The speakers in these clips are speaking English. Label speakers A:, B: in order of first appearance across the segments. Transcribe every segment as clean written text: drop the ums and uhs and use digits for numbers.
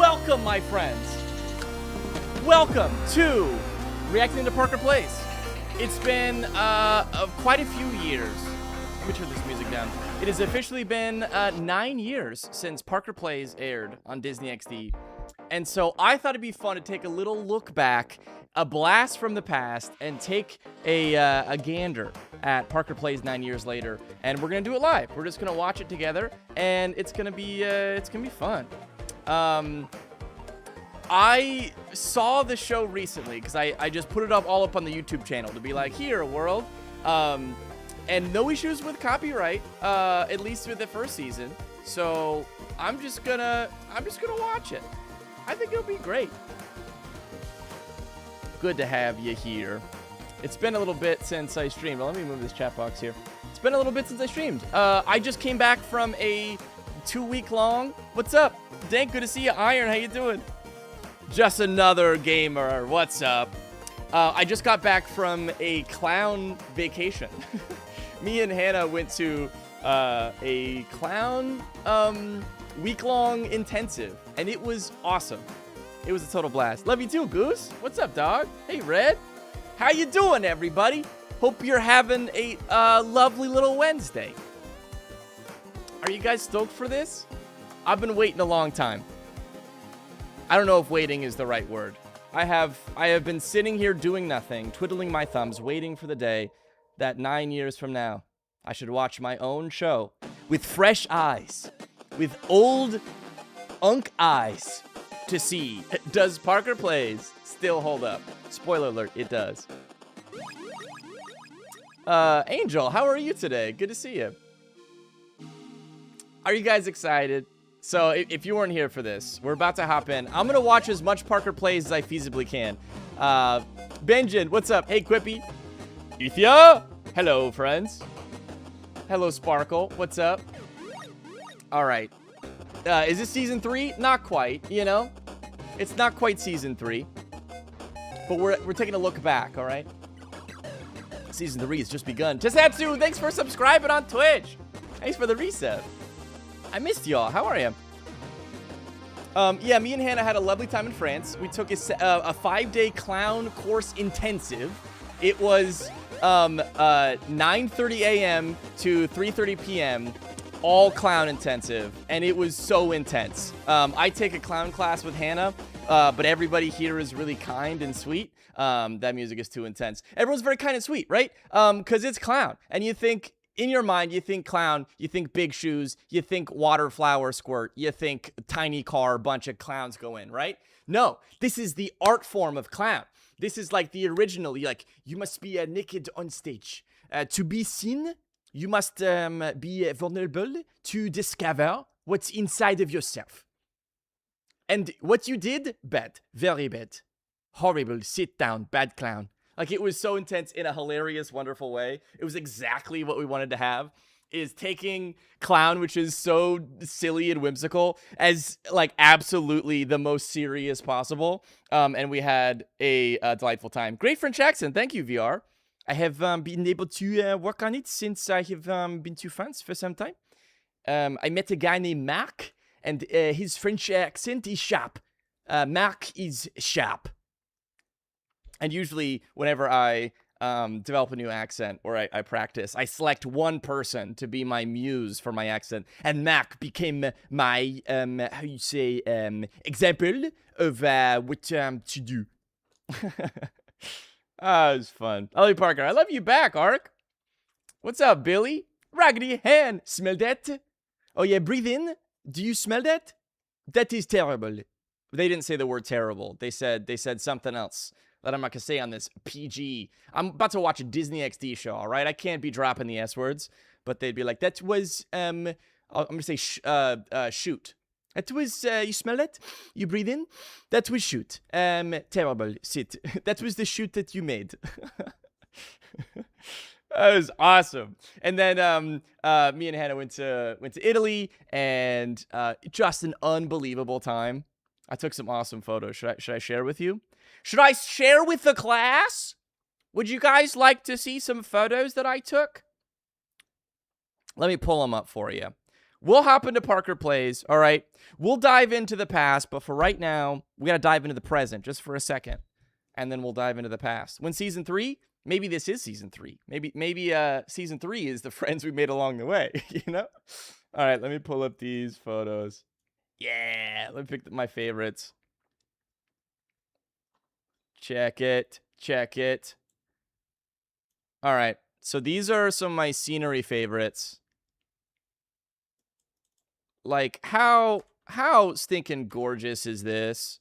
A: Welcome, my friends. Welcome to Reacting to Parker Plays. It's been quite a few years. Let me turn this music down. It has officially been 9 years since Parker Plays aired on Disney XD. And so I thought it'd be fun to take a little look back, a blast from the past, and take a gander at Parker Plays 9 years later. And we're gonna do it live. We're just gonna watch it together, and it's gonna be fun. I saw the show recently because I just put it all up on the YouTube channel to be like, here, world. And no issues with copyright, at least with the first season. So I'm just gonna watch it. I think it'll be great. Good to have you here. It's been a little bit since I streamed. Well, let me move this chat box here. It's been a little bit since I streamed. I just came back from a 2-week-long. What's up, Dank? Good to see you. Iron, how you doing? Just another gamer. What's up? I just got back from a clown vacation. Me and Hannah went to a clown week-long intensive, and it was awesome. It was a total blast. Love you too, Goose. What's up, dog? Hey, Red. How you doing, everybody? Hope you're having a lovely little Wednesday. Are you guys stoked for this? I've been waiting a long time. I don't know if waiting is the right word. I have been sitting here doing nothing, twiddling my thumbs, waiting for the day that 9 years from now, I should watch my own show with fresh eyes, with old unk eyes to see, does Parker Plays still hold up? Spoiler alert, it does. Angel, how are you today? Good to see you. Are you guys excited? So if you weren't here for this, we're about to hop in. I'm gonna watch as much Parker Plays as I feasibly can. Benjin, what's up? Hey, Quippy. Ethia, hello, friends. Hello, Sparkle, what's up? All right. Is this season 3? Not quite, you know? It's not quite season 3. But we're taking a look back, all right? Season 3 has just begun. Tesatsu, thanks for subscribing on Twitch. Thanks for the reset. I missed y'all. How are you? Yeah, me and Hannah had a lovely time in France. We took a 5-day clown course intensive. It was 9:30 a.m. to 3:30 p.m. all clown intensive, and it was so intense. I take a clown class with Hannah, but everybody here is really kind and sweet. That music is too intense. Everyone's very kind and sweet, right? Because it's clown, and you think, in your mind, you think clown, you think big shoes, you think water flower squirt, you think tiny car, bunch of clowns go in, right? No, this is the art form of clown. This is like the original. You must be naked on stage. To be seen, you must be vulnerable to discover what's inside of yourself. And what you did, bad, very bad. Horrible, sit down, bad clown. Like, it was so intense in a hilarious, wonderful way. It was exactly what we wanted to have, is taking clown, which is so silly and whimsical, as, like, absolutely the most serious possible. And we had a delightful time. Great French accent. Thank you, VR. I have been able to work on it since I have been to France for some time. I met a guy named Marc, and his French accent is sharp. Marc is sharp. And usually, whenever I develop a new accent or I practice, I select one person to be my muse for my accent. And Mac became my, example of what to do. Ah, it was fun. I love you, Parker. I love you back, Ark. What's up, Billy? Raggedy hand. Smell that? Oh, yeah, breathe in. Do you smell that? That is terrible. They didn't say the word terrible. They said something else that I'm not gonna say on this PG. I'm about to watch a Disney XD show, all right? I can't be dropping the S words, but they'd be like, that was, I'm gonna say shoot. That was, you smell it? You breathe in? That was shoot. Terrible, sit. That was the shoot that you made. That was awesome. And then me and Hannah went to Italy, and just an unbelievable time. I took some awesome photos. Should I share with you? Should I share with the class? Would you guys like to see some photos that I took? Let me pull them up for you. We'll hop into Parker Plays, all right? We'll dive into the past, but for right now, we got to dive into the present just for a second, and then we'll dive into the past. When season 3, maybe this is season 3. Maybe season 3 is the friends we made along the way, you know? All right, let me pull up these photos. Yeah, let me pick my favorites. Check it. Check it. All right, so these are some of my scenery favorites. Like, how stinking gorgeous is this?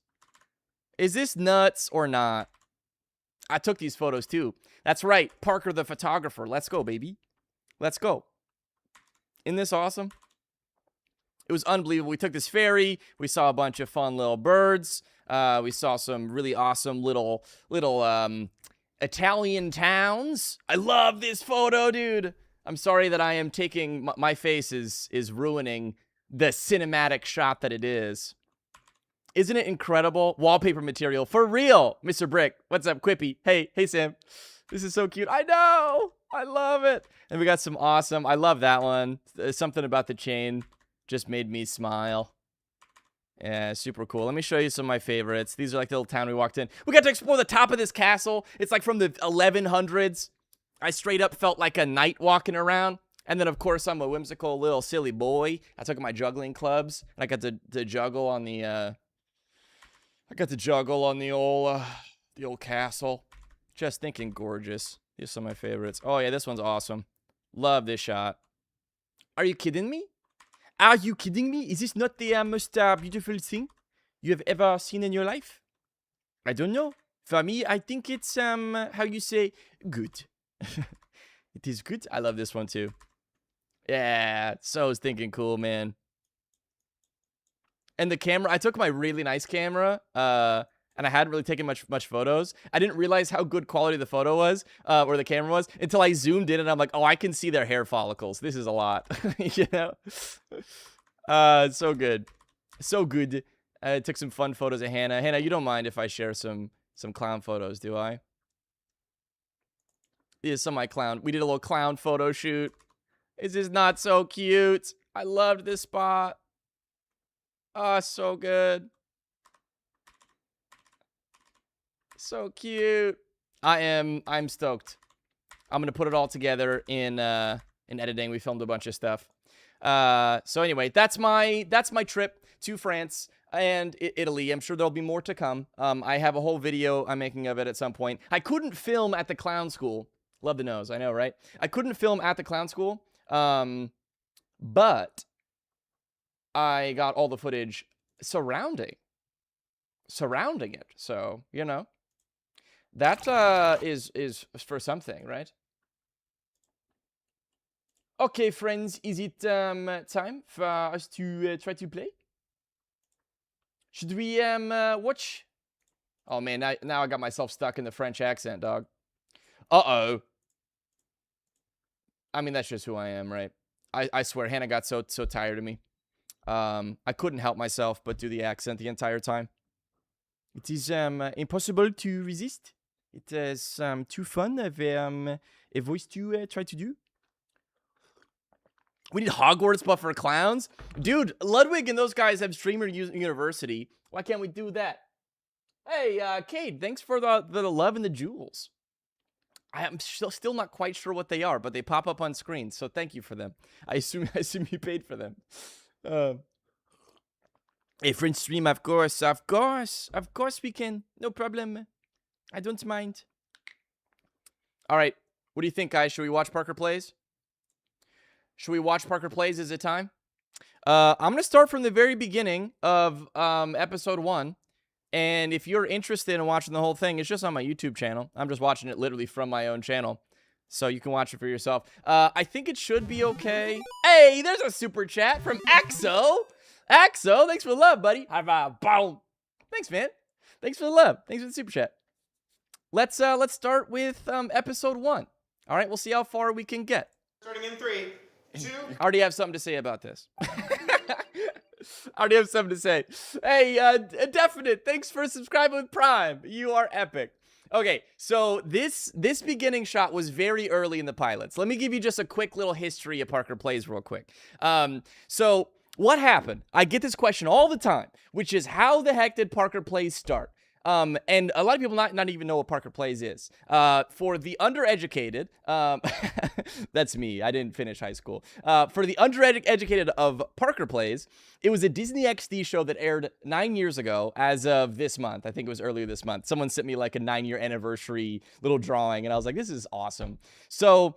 A: Is this nuts or not? I took these photos too. That's right, Parker the photographer. Let's go, baby. Let's go. Isn't this awesome? It was unbelievable. We took this ferry. We saw a bunch of fun little birds. We saw some really awesome little Italian towns. I love this photo, dude. I'm sorry that I am taking... My face is ruining the cinematic shot that it is. Isn't it incredible? Wallpaper material. For real, Mr. Brick. What's up, Quippy? Hey, Sam. This is so cute. I know. I love it. And we got some awesome... I love that one. Something about the chain just made me smile. Yeah, super cool. Let me show you some of my favorites. These are like the little town we walked in. We got to explore the top of this castle. It's like from the 1100s. I straight up felt like a knight walking around. And then, of course, I'm a whimsical little silly boy. I took my juggling clubs, and I got to juggle on the, old castle. Just thinking gorgeous. These are some of my favorites. Oh, yeah, this one's awesome. Love this shot. Are you kidding me? Are you kidding me? Is this not the most beautiful thing you have ever seen in your life? I don't know. For me, I think it's, how you say, good. It is good. I love this one, too. Yeah, so stinking cool, man. And the camera, I took my really nice camera, and I hadn't really taken much photos. I didn't realize how good quality the photo was, or the camera was, until I zoomed in, and I'm like, oh, I can see their hair follicles. This is a lot, you know? So good. So good. I took some fun photos of Hannah. Hannah, you don't mind if I share some clown photos, do I? These are some of my clown. We did a little clown photo shoot. Is this not so cute? I loved this spot. Oh, so good. So cute. I'm stoked. I'm gonna put it all together in editing. We filmed a bunch of stuff. So anyway, that's my trip to France and Italy. I'm sure there'll be more to come. I have a whole video I'm making of it at some point. I couldn't film at the clown school. Love the nose, I know, right? I couldn't film at the clown school. But I got all the footage surrounding it. So, you know, that is for something, right? Okay, friends, is it time for us to try to play? Should we watch? Oh man, now I got myself stuck in the French accent, dog. Uh-oh. I mean, that's just who I am, right? I swear, Hannah got so tired of me. I couldn't help myself but do the accent the entire time. It is impossible to resist. It is too fun of a voice to try to do. We need Hogwarts, but for clowns? Dude, Ludwig and those guys have Streamer University. Why can't we do that? Hey, Cade, thanks for the love and the jewels. I am still not quite sure what they are, but they pop up on screen, so thank you for them. I assume you paid for them. A French stream, of course we can. No problem. I don't mind. All right, what do you think, guys? Should we watch Parker Plays? Should we watch Parker Plays? Is it time? I'm gonna start from the very beginning of episode 1. And if you're interested in watching the whole thing, it's just on my YouTube channel. I'm just watching it literally from my own channel. So you can watch it for yourself. I think it should be okay. Hey, there's a super chat from Axo. Axo, thanks for the love, buddy. High five. Boom. Thanks, man. Thanks for the love. Thanks for the super chat. Let's start with episode 1. All right, we'll see how far we can get.
B: Starting in 3, 2.
A: I already have something to say about this. I already have something to say. Hey, Definite, thanks for subscribing with Prime. You are epic. Okay, so this beginning shot was very early in the pilots. Let me give you just a quick little history of Parker Plays real quick. So what happened? I get this question all the time, which is how the heck did Parker Plays start? And a lot of people not even know what Parker Plays is. For the undereducated, that's me. I didn't finish high school. For the undereducated of Parker Plays, it was a Disney XD show that aired 9 years ago as of this month. I think it was earlier this month. Someone sent me like a 9-year anniversary little drawing, and I was like, this is awesome. So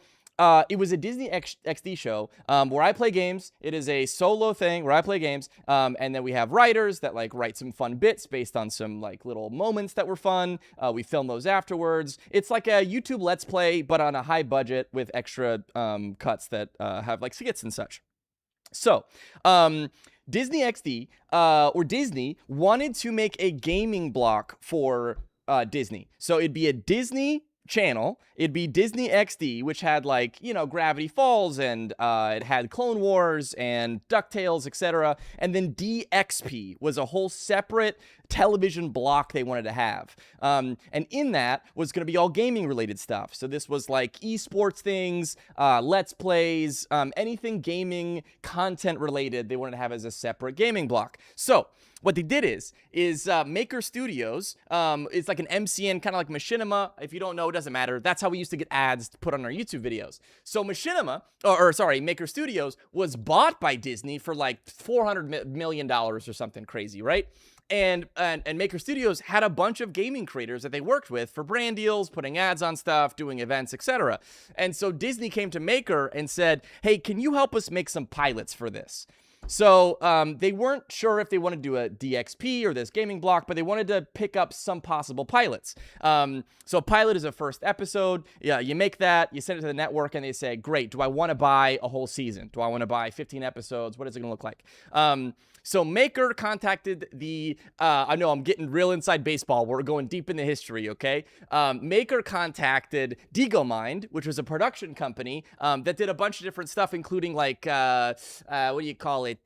A: it was a Disney XD show where I play games. It is a solo thing where I play games. And then we have writers that like write some fun bits based on some like little moments that were fun. We film those afterwards. It's like a YouTube Let's Play, but on a high budget with extra cuts that have like skits and such. So, Disney XD, or Disney, wanted to make a gaming block for Disney. So it'd be a Disney channel. It'd be Disney XD, which had like, you know, Gravity Falls, and it had Clone Wars and DuckTales, etc. And then DXP was a whole separate television block they wanted to have. And in that was going to be all gaming related stuff. So this was like esports things, Let's Plays, anything gaming content related they wanted to have as a separate gaming block. So what they did is Maker Studios, it's like an MCN, kind of like Machinima. If you don't know, it doesn't matter. That's how we used to get ads put on our YouTube videos. So Machinima, or sorry, Maker Studios was bought by Disney for like $400 million or something crazy, right? And Maker Studios had a bunch of gaming creators that they worked with for brand deals, putting ads on stuff, doing events, etc. And so Disney came to Maker and said, hey, can you help us make some pilots for this? So they weren't sure if they wanted to do a DXP or this gaming block, but they wanted to pick up some possible pilots. So a pilot is a first episode. Yeah, you make that, you send it to the network, and they say, great, do I want to buy a whole season? Do I want to buy 15 episodes? What is it going to look like? So Maker contacted the, I know I'm getting real inside baseball. We're going deep into history, okay? Maker contacted DegoMind, which was a production company that did a bunch of different stuff, including like, what do you call it?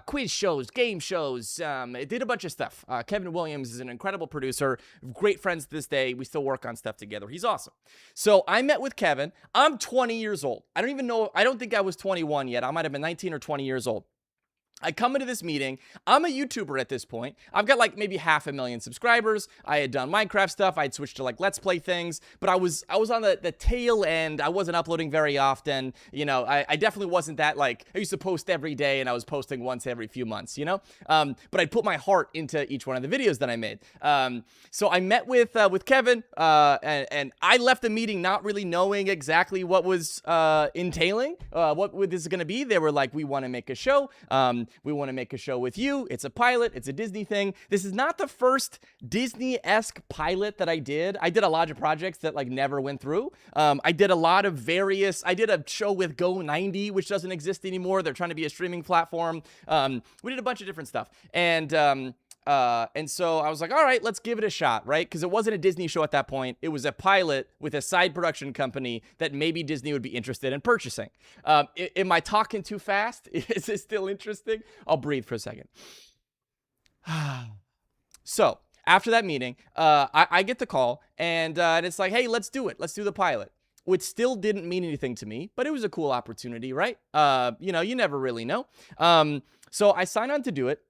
A: Quiz shows, game shows. It did a bunch of stuff. Kevin Williams is an incredible producer. Great friends to this day. We still work on stuff together. He's awesome. So I met with Kevin. I'm 20 years old. I don't even know. I don't think I was 21 yet. I might have been 19 or 20 years old. I come into this meeting. I'm a YouTuber at this point. I've got like maybe 500,000 subscribers. I had done Minecraft stuff. I had switched to like Let's Play things, but I was on the tail end. I wasn't uploading very often. You know, I definitely wasn't that like, I used to post every day and I was posting once every few months, you know? But I'd put my heart into each one of the videos that I made. So I met with Kevin, and I left the meeting not really knowing exactly what was entailing, what this is going to be. They were like, we want to make a show. We want to make a show with you. It's a pilot. It's a Disney thing. This is not the first Disney-esque pilot that I did. I did a lot of projects that like never went through. I did a lot of various, I did a show with Go90, which doesn't exist anymore. They're trying to be a streaming platform. We did a bunch of different stuff. And so I was like, all right, let's give it a shot, right? Because it wasn't a Disney show at that point. It was a pilot with a side production company that maybe Disney would be interested in purchasing. Am I talking too fast? Is it still interesting? I'll breathe for a second. So after that meeting, I get the call, and it's like, hey, let's do it. Let's do the pilot. Which still didn't mean anything to me, but it was a cool opportunity, right? You know, you never really know. So I signed on to do it.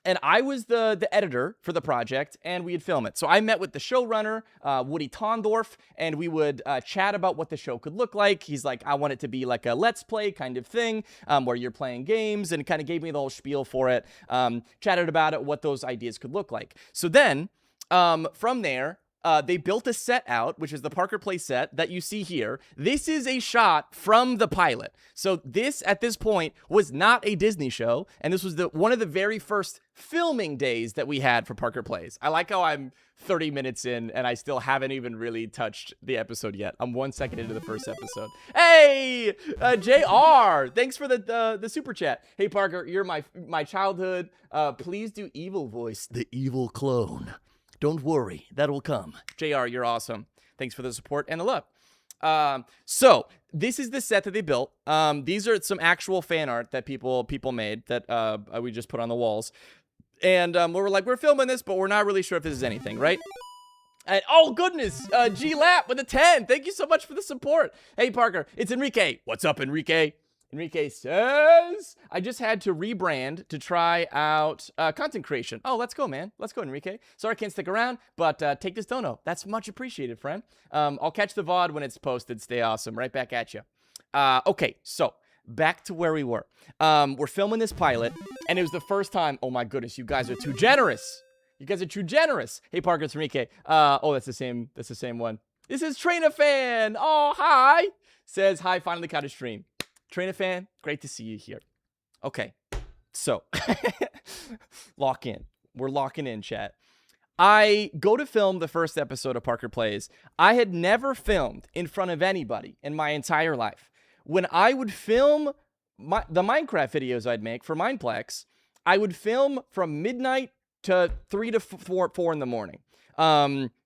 A: And I was the editor for the project, and we'd film it. So I met with the showrunner, Woody Tondorf, and we would chat about what the show could look like. He's like, I want it to be like a Let's Play kind of thing, where you're playing games, and kind of gave me the whole spiel for it, chatted about it, what those ideas could look like. So then, from there, they built a set out, which is the Parker Play set that you see here. This is a shot from the pilot. So this, at this point, was not a Disney show, and this was one of the very first filming days that we had for Parker Plays. I like how I'm 30 minutes in, and I still haven't even really touched the episode yet. I'm 1 second into the first episode. Hey, JR, thanks for the super chat. Hey, Parker, you're my childhood. Please do evil voice, the evil clone. Don't worry, that will come. JR, you're awesome. Thanks for the support and the love. So this is the set that they built. These are some actual fan art that people made that we just put on the walls. And we were like, we're filming this, but we're not really sure if this is anything, right? And oh goodness, G Lap with a 10. Thank you so much for the support. Hey Parker, it's Enrique. What's up, Enrique? Enrique says, I just had to rebrand to try out content creation. Oh, let's go, man. Let's go, Enrique. Sorry I can't stick around, but take this dono. That's much appreciated, friend. I'll catch the VOD when it's posted. Stay awesome. Right back at you. Okay, so back to where we were. We're filming this pilot, and it was the first time. Oh my goodness, you guys are too generous. You guys are too generous. Hey, Parker, it's Enrique. Oh, that's the same one. This is Trainer Fan. Oh, hi. Says, hi, finally caught a stream. Trainer Fan, great to see you here. Okay, so lock in. We're locking in, chat. I go to film the first episode of Parker Plays. I had never filmed in front of anybody in my entire life. When I would film the Minecraft videos I'd make for Mineplex, I would film from midnight to 3 to 4 in the morning.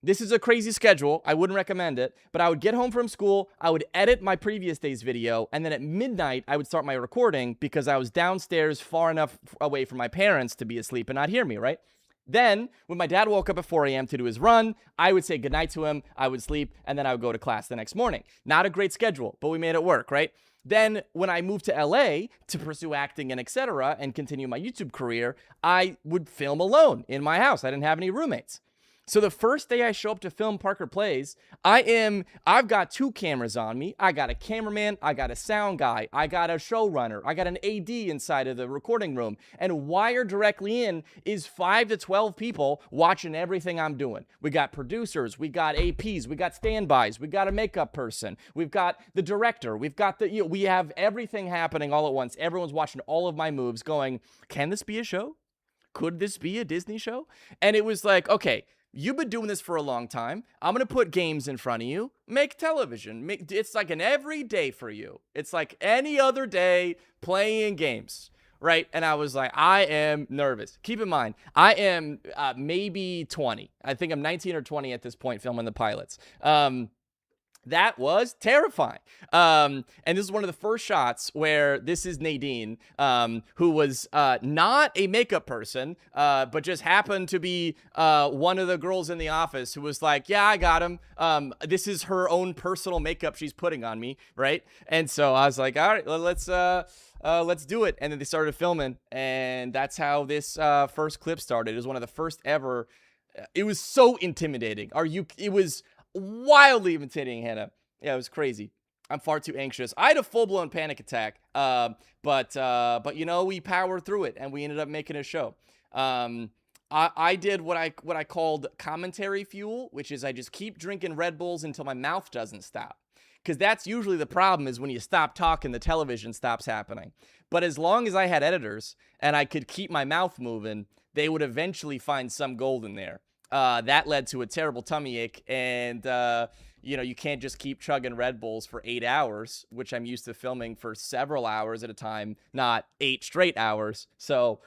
A: This is a crazy schedule. I wouldn't recommend it, but I would get home from school, I would edit my previous day's video, and then at midnight, I would start my recording because I was downstairs far enough away from my parents to be asleep and not hear me, right? Then, when my dad woke up at 4 a.m. to do his run, I would say goodnight to him, I would sleep, and then I would go to class the next morning. Not a great schedule, but we made it work, right? Then, when I moved to LA to pursue acting and etc. and continue my YouTube career, I would film alone in my house. I didn't have any roommates. So the first day I show up to film Parker Plays, I've got 2 cameras on me. I got a cameraman, I got a sound guy, I got a showrunner, I got an AD inside of the recording room, and wired directly in is 5 to 12 people watching everything I'm doing. We got producers, we got APs, we got standbys, we got a makeup person, we've got the director, we've got we have everything happening all at once. Everyone's watching all of my moves going, can this be a show? Could this be a Disney show? And it was like, okay, you've been doing this for a long time. I'm going to put games in front of you. Make television. It's like an everyday for you. It's like any other day playing games, right? And I was like, I am nervous. Keep in mind, I am maybe 20. I think I'm 19 or 20 at this point filming the pilots. That was terrifying. And this is one of the first shots where this is Nadine, who was not a makeup person, but just happened to be one of the girls in the office who was like, yeah, I got him. This is her own personal makeup she's putting on me, right? And so I was like, all right, let's do it. And then they started filming, and that's how this first clip started. It was one of the first ever. It was so intimidating. It was wildly imitating Hannah. Yeah, it was crazy. I'm far too anxious. I had a full-blown panic attack, but you know, we powered through it, and we ended up making a show. I did what I called commentary fuel, which is I just keep drinking Red Bulls until my mouth doesn't stop. Because that's usually the problem, is when you stop talking, the television stops happening. But as long as I had editors, and I could keep my mouth moving, they would eventually find some gold in there. That led to a terrible tummy ache, and you know, you can't just keep chugging Red Bulls for 8 hours, which I'm used to filming for several hours at a time, not 8 straight hours. So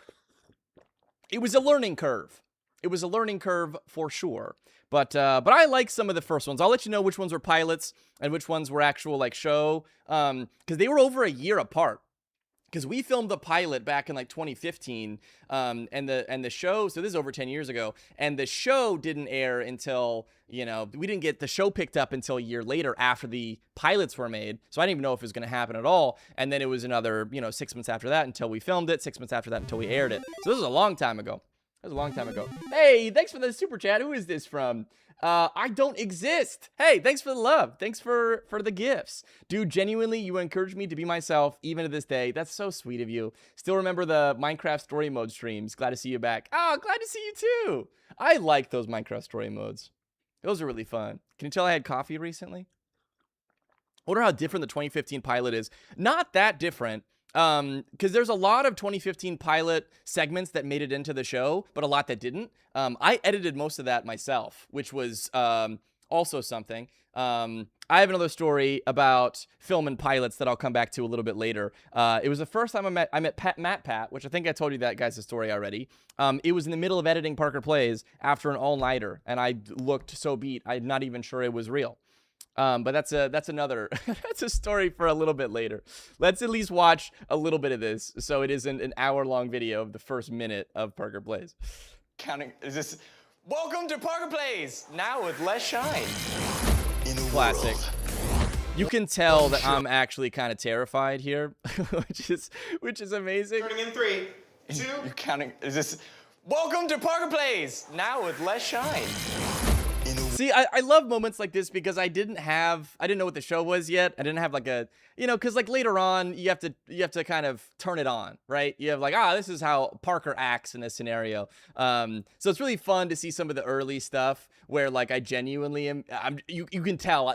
A: it was a learning curve. It was a learning curve for sure. But I like some of the first ones. I'll let you know which ones were pilots and which ones were actual like show, because they were over a year apart. Because we filmed the pilot back in like 2015, and the show, so this is over 10 years ago, and the show didn't air until, you know, we didn't get the show picked up until a year later after the pilots were made, so I didn't even know if it was going to happen at all, and then it was another, you know, 6 months after that until we filmed it, 6 months after that until we aired it. So this was a long time ago. That was a long time ago. Hey, thanks for the super chat. Who is this from? I don't exist. Hey, thanks for the love. Thanks for the gifts. Dude, genuinely, you encouraged me to be myself even to this day. That's so sweet of you. Still remember the Minecraft story mode streams. Glad to see you back. Oh, glad to see you too. I like those Minecraft story modes. Those are really fun. Can you tell I had coffee recently? I wonder how different the 2015 pilot is. Not that different. Because there's a lot of 2015 pilot segments that made it into the show, but a lot that didn't. I edited most of that myself, which was also something. I have another story about film and pilots that I'll come back to a little bit later. It was the first time I met Matt Pat, which I think I told you that guy's story already. It was in the middle of editing Parker Plays after an all-nighter, and I looked so beat, I'm not even sure it was real. But that's another, that's a story for a little bit later. Let's at least watch a little bit of this, so it isn't an hour-long video of the first minute of Parker Plays.
B: Counting, is this
C: Welcome to Parker Plays, now with less shine.
A: Classic. You can tell that I'm actually kind of terrified here, which is amazing.
B: Starting in 3, 2.
C: You're counting, is this? Welcome to Parker Plays, now with less shine.
A: See, I love moments like this because I didn't know what the show was yet. I didn't have like a, because like later on you have to kind of turn it on, right? You have like, this is how Parker acts in a scenario. So it's really fun to see some of the early stuff where like I genuinely am. You can tell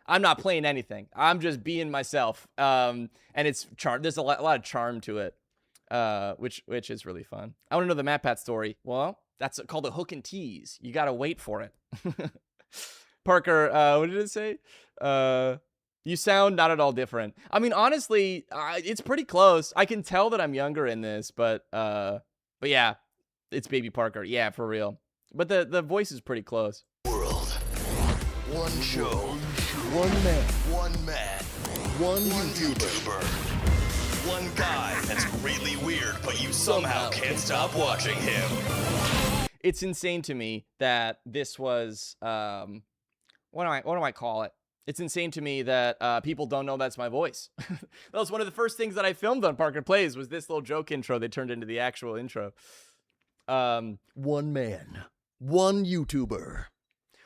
A: I'm not playing anything. I'm just being myself. And it's there's a lot of charm to it, which is really fun. I want to know the MatPat story. Well, that's called a hook and tease. You gotta wait for it. Parker, what did it say? You sound not at all different. I mean, honestly, it's pretty close. I can tell that I'm younger in this, but yeah, it's baby Parker. Yeah, for real. But the voice is pretty close.
D: World. One show. One man. One YouTuber. One guy that's really weird, but you somehow can't stop watching him.
A: It's insane to me that this was what do I call it? It's insane to me that people don't know that's my voice. That was one of the first things that I filmed on Parker Plays was this little joke intro they turned into the actual intro.
E: One man, one YouTuber,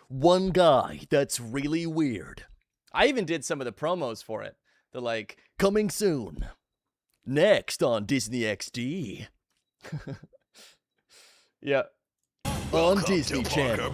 E: one guy that's really weird.
A: I even did some of the promos for it. They're like,
E: Coming soon. Next on Disney XD.
A: yeah.
E: On Disney Channel.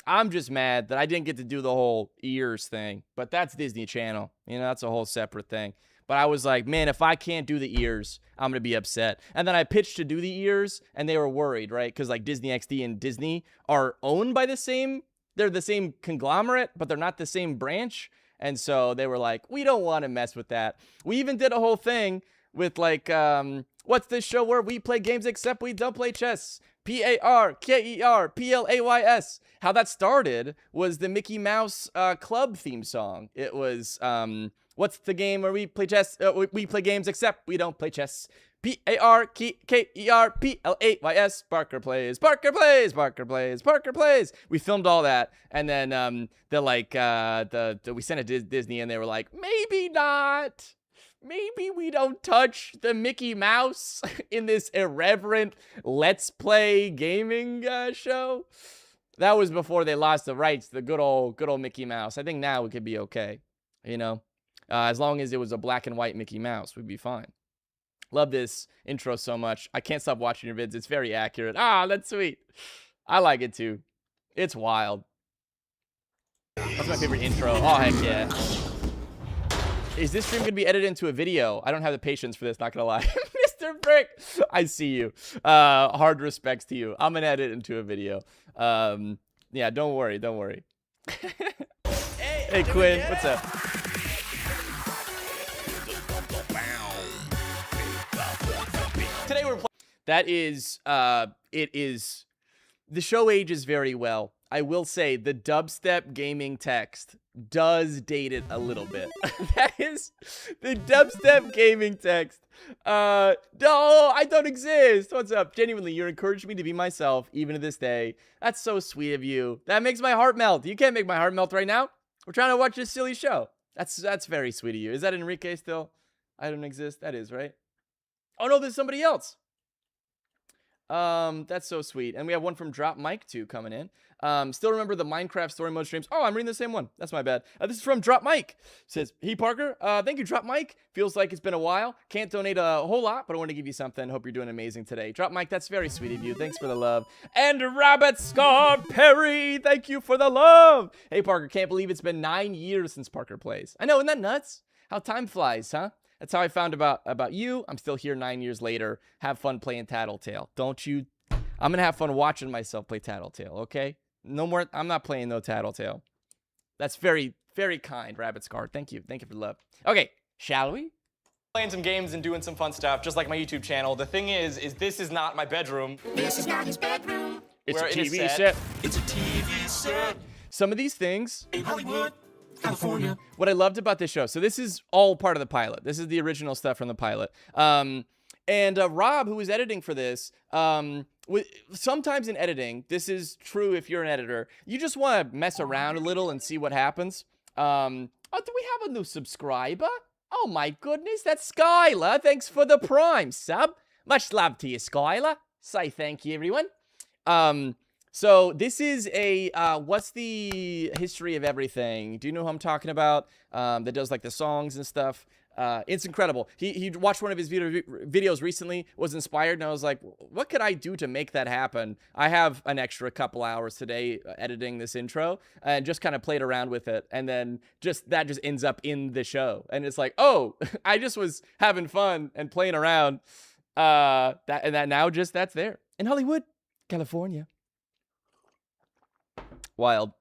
A: I'm just mad that I didn't get to do the whole ears thing, but that's Disney Channel. That's a whole separate thing. But I was like, man, if I can't do the ears, I'm going to be upset. And then I pitched to do the ears, and they were worried, right? Because like Disney XD and Disney are owned by they're the same conglomerate, but they're not the same branch. And so they were like, we don't want to mess with that. We even did a whole thing with like, what's this show where we play games except we don't play chess? PARKER PLAYS. How that started was the Mickey Mouse Club theme song. It was, what's the game where we play chess? We play games except we don't play chess. PARKER PLAYS. Parker plays. Parker plays. Parker plays. Parker plays. We filmed all that, and then we sent it to Disney, and they were like, maybe not. Maybe we don't touch the Mickey Mouse in this irreverent Let's Play gaming show. That was before they lost the rights to the good old Mickey Mouse. I think now it could be okay, as long as it was a black and white Mickey Mouse, we'd be fine. Love this intro so much. I can't stop watching your vids. It's very accurate. That's sweet. I like it too. It's wild. That's my favorite intro. Oh, heck yeah. Is this stream going to be edited into a video? I don't have the patience for this, not going to lie. Mr. Brick, I see you. Hard respects to you. I'm going to edit it into a video. Yeah, don't worry. Hey, Quinn, what's up? Today we're playing. That is, the show ages very well. I will say the dubstep gaming text does date it a little bit. That is the dubstep gaming text. No, I don't exist. What's up? Genuinely, you're encouraging me to be myself even to this day. That's so sweet of you. That makes my heart melt. You can't make my heart melt right now. We're trying to watch this silly show. That's very sweet of you. Is that Enrique still? I don't exist. That is, right? Oh no, there's somebody else. That's so sweet. And we have one from Drop Mike too coming in. Still remember the Minecraft story mode streams. Oh, I'm reading the same one. That's my bad. This is from Drop Mike. Says, hey Parker, thank you Drop Mike. Feels like it's been a while. Can't donate a whole lot, but I want to give you something. Hope you're doing amazing today. Drop Mike, that's very sweet of you. Thanks for the love. And Rabbit Scar Perry, thank you for the love. Hey Parker, can't believe it's been 9 years since Parker Plays. I know, isn't that nuts? How time flies, huh? That's how I found about you. I'm still here 9 years later. Have fun playing Tattletale. Don't you? I'm going to have fun watching myself play Tattletale, okay? No more. I'm not playing no Tattletale. That's very, very kind, Rabbit Scar. Thank you. Thank you for the love. Okay, shall we?
C: Playing some games and doing some fun stuff, just like my YouTube channel. The thing is this is not my bedroom.
F: This is not his bedroom.
A: It's a
C: Where it is
A: TV
C: set.
A: set.
F: It's a TV set
A: Some of these things,
F: in Hollywood, California.
A: what I loved about this show, so this is all part of the pilot. This is the original stuff from the pilot. And Rob, who was editing for this, sometimes in editing, this is true if you're an editor, you just want to mess around a little and see what happens. Oh, do we have a new subscriber? Oh my goodness, that's Skylar. Thanks for the Prime sub. Much love to you, Skylar. Say thank you, everyone. So this is a, what's the history of everything? Do you know who I'm talking about? That does like the songs and stuff. It's incredible. He watched one of his videos recently, was inspired, and I was like, what could I do to make that happen? I have an extra couple hours today editing this intro, and just kind of played around with it, and then that just ends up in the show. And it's like, oh, I just was having fun and playing around. That's there in Hollywood, California. Wild.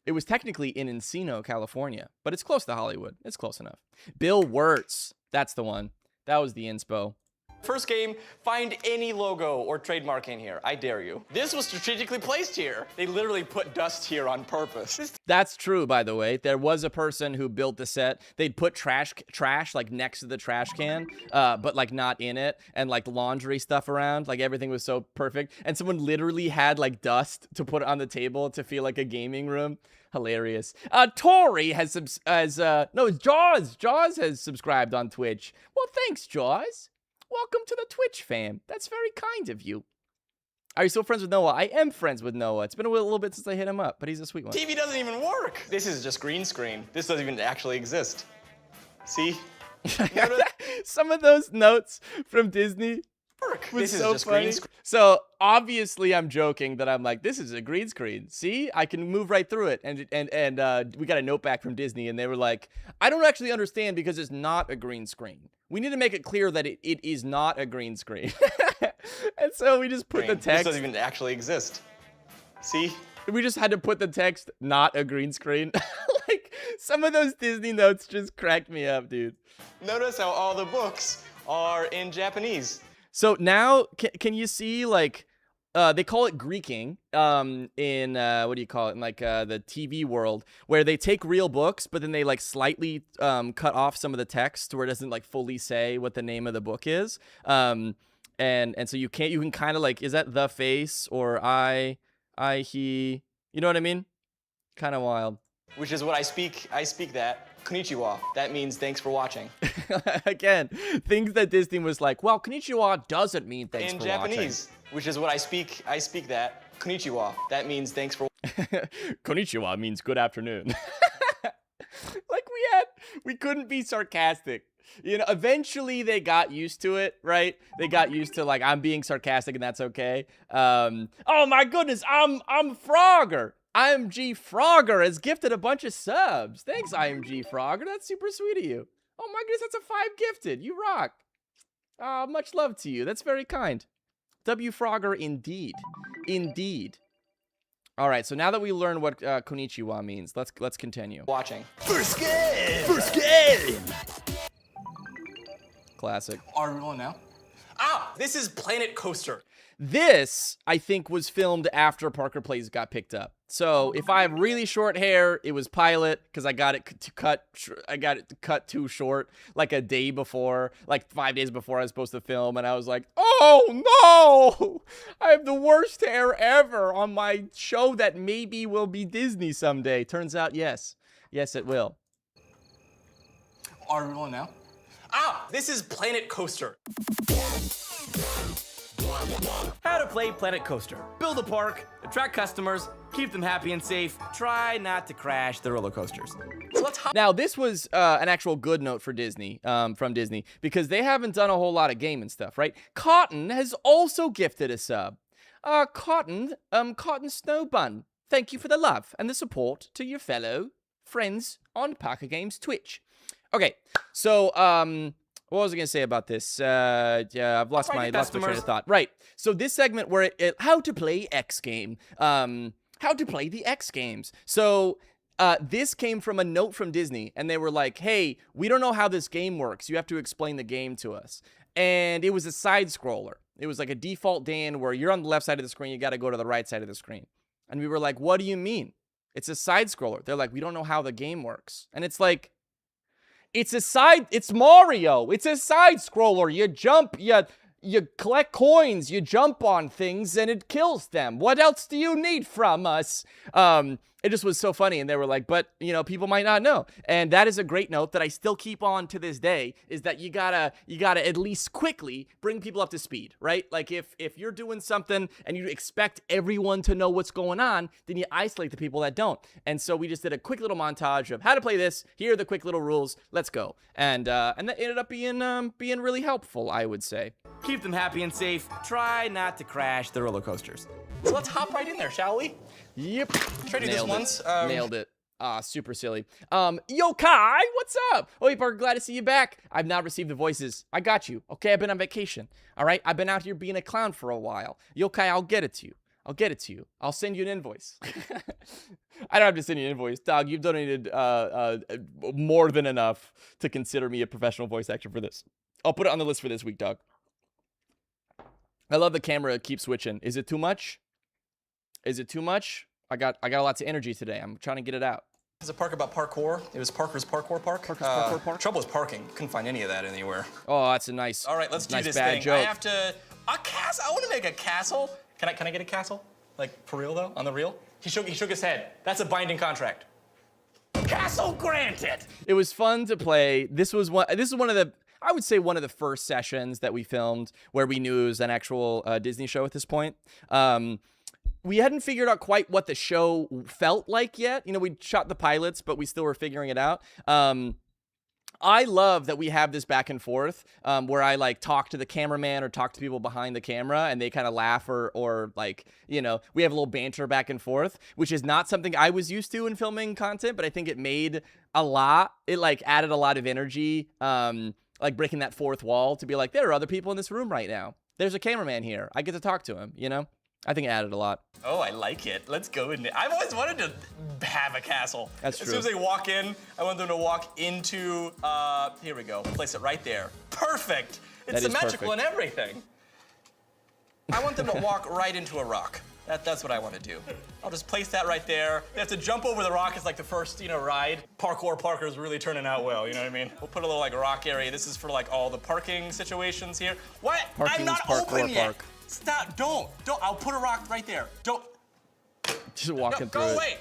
A: It was technically in Encino, California, but it's close to Hollywood. It's close enough. Bill Wirtz. That's the one. That was the inspo.
C: First game, find any logo or trademark in here. I dare you. This was strategically placed here. They literally put dust here on purpose.
A: That's true, by the way. There was a person who built the set. They'd put trash like next to the trash can, but like not in it, and like laundry stuff around. Like everything was so perfect. And someone literally had like dust to put on the table to feel like a gaming room. Hilarious. Tori has no, Jaws. Jaws has subscribed on Twitch. Well, thanks, Jaws. Welcome to the Twitch fam. That's very kind of you. Are you still friends with Noah? I am friends with Noah. It's been a little bit since I hit him up, but he's a sweet one.
C: TV doesn't even work. This is just green screen. This doesn't even actually exist. See?
A: Some of those notes from Disney
C: This is
A: so
C: just
A: funny.
C: green screen.
A: So obviously I'm joking that I'm like, this is a green screen. See, I can move right through it. And we got a note back from Disney, and they were like, I don't actually understand because it's not a green screen. We need to make it clear that it is not a green screen. And so we just put the text.
C: This doesn't even actually exist. See?
A: We just had to put the text, not a green screen. Like, some of those Disney notes just cracked me up, dude.
C: Notice how all the books are in Japanese.
A: So now, can you see, like, they call it Greeking in, what do you call it, in, like, the TV world, where they take real books, but then they, like, slightly cut off some of the text where it doesn't, like, fully say what the name of the book is. And so you can kind of, like, is that the face or I, he, you know what I mean? Kind of wild.
C: Which is what I speak that. Konnichiwa. That means thanks for watching.
A: Again, things that Disney was like, well, konnichiwa doesn't mean thanks
C: In
A: for
C: Japanese, which is what I speak that. Konnichiwa. That means thanks for
A: watching. Konnichiwa means good afternoon. Like we couldn't be sarcastic. You know, eventually they got used to it, right? They got used to, like, I'm being sarcastic and that's okay. Oh my goodness, I'm Frogger. IMG Frogger has gifted a bunch of subs. Thanks, IMG Frogger. That's super sweet of you. Oh my goodness, that's a 5 gifted. You rock. Much love to you. That's very kind. W Frogger indeed. Indeed. All right, so now that we learned what konnichiwa means, let's continue.
C: watching.
D: First game! First game!
A: Classic.
C: Are we rolling now? This is Planet Coaster.
A: This, I think, was filmed after Parker Plays got picked up. So if I have really short hair, it was pilot because I got it cut too short, like a day before, like 5 days before I was supposed to film, and I was like, oh no, I have the worst hair ever on my show that maybe will be Disney someday. Turns out, yes, it will.
C: Are we rolling now? This is Planet Coaster. How to play Planet Coaster. Build a park, attract customers, keep them happy and safe, try not to crash the roller coasters. So let's hop.
A: Now, this was an actual good note for Disney, from Disney, because they haven't done a whole lot of gaming stuff, right? Cotton has also gifted a sub. Cotton Snowbun, thank you for the love and the support to your fellow friends on Parker Games Twitch. Okay, so, what was I going to say about this? Yeah, I've lost my train of thought. Right. So this segment where how to play X game. How to play the X games. So this came from a note from Disney, and they were like, hey, we don't know how this game works. You have to explain the game to us. And it was a side scroller. It was like a default Dan where you're on the left side of the screen, you got to go to the right side of the screen. And we were like, what do you mean? It's a side scroller. They're like, we don't know how the game works. And it's like, it's Mario. It's a side scroller. You jump, you collect coins, you jump on things, and it kills them. What else do you need from us? It just was so funny. And they were like, but, you know, people might not know. And that is a great note that I still keep on to this day, is that you gotta at least quickly bring people up to speed, right? Like if you're doing something and you expect everyone to know what's going on, then you isolate the people that don't. And so we just did a quick little montage of how to play this. Here are the quick little rules. Let's go. And that ended up being really helpful, I would say.
C: Keep them happy and safe. Try not to crash the roller coasters. So let's hop right in there, shall we?
A: Yep.
C: Try to do this once.
A: Nailed it. Super silly. Yo, Kai, what's up? Oh, hey, Parker, glad to see you back. I've now received the voices. I got you. Okay, I've been on vacation. All right, I've been out here being a clown for a while. Yo, Kai, I'll get it to you. I'll send you an invoice. I don't have to send you an invoice. Dog, you've donated more than enough to consider me a professional voice actor for this. I'll put it on the list for this week, dog. I love the camera keep switching. Is it too much? I got lots of energy today. I'm trying to get it out.
C: There's a park about parkour. It was Parker's Parkour Park.
A: Parker's Parkour Park?
C: Trouble was parking. Couldn't find any of that anywhere.
A: Oh, that's a nice.
C: All right, let's do
A: nice
C: this
A: bad
C: thing.
A: joke.
C: I have to a castle. I want to make a castle. Can I get a castle? Like for real though? On the real? He shook his head. That's a binding contract. Castle granted.
A: It was fun to play. This is one of the, I would say, one of the first sessions that we filmed where we knew it was an actual Disney show at this point. We hadn't figured out quite what the show felt like yet. You know, we shot the pilots, but we still were figuring it out. I love that we have this back and forth where I like talk to the cameraman or talk to people behind the camera and they kind of laugh or like, you know, we have a little banter back and forth, which is not something I was used to in filming content, but I think it made it like added a lot of energy, like breaking that fourth wall to be like, there are other people in this room right now. There's a cameraman here. I get to talk to him, you know? I think it added a lot.
C: Oh, I like it. Let's go in there. I've always wanted to have a castle.
A: That's true.
C: As soon as they walk in, I want them to walk into, here we go. Place it right there. Perfect. It's symmetrical and everything. I want them to walk right into a rock. That's what I want to do. I'll just place that right there. They have to jump over the rock. It's like the first, you know, ride. Parker's really turning out well, you know what I mean? We'll put a little like rock area. This is for like all the parking situations here. What? I'm not open yet. Stop, don't. I'll put a rock right there. Don't.
A: Just walking through
C: Go
A: it.
C: away.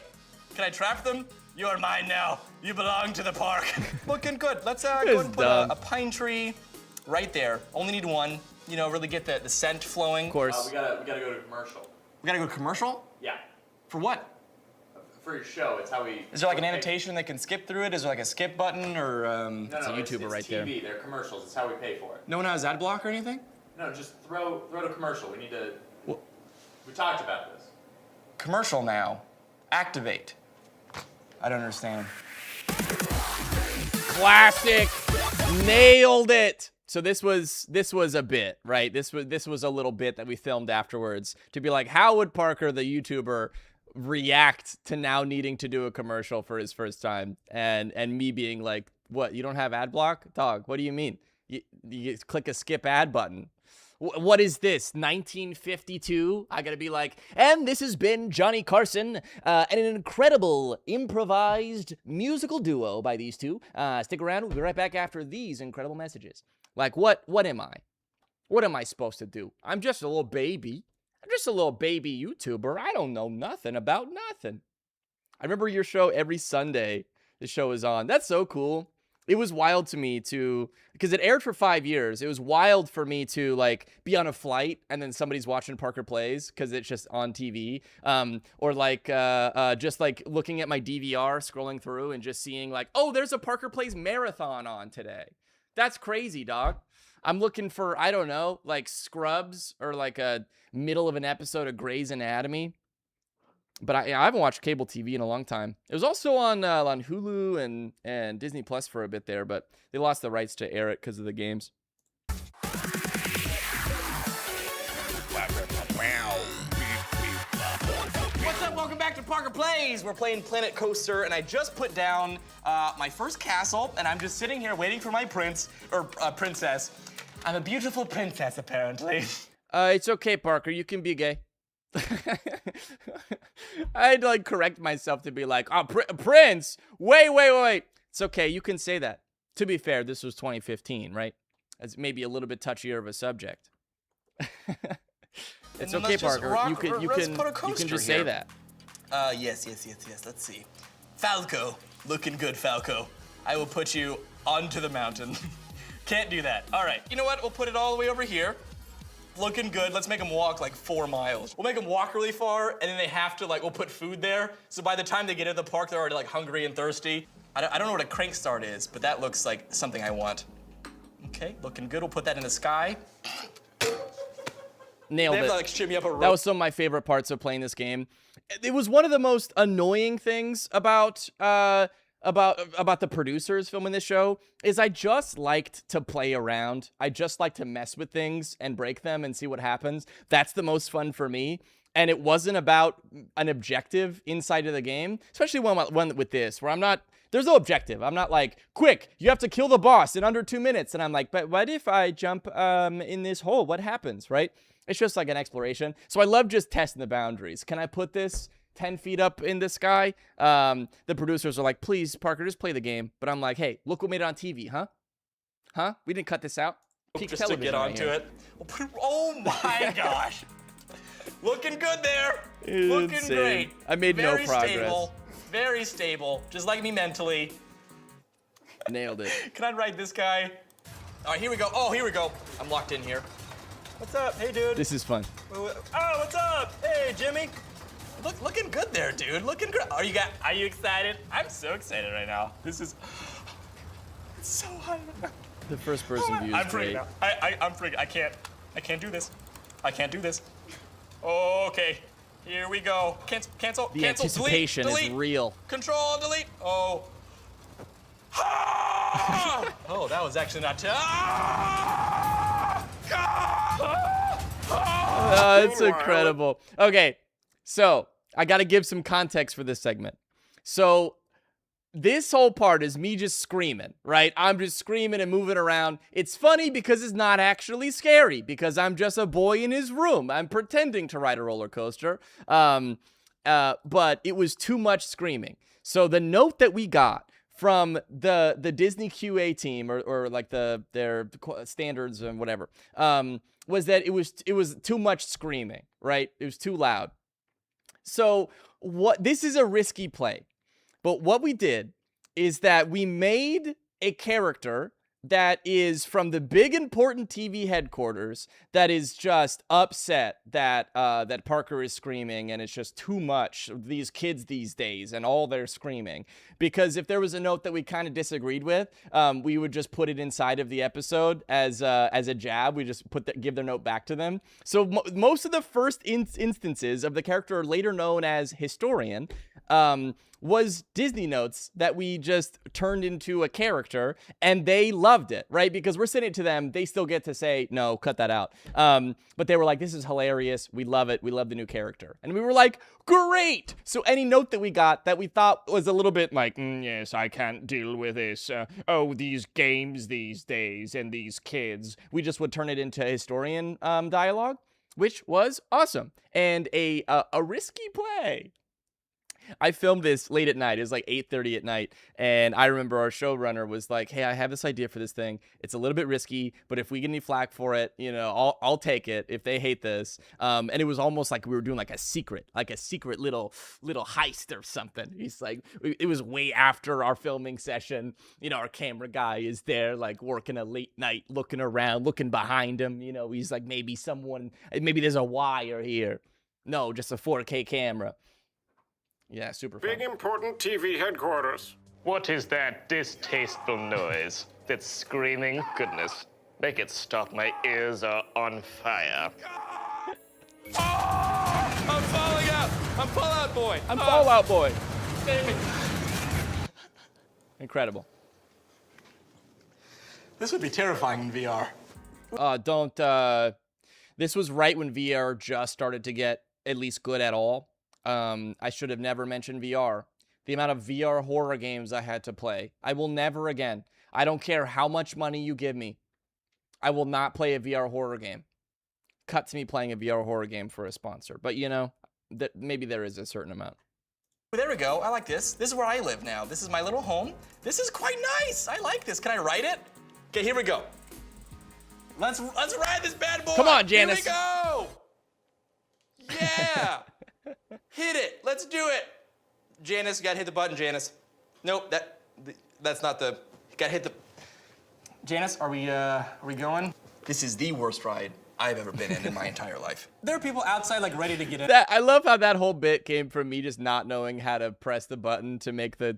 C: Can I trap them? You are mine now. You belong to the park. Looking good. Let's go ahead and put a pine tree right there. Only need one. You know, really get the scent flowing.
A: Of course.
B: We gotta go to commercial.
C: We gotta go to commercial?
B: Yeah.
C: For what?
B: For your show, it's how we.
C: Is there like an annotation that can skip through it? Is there like a skip button or?
B: No,
A: It's a YouTuber right
B: TV.
A: there.
B: They're commercials. It's how we pay for it.
C: No one has ad block or anything?
B: No, just throw to commercial. We need to. We talked about this.
C: Commercial now. Activate. I don't understand.
A: Classic. Nailed it. So this was a bit, right? This was a little bit that we filmed afterwards to be like, how would Parker, the YouTuber, react to now needing to do a commercial for his first time? And me being like, what, you don't have ad block? Dog, what do you mean? You click a skip ad button. What is this, 1952? I gotta be like, and this has been Johnny Carson and an incredible improvised musical duo by these two. Stick around, we'll be right back after these incredible messages. Like, what am I? What am I supposed to do? I'm just a little baby. I'm just a little baby YouTuber. I don't know nothing about nothing. I remember your show every Sunday. The show is on. That's so cool. It was wild to me because it aired for 5 years. It was wild for me to like be on a flight and then somebody's watching Parker Plays because it's just on TV. Or like just like looking at my DVR, scrolling through and just seeing like, oh, there's a Parker Plays marathon on today. That's crazy, dog. I'm looking for, I don't know, like Scrubs or like a middle of an episode of Grey's Anatomy. But I haven't watched cable TV in a long time. It was also on Hulu and Disney Plus for a bit there, but they lost the rights to air it because of the games.
C: What's up? Welcome back to Parker Plays. We're playing Planet Coaster, and I just put down my first castle, and I'm just sitting here waiting for my prince or princess. I'm a beautiful princess, apparently.
A: It's okay, Parker. You can be gay. I'd like correct myself to be like, oh, Prince, wait. It's okay, you can say that. To be fair, this was 2015, right? It's maybe a little bit touchier of a subject. It's
C: then
A: okay,
C: let's just
A: Parker. You can
C: let's put a coaster
A: just
C: here.
A: say that.
C: Yes. Let's see. Falco, looking good, Falco. I will put you onto the mountain. Can't do that. All right, you know what? We'll put it all the way over here. Looking good. Let's make them walk like 4 miles. We'll make them walk really far, and then they have to, we'll put food there. So by the time they get to the park, they're already, hungry and thirsty. I don't know what a crank start is, but that looks like something I want. Okay, looking good. We'll put that in the sky.
A: Nailed
C: They have
A: it.
C: to, shimmy up a rope.
A: That was some of my favorite parts of playing this game. It was one of the most annoying things about the producers filming this show is I just liked to play around. I just like to mess with things and break them and see what happens. That's the most fun for me. And it wasn't about an objective inside of the game, especially one with this, where there's no objective. I'm not like, quick, you have to kill the boss in under 2 minutes. And I'm like, but what if I jump in this hole? What happens, right? It's just like an exploration. So I love just testing the boundaries. Can I put this 10 feet up in the sky? The producers are like, please, Parker, just play the game. But I'm like, hey, look what made it on TV, huh? Huh? We didn't cut this out. Peak
C: Just to
A: television
C: get
A: right
C: onto
A: here.
C: it. Oh my gosh. Looking good there. Looking
A: Insane.
C: great.
A: I made no
C: Very
A: progress.
C: Stable, very stable, just like me mentally.
A: Nailed it.
C: Can I ride this guy? All right, here we go. Oh, here we go. I'm locked in here. What's up? Hey, dude.
A: This is fun.
C: Oh, what's up? Hey, Jimmy. Looking good there, dude. Looking good. Are you excited? I'm so excited right now. This is it's so high right now.
A: The first person view is
C: I'm
A: great.
C: freaking out. I'm freaking. I can't do this. I can't do this. Okay, here we go. Cancel.
A: The
C: cancel.
A: anticipation
C: delete,
A: is real.
C: Control, delete. Oh. Ah! Oh, that was actually not.
A: It's incredible. Okay, so I got to give some context for this segment. So this whole part is me just screaming, right? I'm just screaming and moving around. It's funny because it's not actually scary because I'm just a boy in his room. I'm pretending to ride a roller coaster. But it was too much screaming. So the note that we got from the Disney QA team or like their standards and whatever was that it was too much screaming, right? It was too loud. So this is a risky play. But what we did is that we made a character that is from the big important TV headquarters that is just upset that that Parker is screaming and it's just too much. These kids these days and all their screaming. Because if there was a note that we kind of disagreed with, we would just put it inside of the episode as a jab. We just give their note back to them. So most of the first instances of the character later known as Historian was Disney notes that we just turned into a character, and they loved it, right? Because we're sending it to them, they still get to say, no, cut that out. But they were like, this is hilarious. We love it. We love the new character. And we were like, great. So any note that we got that we thought was a little bit like, yes, I can't deal with this. These games these days and these kids. We just would turn it into Historian dialogue, which was awesome. And a risky play. I filmed this late at night. It was like 8:30 at night. And I remember our showrunner was like, hey, I have this idea for this thing. It's a little bit risky, but if we get any flack for it, I'll take it if they hate this. And it was almost like we were doing like a secret little heist or something. He's like, it was way after our filming session. Our camera guy is there like working a late night, looking around, looking behind him. He's like, maybe there's a wire here. No, just a 4K camera. Yeah, super fun.
G: Big important TV headquarters.
H: What is that distasteful noise? That screaming? Goodness. Make it stop. My ears are on fire.
C: I'm falling out. I'm Fallout Boy.
A: I'm Fallout Boy.
C: Save me.
A: Incredible.
C: This would be terrifying in VR.
A: This was right when VR just started to get at least good at all. I should have never mentioned VR. The amount of VR horror games I had to play. I will never again. I don't care how much money you give me. I will not play a VR horror game. Cut to me playing a VR horror game for a sponsor. But maybe there is a certain amount.
C: There we go. I like this. This is where I live now. This is my little home. This is quite nice. I like this. Can I write it? Okay, here we go. Let's ride this bad boy.
A: Come on, Janice.
C: Here we go. Yeah. Hit it. Let's do it. Janice, you gotta hit the button, Janice. Nope, that's not the. You gotta hit the. Janice, are we going? This is the worst ride I've ever been in my entire life. There are people outside like ready to get in.
A: I love how that whole bit came from me just not knowing how to press the button to make the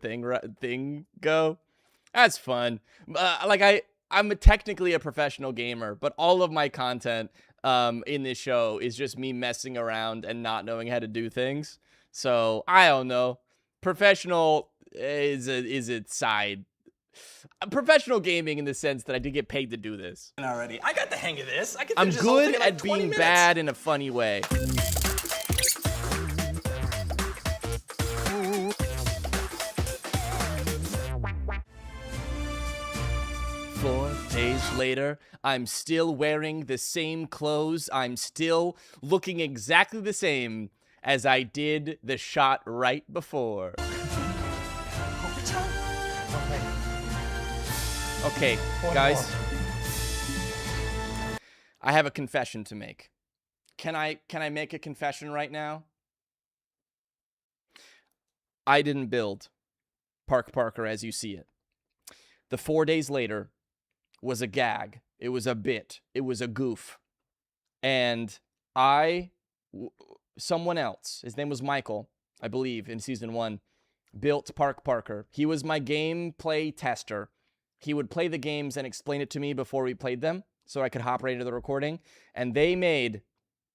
A: thing go. That's fun. I'm technically a professional gamer, but all of my content in this show is just me messing around and not knowing how to do things. So I don't know. Professional is a side. Professional gaming in the sense that I did get paid to do this.
C: Already, I got the hang of this. I can
A: I'm
C: finish this whole thing
A: good
C: in like
A: at
C: 20
A: being
C: minutes.
A: bad in a funny way. Four days later, I'm still wearing the same clothes. I'm still looking exactly the same as I did the shot right before. Okay, guys. I have a confession to make. Can I make a confession right now? I didn't build Park Parker as you see it. The 4 days later was a gag. It was a bit. It was a goof. And someone else, his name was Michael, I believe, in season 1, built Park Parker. He was my gameplay tester. He would play the games and explain it to me before we played them so I could hop right into the recording. And they made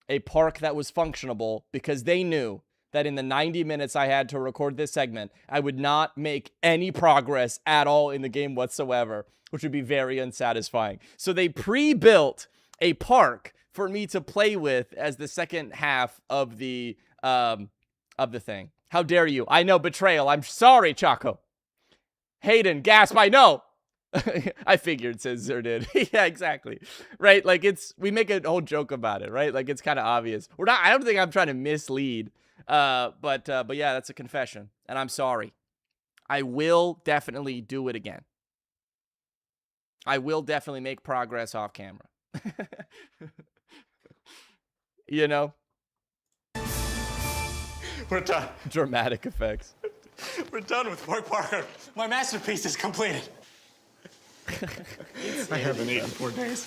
A: a park that was functionable because they knew that in the 90 minutes I had to record this segment, I would not make any progress at all in the game whatsoever, which would be very unsatisfying. So they pre-built a park for me to play with as the second half of the thing. How dare you? I know, betrayal. I'm sorry, Chaco. Hayden, gasp, I know. I figured, says Zerdid. Yeah, exactly. Right? Like, we make a whole joke about it, right? Like, it's kind of obvious. I don't think I'm trying to mislead. But yeah, that's a confession. And I'm sorry. I will definitely do it again. I will definitely make progress off camera. You know?
C: We're done.
A: Dramatic effects.
C: We're done with Park Parker. My masterpiece is completed. I haven't eaten 4 days.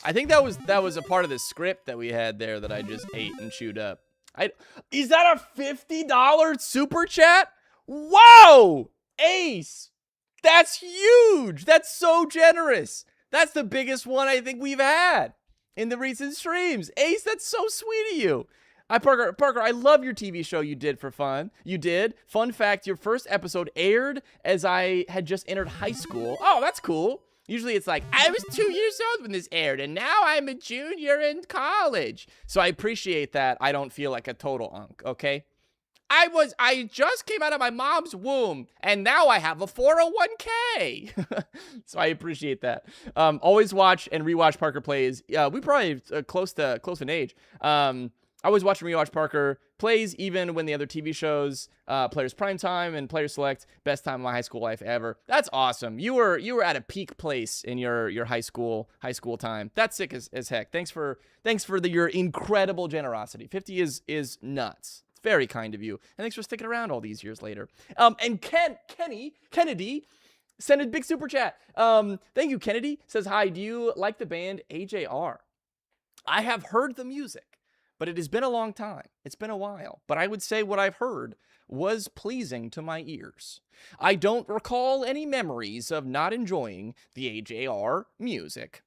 A: I think that was a part of the script that we had there that I just ate and chewed up. Is that a $50 super chat? Whoa! Ace! That's huge! That's so generous! That's the biggest one I think we've had in the recent streams. Ace, that's so sweet of you. Parker, I love your TV show you did for fun. You did. Fun fact, your first episode aired as I had just entered high school. Oh, that's cool. Usually it's like, I was 2 years old when this aired, and now I'm a junior in college. So I appreciate that. I don't feel like a total unk, okay? I just came out of my mom's womb, and now I have a 401k. So I appreciate that. Always watch and rewatch Parker Plays. We probably close in age. I always watch and rewatch Parker Plays, even when the other TV shows, Players Primetime and Player Select, best time of my high school life ever. That's awesome. You were at a peak place in your high school time. That's sick as heck. Thanks for your incredible generosity. 50 is nuts. It's very kind of you, and thanks for sticking around all these years later. And Kennedy sent a big super chat. Thank you, Kennedy. Says, hi, do you like the band AJR? I have heard the music, but it has been a long time. It's been a while. But I would say what I've heard was pleasing to my ears. I don't recall any memories of not enjoying the AJR music.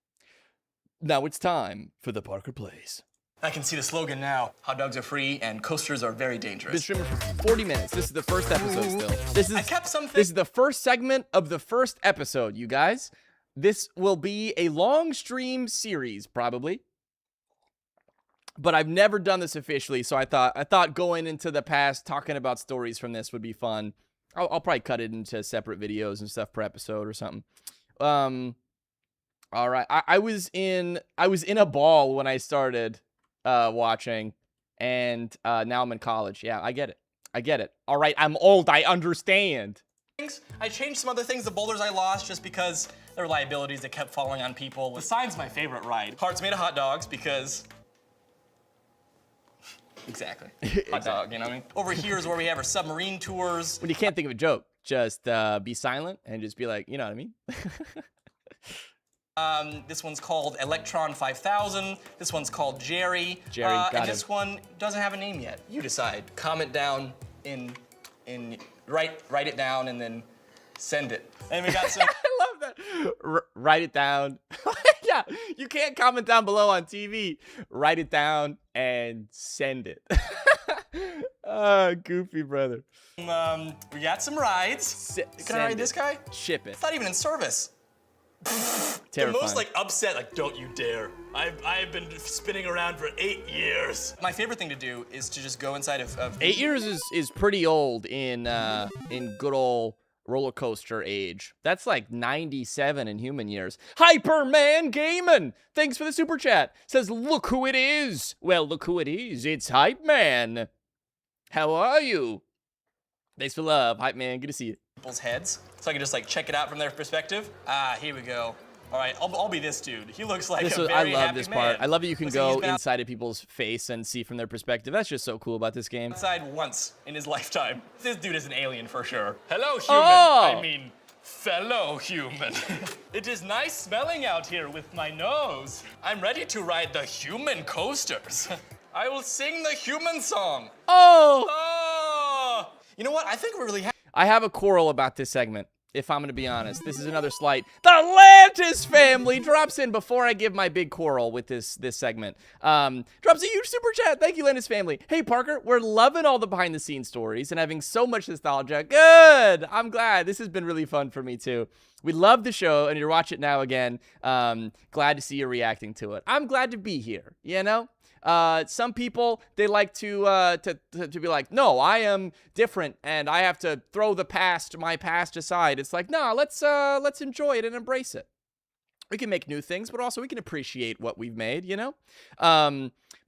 A: Now it's time for the Parker Plays.
C: I can see the slogan now. Hot dogs are free and coasters are very dangerous.
A: Been streaming for 40 minutes. This is the first episode still.
C: I kept something.
A: This is the first segment of the first episode, you guys. This will be a long stream series, probably. But I've never done this officially, so I thought going into the past, talking about stories from this would be fun. I'll probably cut it into separate videos and stuff per episode or something. All right. I was in a ball when I started watching, and now I'm in college. Yeah, I get it. All right, I'm old. I understand.
C: I changed some other things, the boulders I lost, just because There were liabilities that kept falling on people. The sign's my favorite ride. Heart's made of hot dogs because... Exactly. Hot dog, you know what I mean? Over here is where we have our submarine tours.
A: When you can't think of a joke, just be silent and just be like, you know what I mean?
C: This one's called Electron 5000. This one's called Jerry.
A: Jerry, got
C: and
A: him.
C: this one doesn't have a name yet. You decide. Comment down write it down and then send it. And we got some.
A: I love that. Write it down. Yeah, you can't comment down below on TV. Write it down and send it. Goofy brother.
C: We got some rides. Can I ride this guy?
A: Ship it.
C: It's not even in service.
A: Terrifying.
C: The most upset, don't you dare. I've been spinning around for 8 years. My favorite thing to do is to just go inside of
A: 8 years is pretty old in good old roller coaster age. That's like 97 in human years. Hyperman Gaming, thanks for the super chat. Says, look who it is. Well, look who it is. It's Hype Man. How are you? Thanks for love, Hype Man. Good to see you.
C: People's heads, so I can just check it out from their perspective. Here we go. All right, I'll be this dude. He looks like a very
A: I love
C: happy
A: this
C: man.
A: part. I love that you can
C: Looks like
A: go
C: he's been
A: inside of people's face and see from their perspective. That's just so cool about this game.
C: outside once in his lifetime. This dude is an alien for sure. Hello, human.
A: Oh!
C: I mean, fellow human. It is nice smelling out here with my nose. I'm ready to ride the human coasters. I will sing the human song.
A: Oh!
C: Oh! You know what? I think we're really happy.
A: I have a quarrel about this segment, if I'm going to be honest. This is another slight. The Lantis family drops in before I give my big quarrel with this segment. Drops a huge super chat. Thank you, Lantis family. Hey, Parker, we're loving all the behind-the-scenes stories and having so much nostalgia. Good. I'm glad. This has been really fun for me, too. We love the show, and you're watching it now again. Glad to see you reacting to it. I'm glad to be here, you know? Some people, they like to be like, no, I am different and I have to throw my past aside. It's like, no, let's enjoy it and embrace it. We can make new things, but also we can appreciate what we've made, you know?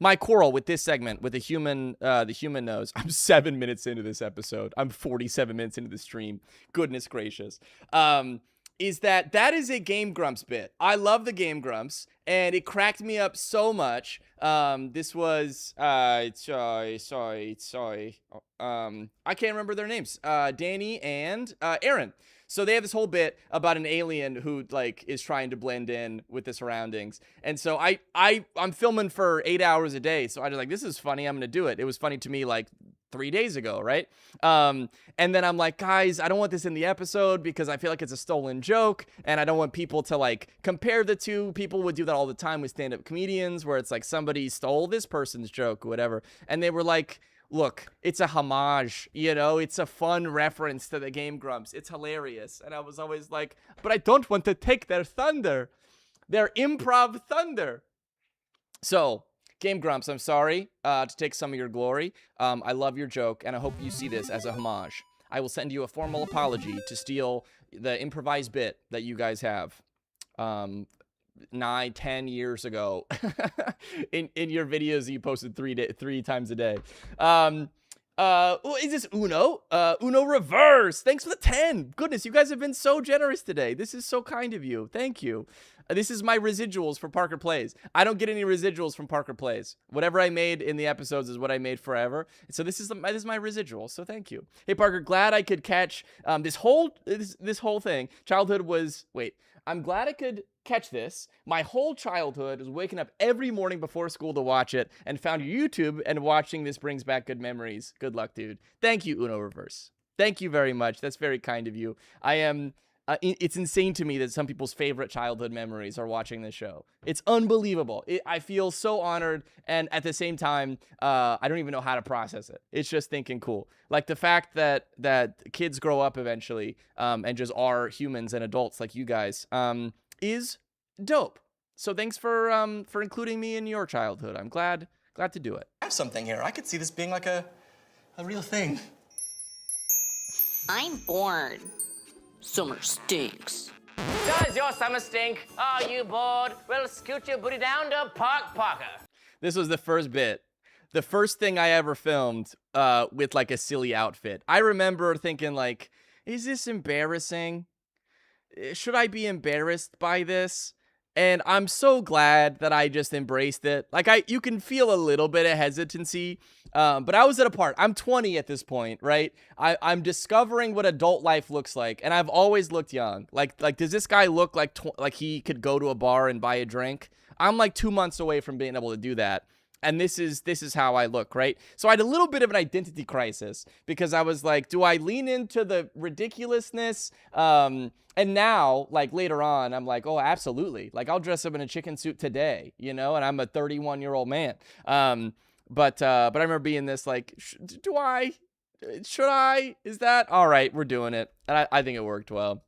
A: My quarrel with this segment, with the human nose, I'm 7 minutes into this episode. I'm 47 minutes into the stream. Goodness gracious. Is that is a Game Grumps bit. I love the Game Grumps, and it cracked me up so much. This was, sorry. I can't remember their names. Danny and Aaron. So they have this whole bit about an alien who is trying to blend in with the surroundings. And so I'm filming for 8 hours a day. So I was like, this is funny. I'm going to do it. It was funny to me 3 days ago, right? And then I'm like, guys, I don't want this in the episode because I feel like it's a stolen joke and I don't want people to compare the two. People would do that all the time with stand-up comedians where it's like somebody stole this person's joke or whatever. And they were like, look, it's a homage, you know, it's a fun reference to the Game Grumps. It's hilarious. And I was always like, but I don't want to take their thunder, their improv thunder. So, Game Grumps, I'm sorry to take some of your glory. I love your joke, and I hope you see this as a homage. I will send you a formal apology to steal the improvised bit that you guys have 9-10 years ago in your videos that you posted three times a day. Is this Uno? Uno Reverse. Thanks for the 10. Goodness, you guys have been so generous today. This is so kind of you. Thank you. This is my residuals for Parker Plays. I don't get any residuals from Parker Plays. Whatever I made in the episodes is what I made forever. So this is my residual. So thank you. Hey Parker, glad I could catch this whole thing. Childhood was I'm glad I could catch this. My whole childhood was waking up every morning before school to watch it and found your YouTube and watching this brings back good memories. Good luck, dude. Thank you, Uno Reverse. Thank you very much. That's very kind of you. It's insane to me that some people's favorite childhood memories are watching this show. It's unbelievable. I feel so honored, and at the same time, I don't even know how to process it. It's just thinking cool. Like the fact that kids grow up eventually and just are humans and adults like you guys is dope. So thanks for including me in your childhood. I'm glad to do it.
C: I have something here. I could see this being a real thing.
I: I'm bored. Summer stinks.
J: Does your summer stink? Are you bored? Well, scoot your booty down to Parker.
A: This was the first bit. The first thing I ever filmed with a silly outfit. I remember thinking is this embarrassing? should I be embarrassed by this? And I'm so glad that I just embraced it. Like, you can feel a little bit of hesitancy, but I was at a part. I'm 20 at this point, right? I'm discovering what adult life looks like, and I've always looked young. Like does this guy look like he could go to a bar and buy a drink? I'm like 2 months away from being able to do that. And this is how I look, right? So I had a little bit of an identity crisis because I was like, do I lean into the ridiculousness? And now, like later on, I'm like, oh, absolutely. Like I'll dress up in a chicken suit today, you know, and I'm a 31-year-old man. But I remember being this like, should I? Is that all right? We're doing it. And I think it worked well.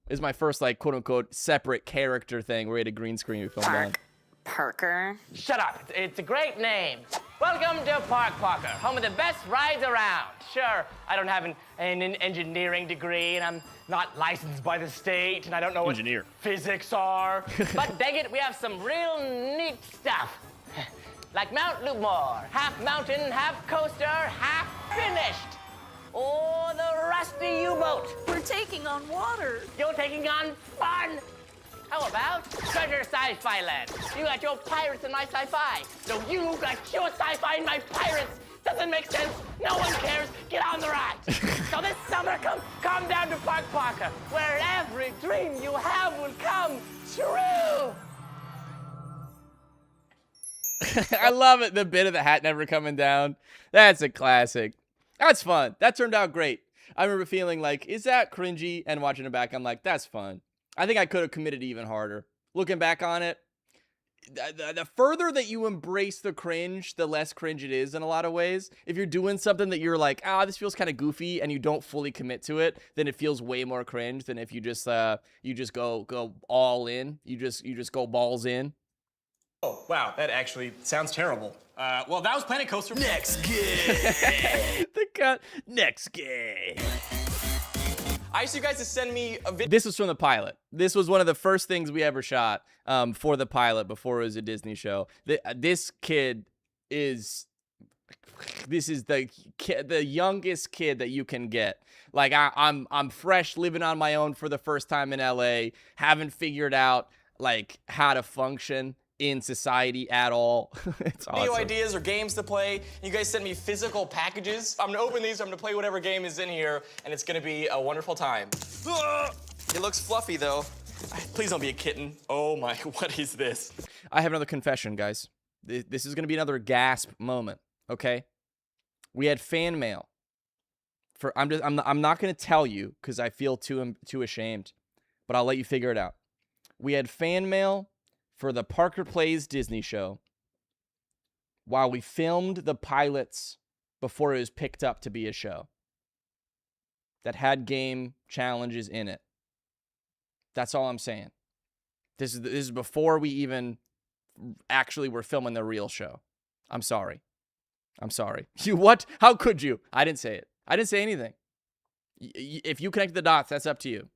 A: It's my first like quote unquote separate character thing where we had a green screen we filmed on.
I: Parker.
J: Shut up. It's a great name. Welcome to Park Parker, home of the best rides around. Sure, I don't have an engineering degree, and I'm not licensed by the state, and I don't know what physics are. But dang it, we have some real neat stuff. Like Mount Lubmore, half mountain, half coaster, half finished. Or the rusty U-boat.
I: We're taking on water.
J: You're taking on fun. How about Treasure Sci-Fi Land? You got your pirates and my sci-fi. So you got your sci-fi and my pirates. Doesn't make sense. No one cares. Get on the ride. So this summer, come down to Park Parker, where every dream you have will come true.
A: I love it. The bit of the hat never coming down. That's a classic. That's fun. That turned out great. I remember feeling like, is that cringy? And watching it back, I'm like, that's fun. I think I could have committed even harder. Looking back on it, the further that you embrace the cringe, the less cringe it is in a lot of ways. If you're doing something that you're like, this feels kind of goofy, and you don't fully commit to it, then it feels way more cringe than if you just go all in. You just go balls in.
C: Oh, wow, that actually sounds terrible. Well, that was Planet Coaster.
D: Next game.
E: Next game.
C: I asked you guys to send me a video.
A: This was from the pilot. This was one of the first things we ever shot for the pilot before it was a Disney show. This is the youngest kid that you can get. Like I'm fresh, living on my own for the first time in LA, haven't figured out like how to function in society at all. It's awesome.
C: Video ideas or games to play. You guys send me physical packages. I'm gonna open these, I'm gonna play whatever game is in here, and it's gonna be a wonderful time. It looks fluffy though. Please don't be a kitten. Oh my, what is this?
A: I have another confession, guys. This is gonna be another gasp moment, okay? We had fan mail. I'm not gonna tell you because I feel too ashamed, but I'll let you figure it out. We had fan mail for the Parker Plays Disney show while we filmed the pilots before it was picked up to be a show that had game challenges in it. That's all I'm saying. This is before we even actually were filming the real show. I'm sorry. You what? How could you? I didn't say it. I didn't say anything. If you connect the dots, that's up to you.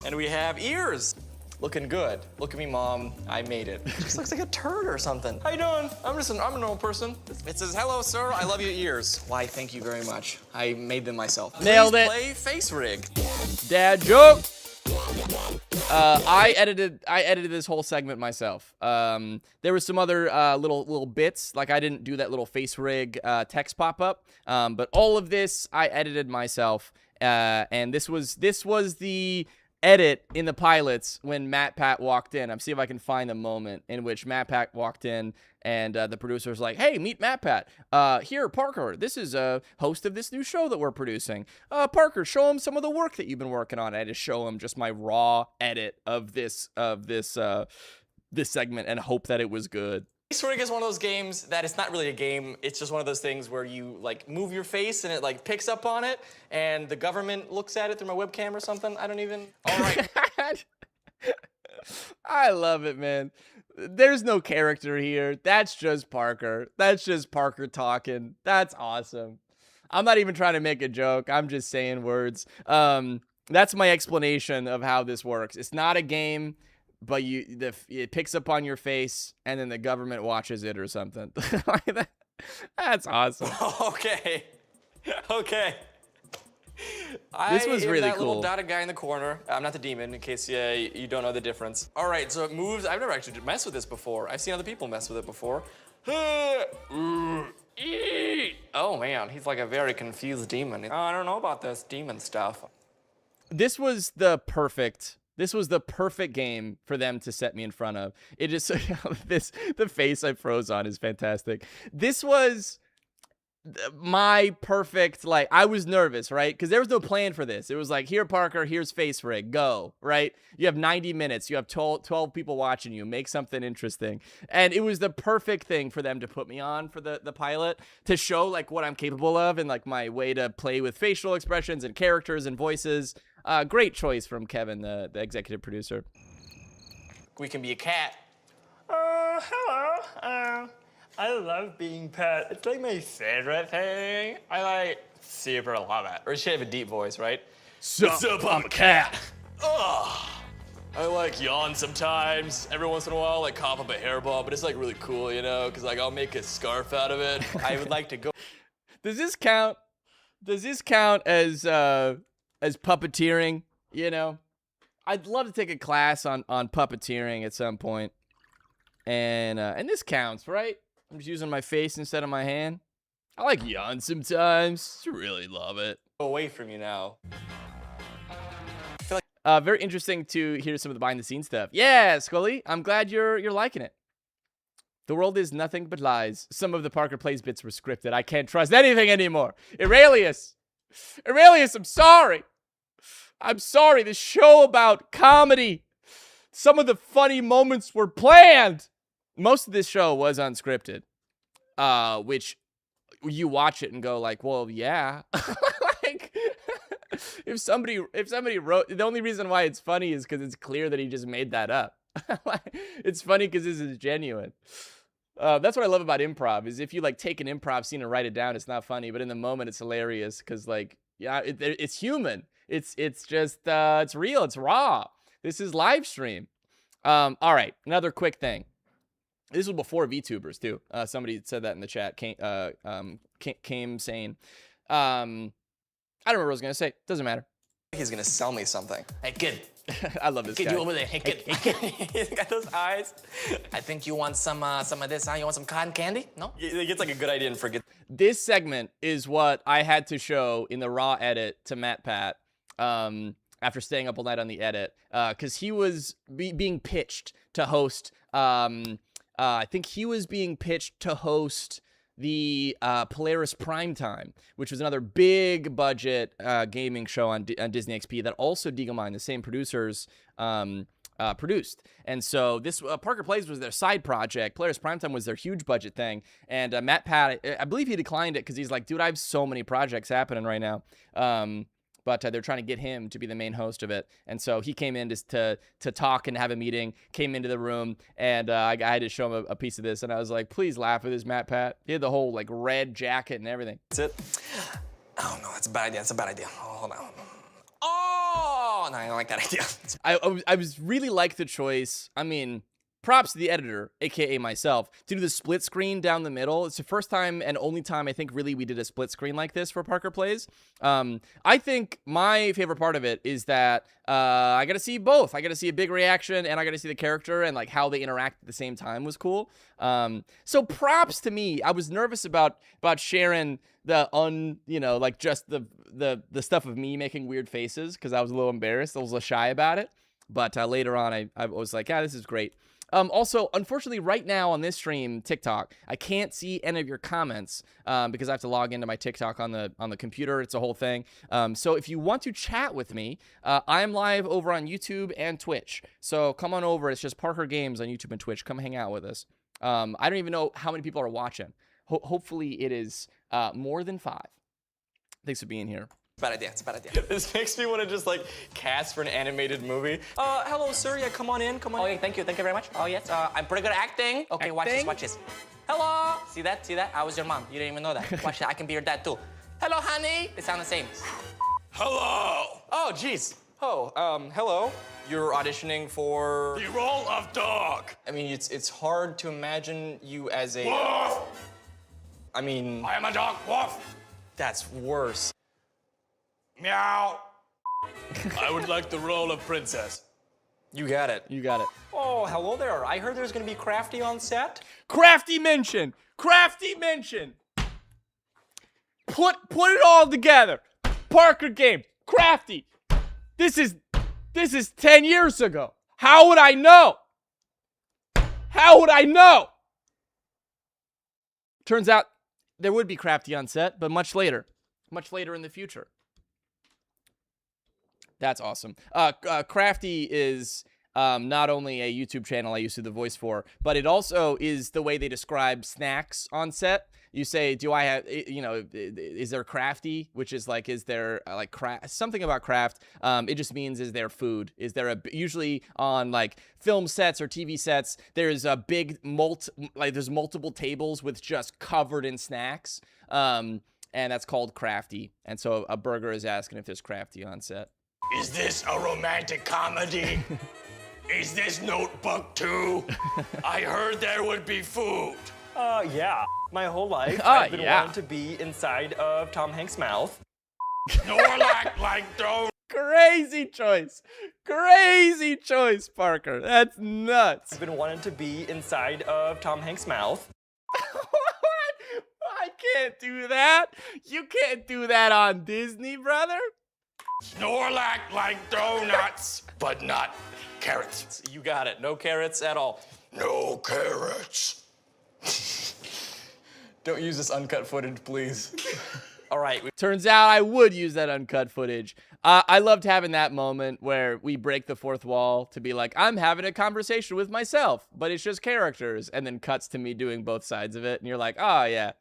C: And we have ears. Looking good. Look at me, Mom. I made it. It just looks like a turd or something. How you doing? I'm a normal person. It says, hello, sir. I love your ears. Why, thank you very much. I made them myself.
A: Nailed it.
C: Play face rig.
A: Dad joke. I edited this whole segment myself. There were some other little bits, like I didn't do that little face rig text pop up, but all of this I edited myself. And this was the edit in the pilots when Matt Pat walked in. I'm see if I can find the moment in which Matt Pat walked in and the producer's like, hey, meet Matt Pat. Here, Parker, this is a host of this new show that we're producing. Parker, show him some of the work that you've been working on. I had to show him just my raw edit of this segment and hope that it was good.
C: Face rig is one of those games that it's not really a game. It's just one of those things where you like move your face and it like picks up on it, and the government looks at it through my webcam or something. I don't even. All right.
A: I love it, man. There's no character here. That's just Parker. That's just Parker talking. That's awesome. I'm not even trying to make a joke. I'm just saying words. That's my explanation of how this works. It's not a game, but it picks up on your face, and then the government watches it or something. That's awesome.
C: Okay.
A: This was really
C: that little
A: cool.
C: dotted guy in the corner. I'm not the demon, in case you don't know the difference. All right, so it moves. I've never actually messed with this before. I've seen other people mess with it before. Oh man, he's like a very confused demon. Oh, I don't know about this demon stuff.
A: This was the perfect game for them to set me in front of. It just the face I froze on is fantastic. This was my perfect, like, I was nervous, right? Because there was no plan for this. It was like, here, Parker, here's face rig, go, right? You have 90 minutes. You have 12 people watching you. Make something interesting. And it was the perfect thing for them to put me on for the pilot, to show, like, what I'm capable of and, like, my way to play with facial expressions and characters and voices. Great choice from Kevin, the executive producer.
C: We can be a cat.
J: Hello. I love being pet. It's like my favorite thing. I like super love it.
C: Or she have a deep voice, right?
E: What's up, I'm a cat.
C: Ugh. I like yawn sometimes. Every once in a while, like cough up a hairball, but it's like really cool, you know, because like I'll make a scarf out of it. I would like to go.
A: Does this count? Does this count as puppeteering? You know, I'd love to take a class on puppeteering at some point, and this counts, right? I'm just using my face instead of my hand. I like yawn sometimes. Just really love it.
C: Away from you now.
A: Very interesting to hear some of the behind the scenes stuff. Yeah, Scully, I'm glad you're liking it. The world is nothing but lies. Some of the Parker Plays bits were scripted. I can't trust anything anymore. Aurelius, I'm sorry. I'm sorry. The show about comedy. Some of the funny moments were planned. Most of this show was unscripted, which you watch it and go like, well, yeah. Like, if somebody wrote, the only reason why it's funny is because it's clear that he just made that up. It's funny because this is genuine. That's what I love about improv, is if you like take an improv scene and write it down, it's not funny, but in the moment it's hilarious because, like, yeah, it's human. It's just it's real. It's raw. This is live stream. All right, another quick thing. This was before VTubers too. Somebody said that in the chat. Came saying, I don't remember what I was gonna say. Doesn't matter.
C: He's gonna sell me something. Hey kid.
A: I love this guy.
C: You over there? Hey kid. He's got those eyes. I think you want some of this, huh? You want some cotton candy? No? He gets like a good idea and forget.
A: This segment is what I had to show in the raw edit to Matt Pat. After staying up all night on the edit, because he was being pitched to host. I think he was being pitched to host the Polaris Primetime, which was another big budget gaming show on Disney XP that also Deagle Mine, the same producers, produced. And so this Parker Plays was their side project. Polaris Primetime was their huge budget thing. And Matt Pat, I believe he declined it because he's like, dude, I have so many projects happening right now. But they're trying to get him to be the main host of it. And so he came in to talk and have a meeting, came into the room, and I had to show him a piece of this. And I was like, please laugh at this, Matt Pat. He had the whole, like, red jacket and everything.
C: That's it. Oh, no, that's a bad idea. That's a bad idea. Oh, hold on. Oh, no, I don't like that idea.
A: I was really like the choice. I mean, props to the editor, aka myself, to do the split screen down the middle. It's the first time and only time I think really we did a split screen like this for Parker Plays. I think my favorite part of it is that I got to see both. I got to see a big reaction and I got to see the character, and like how they interact at the same time was cool. So props to me. I was nervous about sharing the like just the stuff of me making weird faces because I was a little embarrassed. I was a little shy about it. But later on, I was like, this is great. Also, unfortunately, right now on this stream, TikTok, I can't see any of your comments because I have to log into my TikTok on the computer. It's a whole thing. So if you want to chat with me, I'm live over on YouTube and Twitch. So come on over. It's just Parker Games on YouTube and Twitch. Come hang out with us. I don't even know how many people are watching. Hopefully it is more than 5. Thanks for being here.
C: Bad idea. It's a bad idea. This makes me want to just like cast for an animated movie. Hello, sir. Yeah, come on in. Come on.
J: Oh, yeah, thank you very much. Oh, yes, I'm pretty good at acting. Okay, watch this. Hello. See that? I was your mom. You didn't even know that. Watch that. I can be your dad too. Hello, honey. They sound the same.
D: Hello.
C: Oh, jeez. Oh, hello. You're auditioning for
D: The role of dog.
C: I mean, it's hard to imagine you as a.
D: Woof.
C: I mean.
D: I am a dog. Woof.
C: That's worse. Meow. I would like the role of princess.
K: You got it.
A: You got it.
K: Oh, hello there. I heard there's gonna be Crafty on set.
A: Crafty mention. Crafty mention. Put it all together. Parker game. Crafty. This is 10 years ago. How would I know? How would I know? Turns out there would be Crafty on set, but much later in the future. That's awesome. Crafty is not only a YouTube channel I used to do the voice for, but it also is the way they describe snacks on set. You say, do I have, is there crafty? Which is like, is there like something about craft? It just means, is there food? Is there usually on like film sets or TV sets, there's a big there's multiple tables with just covered in snacks. And that's called crafty. And so a burger is asking if there's crafty on set.
D: Is this a romantic comedy? Is this Notebook 2? I heard there would be food.
K: Yeah. My whole life, I've been wanting to be inside of Tom Hanks' mouth.
D: Snorlax like those.
A: Crazy choice. Crazy choice, Parker. That's nuts.
K: I've been wanting to be inside of Tom Hanks' mouth.
A: What? I can't do that. You can't do that on Disney, brother.
D: Snorlax like donuts, but not carrots.
K: You got it. No carrots at all.
D: No carrots.
C: Don't use this uncut footage, please.
K: All right.
A: Turns out I would use that uncut footage. I loved having that moment where we break the fourth wall to be like, I'm having a conversation with myself, but it's just characters, and then cuts to me doing both sides of it, and you're like, oh yeah,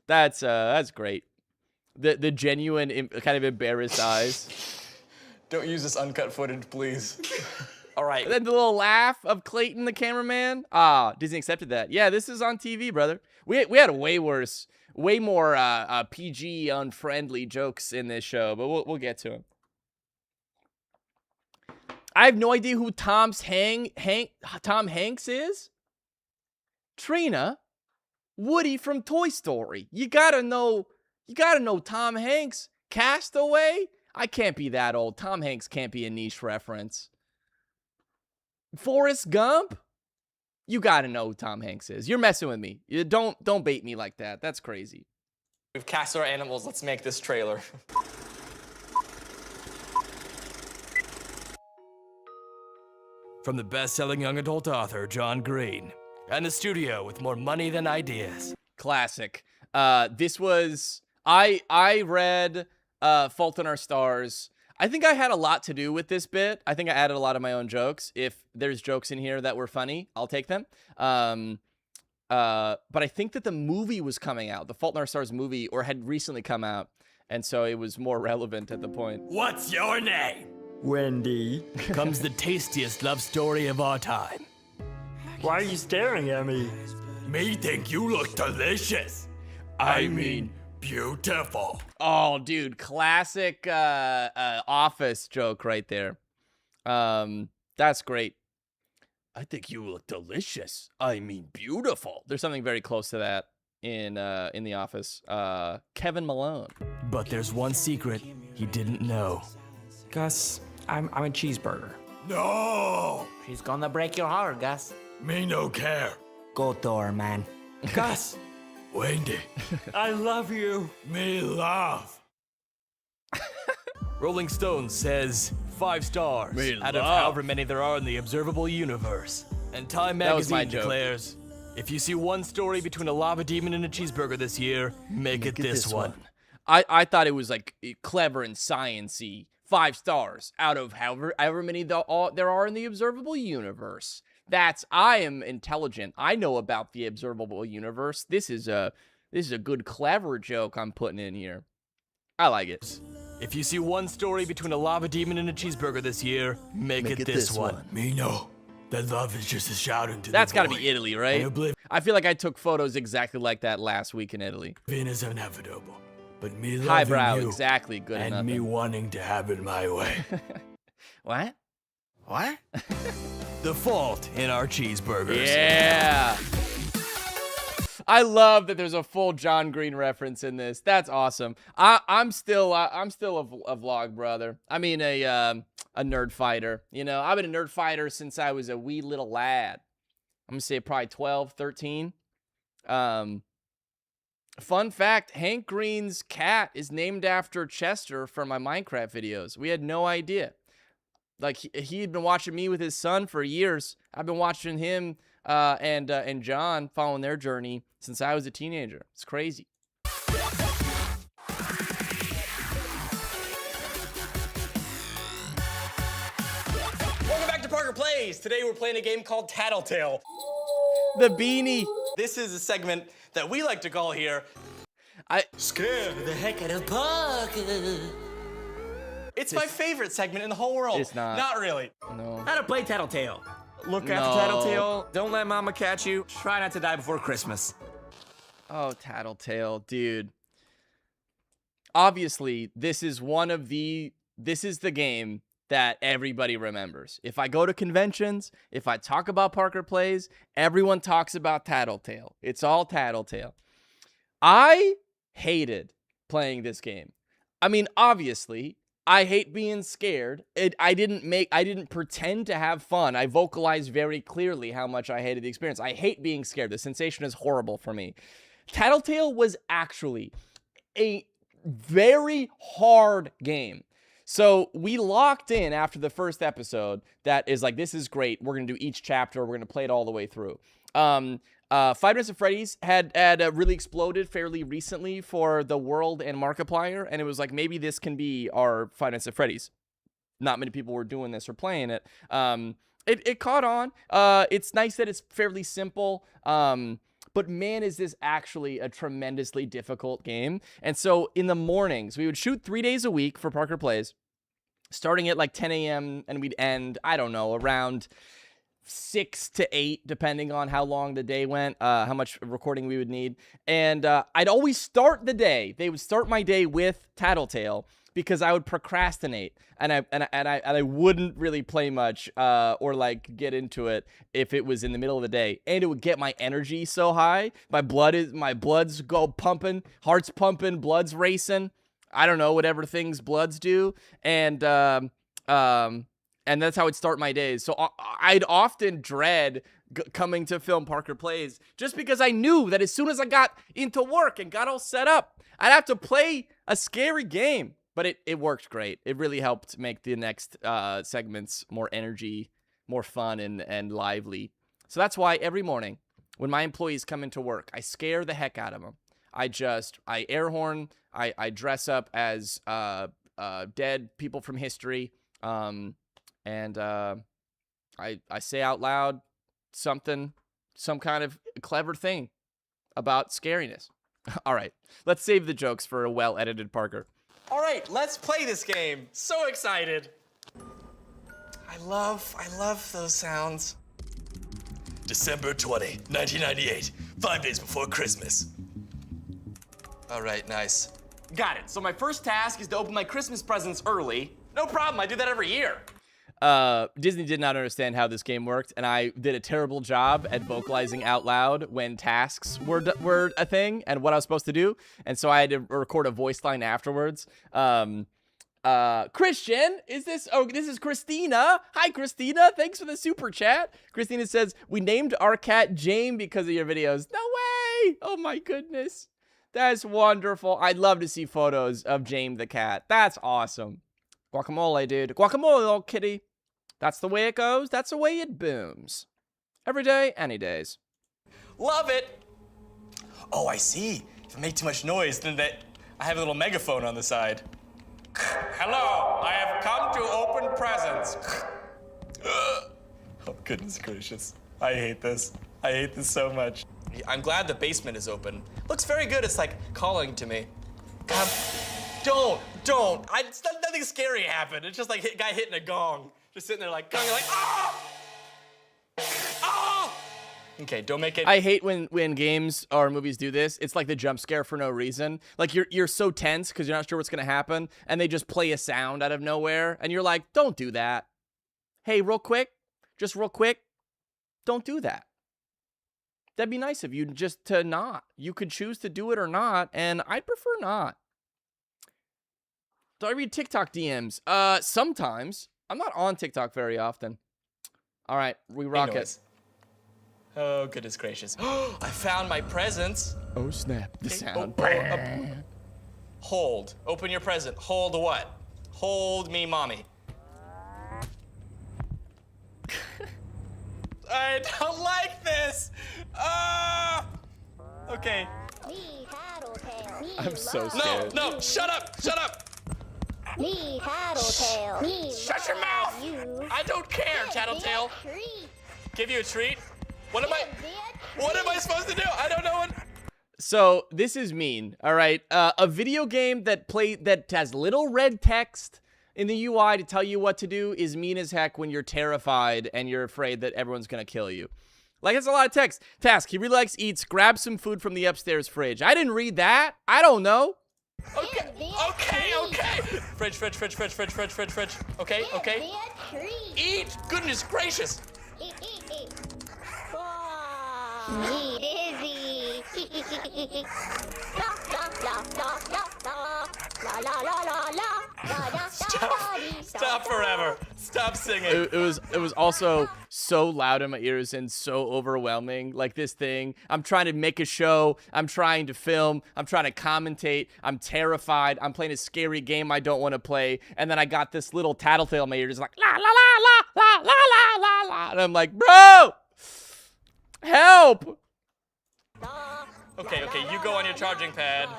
A: that's great. The genuine kind of embarrassed eyes.
C: Don't use this uncut footage, please.
K: All right.
A: And then the little laugh of Clayton, the cameraman. Disney accepted that. Yeah, this is on TV, brother. We had way worse, way more PG unfriendly jokes in this show, but we'll get to them. I have no idea who Tom Hanks is. Trina, Woody from Toy Story. You gotta know Tom Hanks. Castaway. I can't be that old. Tom Hanks can't be a niche reference. Forrest Gump? You gotta know who Tom Hanks is. You're messing with me. You don't bait me like that. That's crazy.
K: We've cast our animals. Let's make this trailer.
E: From the best-selling young adult author, John Green. And the studio with more money than ideas.
A: Classic. This was... I read Fault in Our Stars. I think I had a lot to do with this bit. I think I added a lot of my own jokes. If there's jokes in here that were funny, I'll take them. But I think that the movie was coming out, the Fault in Our Stars movie, or had recently come out, and so it was more relevant at the point.
E: What's your name?
F: Wendy.
E: Comes the tastiest love story of our time.
F: Why are you staring at me?
E: Me think you look delicious. I mean, beautiful.
A: Oh, dude, classic Office joke right there. That's great.
E: I think you look delicious. I mean, beautiful.
A: There's something very close to that in The Office. Kevin Malone.
E: But there's one secret he didn't know.
K: Gus, I'm a cheeseburger.
E: No!
J: She's gonna break your heart, Gus.
E: Me no care.
J: Go to her, man.
K: Gus!
E: Wendy.
F: I love you.
E: Me love. Rolling Stone says 5 stars out of however many there are in the observable universe. And Time Magazine declares, if you see one story between a lava demon and a cheeseburger this year, make it this one.
A: I thought it was like clever and science-y. 5 stars out of however many there are in the observable universe. I am intelligent. I know about the observable universe. This is a good clever joke I'm putting in here. I like it.
E: If you see one story between a lava demon and a cheeseburger this year, make it this one. Me no. That love is just a shouting to
A: That's got to be Italy, right? I feel like I took photos exactly like that last week in Italy.
E: Being is inevitable, but me loving
A: highbrow,
E: you
A: exactly good
E: and
A: enough.
E: me wanting to have it my way.
A: What? What?
E: The fault in our cheeseburgers.
A: Yeah. I love that there's a full John Green reference in this. That's awesome. I'm still a vlog brother. I mean a nerd fighter. You know, I've been a nerd fighter since I was a wee little lad. I'm gonna say probably 12, 13. Fun fact, Hank Green's cat is named after Chester from my Minecraft videos. We had no idea. Like, he'd been watching me with his son for years. I've been watching him and John following their journey since I was a teenager. It's crazy.
C: Welcome back to Parker Plays. Today we're playing a game called Tattletale.
A: The beanie.
C: This is a segment that we like to call here, Scare the heck out of Parker. It's my favorite segment in the whole world.
A: It's not.
C: Not really.
A: No.
K: How to play Tattletale. Look
A: No.
K: after Tattletale. Don't let Mama catch you. Try not to die before Christmas.
A: Oh, Tattletale, dude. Obviously, this is the game that everybody remembers. If I go to conventions, if I talk about Parker Plays, everyone talks about Tattletale. It's all Tattletale. I hated playing this game. I mean, obviously, I hate being scared. I didn't pretend to have fun. I vocalized very clearly how much I hated the experience. I hate being scared. The sensation is horrible for me. Tattletale was actually a very hard game. So we locked in after the first episode that is like, this is great. We're going to do each chapter. We're going to play it all the way through. Five Nights at Freddy's had really exploded fairly recently for the world and Markiplier, and it was like, maybe this can be our Five Nights at Freddy's. Not many people were doing this or playing it. It caught on. It's nice that it's fairly simple. But man, is this actually a tremendously difficult game. And so in the mornings, we would shoot 3 days a week for Parker Plays, starting at like 10 a.m. and we'd end, I don't know, around 6 to 8, depending on how long the day went, how much recording we would need. And I'd always start the day. They would start my day with Tattletale because I would procrastinate and I wouldn't really play much or like get into it if it was in the middle of the day. And it would get my energy so high. My bloods go pumping, heart's pumping, blood's racing. I don't know, whatever things bloods do. And that's how I'd start my days. So I'd often dread coming to film Parker Plays just because I knew that as soon as I got into work and got all set up, I'd have to play a scary game. But it worked great. It really helped make the next segments more energy, more fun, and lively. So that's why every morning when my employees come into work, I scare the heck out of them. I air horn, I dress up as dead people from history, and I say out loud some kind of clever thing about scariness. All right, let's save the jokes for a well-edited Parker.
C: All right, let's play this game. So excited. I love those sounds.
D: December 20, 1998, 5 days before Christmas.
C: All right, nice. Got it. So my first task is to open my Christmas presents early. No problem, I do that every year.
A: Disney did not understand how this game worked, and I did a terrible job at vocalizing out loud when tasks were a thing and what I was supposed to do. And so I had to record a voice line afterwards. Christian, this is Christina. Hi, Christina. Thanks for the super chat. Christina says, we named our cat Jane because of your videos. No way. Oh my goodness. That's wonderful. I'd love to see photos of Jane the cat. That's awesome. Guacamole, dude. Guacamole, little kitty. That's the way it goes. That's the way it booms. Every day, any days.
C: Love it. Oh, I see. If I make too much noise, then I have a little megaphone on the side. Hello, I have come to open presents. Oh, goodness gracious. I hate this. I hate this so much. I'm glad the basement is open. Looks very good. It's like calling to me. God, don't. Nothing scary happened. It's just like a guy hitting a gong. Just sitting there like, gong, you're like, ah! Ah! Okay, don't make it.
A: I hate when games or movies do this. It's like the jump scare for no reason. Like you're so tense because you're not sure what's gonna happen, and they just play a sound out of nowhere, and you're like, don't do that. Hey, real quick, don't do that. that'd be nice of you just to not. You could choose to do it or not, and I'd prefer not. Do I read TikTok DMs? Sometimes. I'm not on TikTok very often. All right, we rock it.
C: Oh, goodness gracious. I found my presents.
A: Oh, snap. The sound.
C: Hold. Open your present. Hold what? Hold me, mommy. I don't like this. Okay.
A: I'm so scared.
C: No, shut up. Shut up. Shut your mouth. I don't care, Tattletale. Give you a treat? What am I supposed to do? I don't know what.
A: So this is mean, all right? A video game that has little red text in the UI to tell you what to do is mean as heck when you're terrified and you're afraid that everyone's gonna kill you. Like, it's a lot of text. Task, he really likes eats, grab some food from the upstairs fridge. I didn't read that. I don't know.
C: Okay. Fridge. Okay. Eat. Goodness gracious. Stop forever. Stop singing.
A: It was also so loud in my ears and so overwhelming. Like this thing, I'm trying to make a show, I'm trying to film, I'm trying to commentate, I'm terrified, I'm playing a scary game I don't want to play, and then I got this little tattletale in my ear just like la la la la la la la la, and I'm like, bro, help.
C: Okay, you go on your charging pad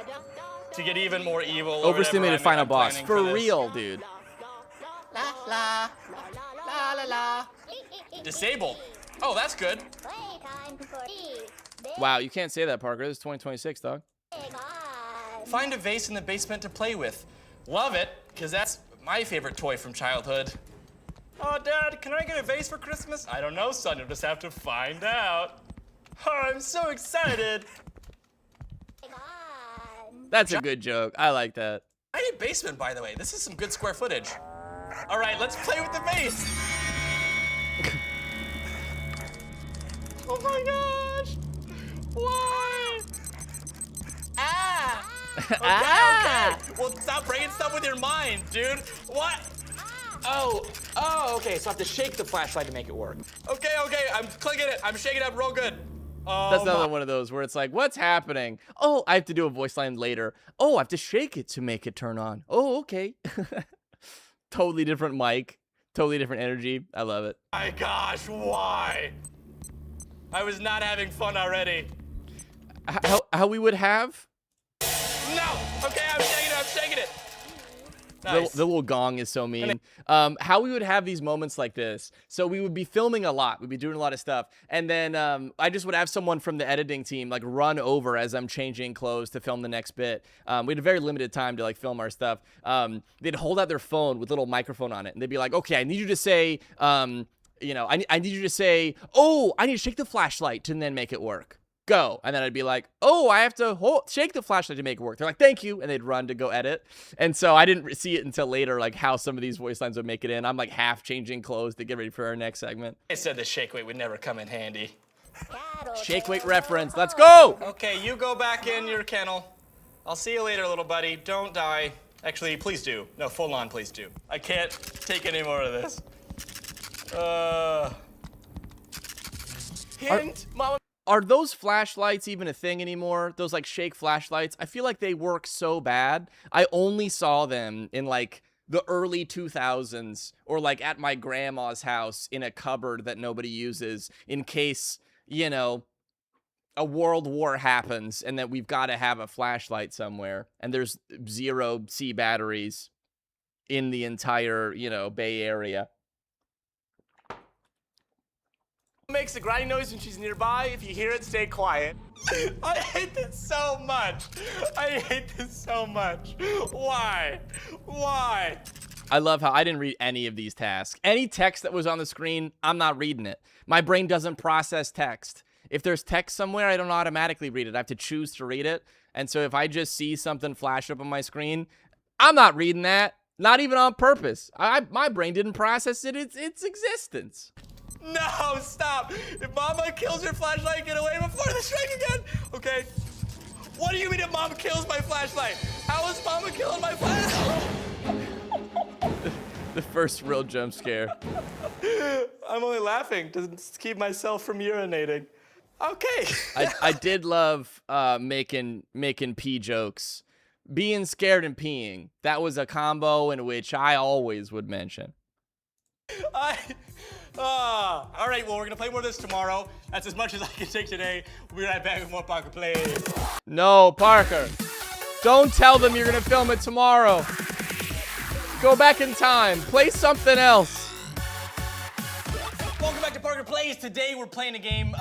C: to get even more evil.
A: Overstimulated final boss. For real, dude.
C: La. Disabled. Oh, that's good.
A: Wow, you can't say that, Parker. This is 2026, dog.
C: Find a vase in the basement to play with. Love it, because that's my favorite toy from childhood. Oh, Dad, can I get a vase for Christmas? I don't know, son. You'll just have to find out. Oh, I'm so excited.
A: That's a good joke. I like that.
C: I need basement, by the way. This is some good square footage. All right, let's play with the vase. Oh my gosh. Why? Okay. Well, stop breaking stuff with your mind, dude. What?
J: Oh, okay, so I have to shake the flashlight to make it work.
C: Okay, I'm clicking it. I'm shaking it up real good.
A: That's another one of those where it's like, what's happening? Oh, I have to do a voice line later. Oh, I have to shake it to make it turn on. Oh, okay. Totally different mic. Totally different energy. I love it.
C: My gosh, why? I was not having fun already.
A: How we would have?
C: No! Okay, I'm shaking it. Nice.
A: The little gong is so mean. How we would have these moments like this. So we would be filming a lot. We'd be doing a lot of stuff. And then I just would have someone from the editing team like run over as I'm changing clothes to film the next bit. We had a very limited time to like film our stuff. They'd hold out their phone with a little microphone on it. And they'd be like, okay, I need you to say, I need you to say, oh, I need to shake the flashlight to then make it work. Go. And then I'd be like, oh, I have to shake the flashlight to make it work. They're like, thank you. And they'd run to go edit. And so I didn't see it until later, like how some of these voice lines would make it in. I'm like half changing clothes to get ready for our next segment.
C: I said the shake weight would never come in handy.
A: Shake weight reference. Let's go.
C: Okay, you go back in your kennel. I'll see you later, little buddy. Don't die. Actually, please do. No, full on, please do. I can't take any more of this. Hint, Mama.
A: Are those flashlights even a thing anymore? Those like shake flashlights? I feel like they work so bad. I only saw them in like the early 2000s or like at my grandma's house in a cupboard that nobody uses in case, a world war happens and that we've got to have a flashlight somewhere and there's 0 C batteries in the entire, Bay Area.
J: Makes a grinding noise when she's nearby. If you hear it, stay quiet.
C: I hate this so much. Why?
A: I love how I didn't read any of these tasks. Any text that was on the screen, I'm not reading it. My brain doesn't process text. If there's text somewhere, I don't automatically read it. I have to choose to read it. And so if I just see something flash up on my screen, I'm not reading that. Not even on purpose. My brain didn't process its existence.
C: No, stop. If Mama kills your flashlight, get away before the strike again. Okay. What do you mean if Mom kills my flashlight? How is Mama killing my flashlight?
A: The first real jump scare.
C: I'm only laughing to keep myself from urinating. Okay.
A: I did love making pee jokes. Being scared and peeing. That was a combo in which I always would mention.
C: All right, well, we're gonna play more of this tomorrow. That's as much as I can take today. We'll be right back with more Parker Plays.
A: No, Parker. Don't tell them you're gonna film it tomorrow. Go back in time. Play something else.
C: Welcome back to Parker Plays. Today we're playing a game,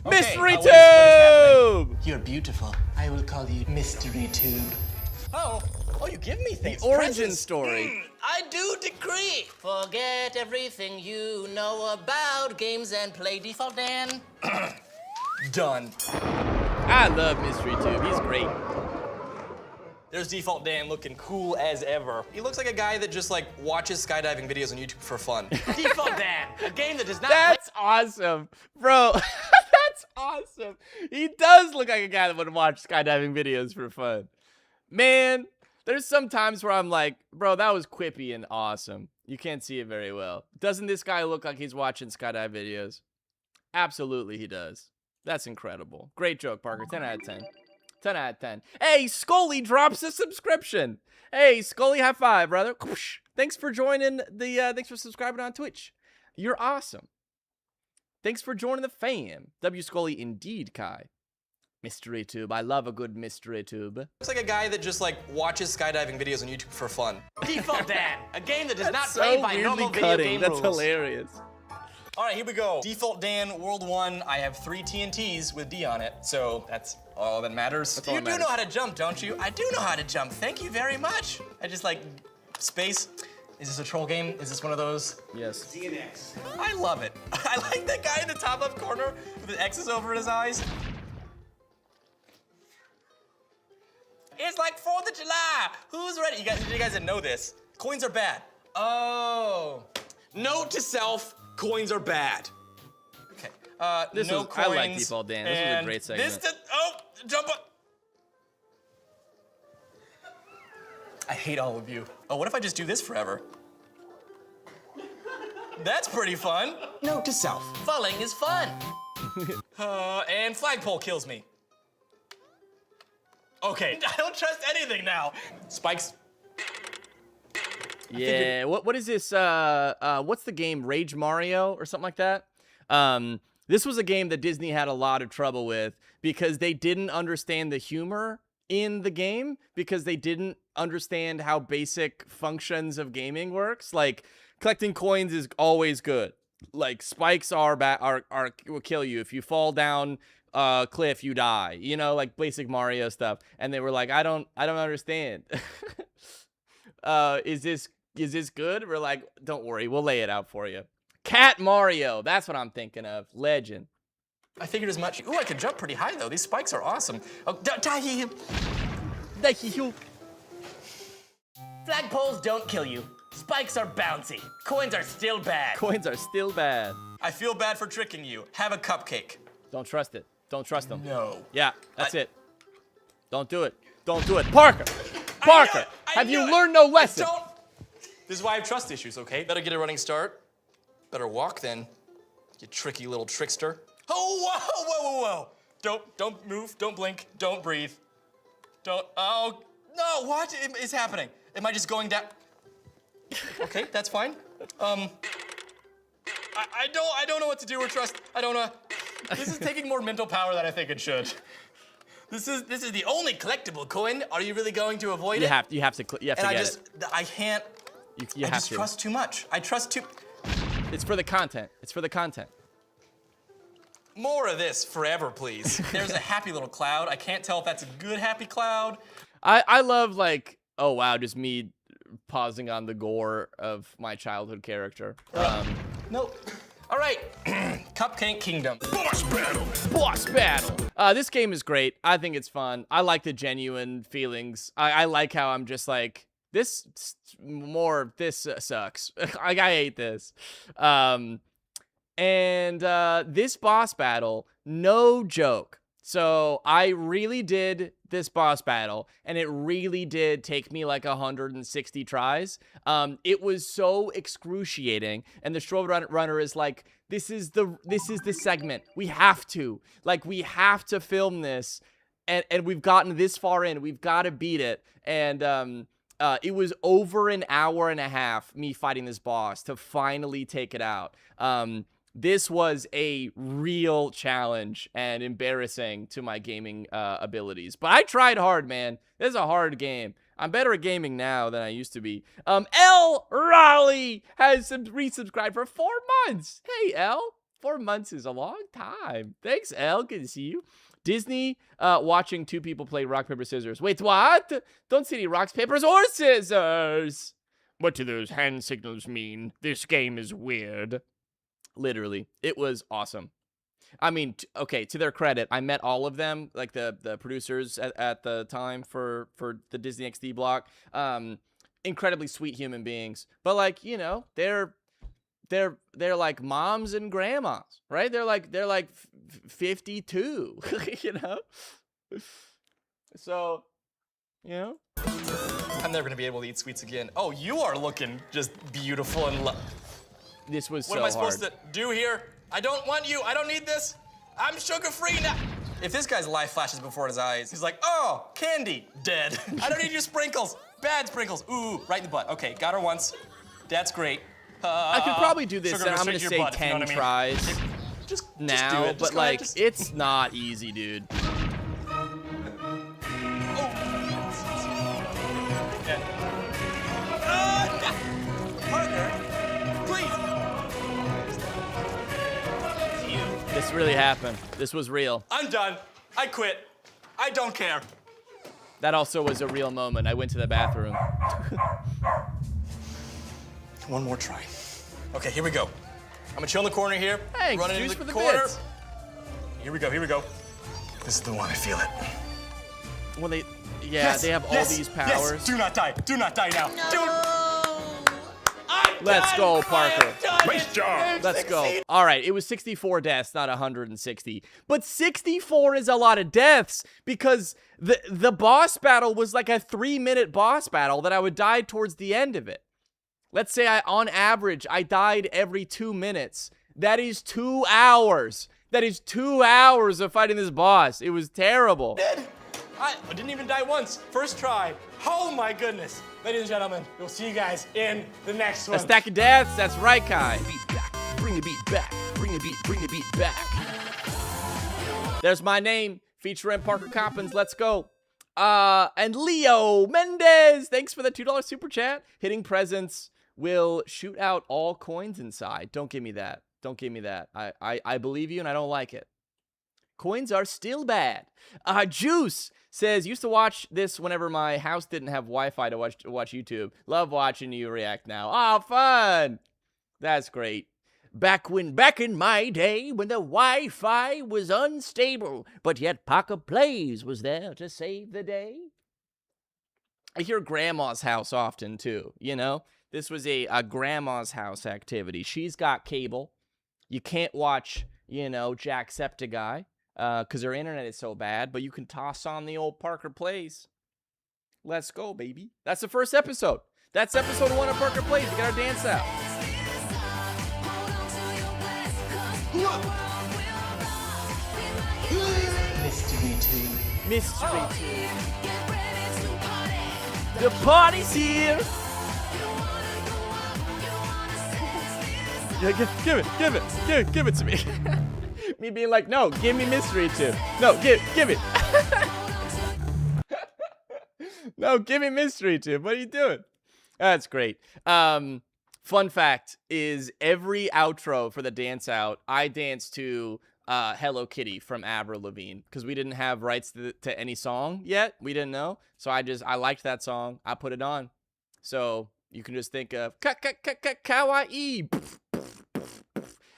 A: Mystery
C: What is
A: Tube!
J: You're beautiful. I will call you Mystery Tube.
C: Oh, you give me things.
A: The origin
C: Presents.
A: story.
J: I do decree. Forget everything you know about games and play Default Dan.
C: Done.
A: I love Mystery Tube. He's great.
C: There's Default Dan looking cool as ever. He looks like a guy that just like watches skydiving videos on YouTube for fun.
J: Default Dan, a game that does not
A: That's awesome. Bro, that's awesome. He does look like a guy that would watch skydiving videos for fun. Man, there's some times where I'm like, bro, that was quippy and awesome. You can't see it very well. Doesn't this guy look like he's watching skydive videos? Absolutely he does. That's incredible. Great joke, Parker. 10 out of 10. 10 out of 10. Hey, Scully drops a subscription. Hey, Scully, high five, brother. Thanks for joining thanks for subscribing on Twitch. You're awesome. Thanks for joining the fam. W Scully indeed, Kai. Mystery Tube. I love a good Mystery Tube.
C: Looks like a guy that just like watches skydiving videos on YouTube for fun.
J: Default Dan, a game that does not
A: So
J: play by
A: weirdly
J: normal video
A: cutting.
J: game
A: That's
J: rules.
A: hilarious.
C: All right, here we go. Default Dan, World 1. I have 3 TNTs with D on it, so that's all that matters.
A: all
C: You
A: that
C: do
A: matters.
C: know how to jump, don't you? I do know how to jump. Thank you very much. I just like space. Is this a troll game? Is this one of those?
A: Yes.
C: I love it. I like that guy in the top left corner with the X's over his eyes. It's like 4th of July. Who's ready? You guys didn't know this. Coins are bad. Oh. Note to self, coins are bad. Okay.
A: This
C: no
A: was,
C: coins.
A: I like Default Dan. This was a great segment.
C: Jump up. I hate all of you. Oh, what if I just do this forever? That's pretty fun. Note to self.
J: Falling is fun.
C: And flagpole kills me. Okay, I don't trust anything now. Spikes.
A: Yeah, what is this? What's the game? Rage Mario or something like that? This was a game that Disney had a lot of trouble with because they didn't understand the humor in the game because they didn't understand how basic functions of gaming works. Like collecting coins is always good. Like spikes will kill you if you fall down a cliff, you die. You know, like basic Mario stuff. And they were like, I don't understand. Is this good? We're like, don't worry, we'll lay it out for you. Cat Mario, that's what I'm thinking of. Legend.
C: I figured as much. Ooh, I can jump pretty high though. These spikes are awesome. Oh,
J: Flagpoles don't kill you. Spikes are bouncy. Coins are still bad.
A: Coins are still bad.
C: I feel bad for tricking you. Have a cupcake.
A: Don't trust it. Don't trust them.
C: No.
A: Yeah, that's it. Don't do it. Don't do it. Parker! Parker! Have you learned no lesson?
C: This is why I have trust issues, okay? Better get a running start. Better walk then, you tricky little trickster. Oh, whoa. Don't move, don't blink, don't breathe. Oh, no, what is happening? Am I just going down? Okay, that's fine. I don't know what to do or trust. I don't know. This is taking more mental power than I think it should. This is the only collectible coin. Are you really going to avoid it?
A: You have to get it.
C: I can't.
A: You
C: I
A: have
C: just
A: to.
C: trust too much. I trust too.
A: It's for the content. It's for the content.
C: More of this forever, please. There's a happy little cloud. I can't tell if that's a good happy cloud.
A: I love like, oh wow, just me pausing on the gore of my childhood character.
C: Nope. All right, Cupcake Kingdom.
D: Boss battle.
A: Boss battle. This game is great. I think it's fun. I like the genuine feelings. I like how I'm just like, this sucks. Like, I hate this. And this boss battle, no joke. So I really did this boss battle, and it really did take me like 160 tries. It was so excruciating, and the Strobe Runner is like, this is the segment. We have to film this, and we've gotten this far in. We've got to beat it, and it was over an hour and a half me fighting this boss to finally take it out. This was a real challenge and embarrassing to my gaming abilities. But I tried hard, man. This is a hard game. I'm better at gaming now than I used to be. L. Raleigh has resubscribed for 4 months. Hey, L. 4 months is a long time. Thanks, L. Good to see you. Disney watching 2 people play rock, paper, scissors. Wait, what? Don't see any rocks, papers, or scissors. What do those hand signals mean? This game is weird. Literally, it was awesome. I mean, okay, to their credit, I met all of them, like the producers at the time for the Disney XD block. Incredibly sweet human beings, but like, you know, they're like moms and grandmas, right? They're like 52, you know. So, you know,
C: I'm never gonna be able to eat sweets again. Oh, you are looking just beautiful and
A: this was
C: what
A: so
C: am I
A: hard.
C: supposed to do here? I don't want you. I don't need this. I'm sugar-free now. If this guy's life flashes before his eyes, he's like, oh, candy, dead. I don't need your sprinkles. Bad sprinkles. Ooh, right in the butt. Okay, got her once. That's great.
A: I could probably do this,
C: sugar
A: and I'm gonna
C: your
A: say
C: butt,
A: 10
C: you know what I mean?
A: tries
C: Just
A: now,
C: do it.
A: but like, it's not easy, dude.
C: Partner, please.
A: This really happened. This was real.
C: I'm done. I quit. I don't care.
A: That also was a real moment. I went to the bathroom.
C: One more try. Okay, here we go. I'm gonna chill in the corner here.
A: Hey,
C: run
A: juice
C: into
A: for
C: the
A: the
C: corner.
A: bits.
C: Here we go, here we go. This is the one, I feel it.
A: Well, they have all these powers.
C: Yes. Do not die now.
I: No.
A: Let's go, Parker.
G: Nice job.
A: Let's go. All right, it was 64 deaths, not 160. But 64 is a lot of deaths because the boss battle was like a 3-minute boss battle that I would die towards the end of it. Let's say on average, I died every 2 minutes. That is 2 hours. That is 2 hours of fighting this boss. It was terrible.
C: I didn't even die once. First try. Oh my goodness. Ladies and gentlemen, we'll see you guys in the next one.
A: A stack of deaths, that's right, Kai.
D: Bring the beat back. Bring the beat back.
A: There's my name, featuring Parker Coppins. Let's go. And Leo Mendez, thanks for the $2 super chat. Hitting presents will shoot out all coins inside. Don't give me that. Don't give me that. I believe you and I don't like it. Coins are still bad. Juice says, used to watch this whenever my house didn't have Wi-Fi to watch YouTube. Love watching you react now. Oh, fun. That's great. Back in my day when the Wi-Fi was unstable, but yet Parker Plays was there to save the day. I hear Grandma's house often too, you know? This was a Grandma's house activity. She's got cable. You can't watch, you know, Jacksepticeye. Because her internet is so bad, but you can toss on the old Parker Plays. Let's go, baby. That's the first episode. That's episode 1 of Parker Plays. We got our dance out. Mystery tube. The party's here. Yeah, give it to me. Me being like, no, give me mystery tube. No, give it. No, give me mystery tube. What are you doing? That's great. Fun fact is every outro for the dance out, I dance to Hello Kitty from Avril Lavigne because we didn't have rights to any song yet. We didn't know. So I liked that song. I put it on. So you can just think of kawaii.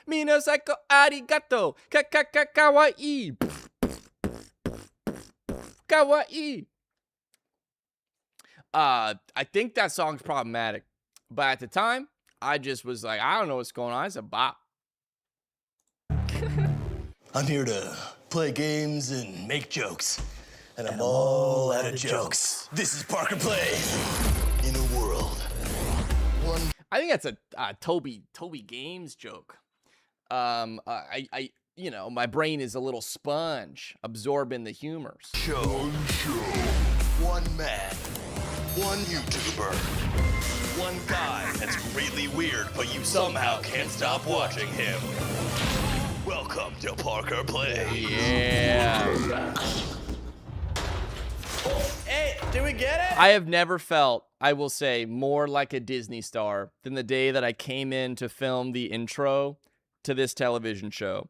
A: Minasaiko arigato. Kawaii. Kawaii. I think that song's problematic. But at the time, I just was like, I don't know what's going on. It's a bop.
D: I'm here to play games and make jokes. And I'm all out of jokes. This is Parker Plays. In a world.
A: I think that's a Toby Games joke. You know, my brain is a little sponge absorbing the humors.
D: Show. One man. One YouTuber. One guy that's really weird, but you somehow can't stop watching him. Welcome to Parker Plays.
A: Yeah.
C: Hey, did we get it?
A: I have never felt, I will say, more like a Disney star than the day that I came in to film the intro to this television show.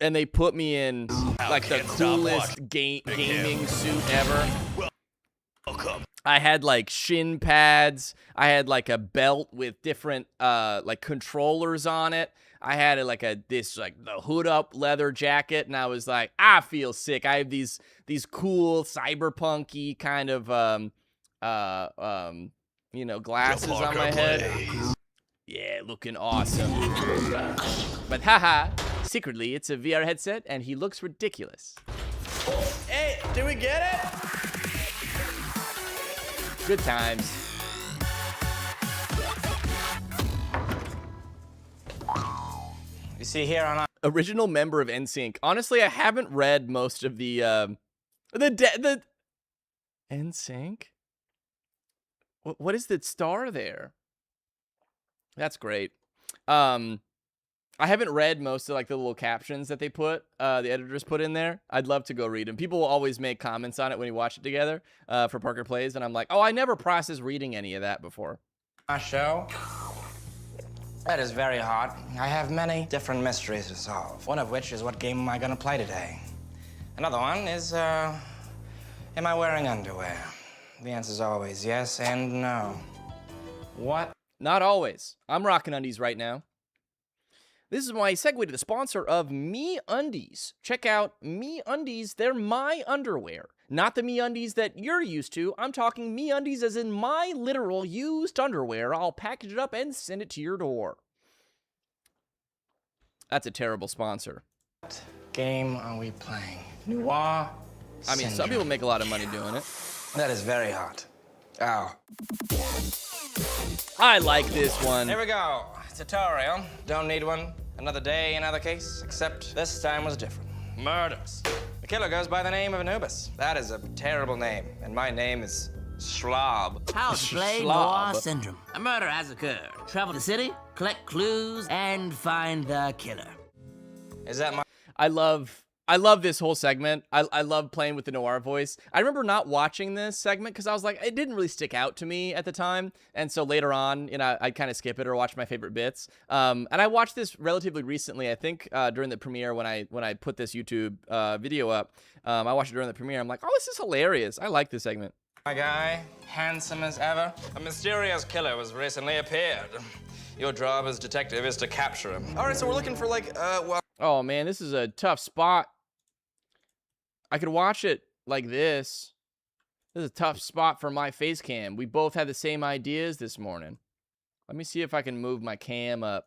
A: And they put me in like the coolest gaming suit ever.
D: Welcome.
A: I had like shin pads. I had like a belt with different like controllers on it. I had the hood up leather jacket, and I was like, I feel sick. I have these cool cyberpunky kind of you know, glasses on my head. Yeah, looking awesome. But haha, secretly it's a VR headset, and he looks ridiculous.
C: Hey, did we get it?
A: Good times.
J: You see here on our
A: Original member of NSYNC. Honestly, I haven't read most of the NSYNC. What is the star there? That's great. I haven't read most of like the little captions that they put, the editors put in there. I'd love to go read them. People will always make comments on it when we watch it together for Parker Plays, and I'm like, oh, I never processed reading any of that before.
J: show. That is very hard. I have many different mysteries to solve. One of which is, what game am I gonna play today? Another one is, am I wearing underwear? The answer is always yes and no. What?
A: Not always. I'm rocking undies right now. This is my segue to the sponsor of MeUndies. Check out MeUndies. They're my underwear. Not the MeUndies that you're used to. I'm talking MeUndies as in my literal used underwear. I'll package it up and send it to your door. That's a terrible sponsor.
J: What game are we playing? Noir
A: I mean, some people make a lot of money doing it.
J: That is very hot. Ow.
A: I like this one.
J: Here we go. Tutorial. Don't need one. Another day, another case, except this time was different. Murders. The killer goes by the name of Anubis. That is a terrible name, and my name is Schlob.
L: House Play Noir Syndrome. A murder has occurred. Travel the city, collect clues, and find the killer.
J: Is that my...
A: I love this whole segment. I love playing with the noir voice. I remember not watching this segment because I was like, it didn't really stick out to me at the time. And so later on, you know, I'd kind of skip it or watch my favorite bits. And I watched this relatively recently, I think during the premiere when I put this YouTube video up. I watched it during the premiere. I'm like, oh, this is hilarious. I like this segment.
J: My guy, handsome as ever. A mysterious killer was recently appeared. Your job as detective is to capture him. All right, so we're looking for like, well...
A: Oh, man, this is a tough spot. I could watch it like this. This is a tough spot for my face cam. We both had the same ideas this morning. Let me see if I can move my cam up.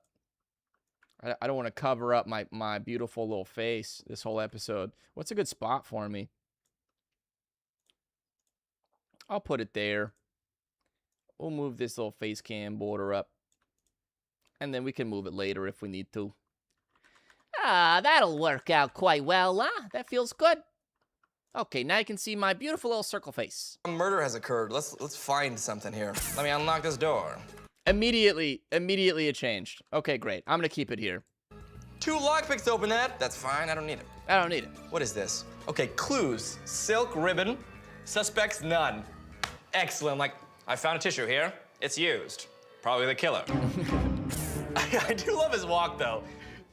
A: I don't want to cover up my beautiful little face this whole episode. What's a good spot for me? I'll put it there. We'll move this little face cam border up. And then we can move it later if we need to. Ah, that'll work out quite well, huh? That feels good. Okay, now you can see my beautiful little circle face.
J: A murder has occurred. Let's find something here. Let me unlock this door.
A: Immediately it changed. Okay, great. I'm gonna keep it here.
J: 2 lockpicks to open that. That's fine. I don't need it.
A: I don't need it.
J: What is this? Okay, clues. Silk ribbon. Suspects none. Excellent. Like, I found a tissue here. It's used. Probably the killer. I do love his walk though.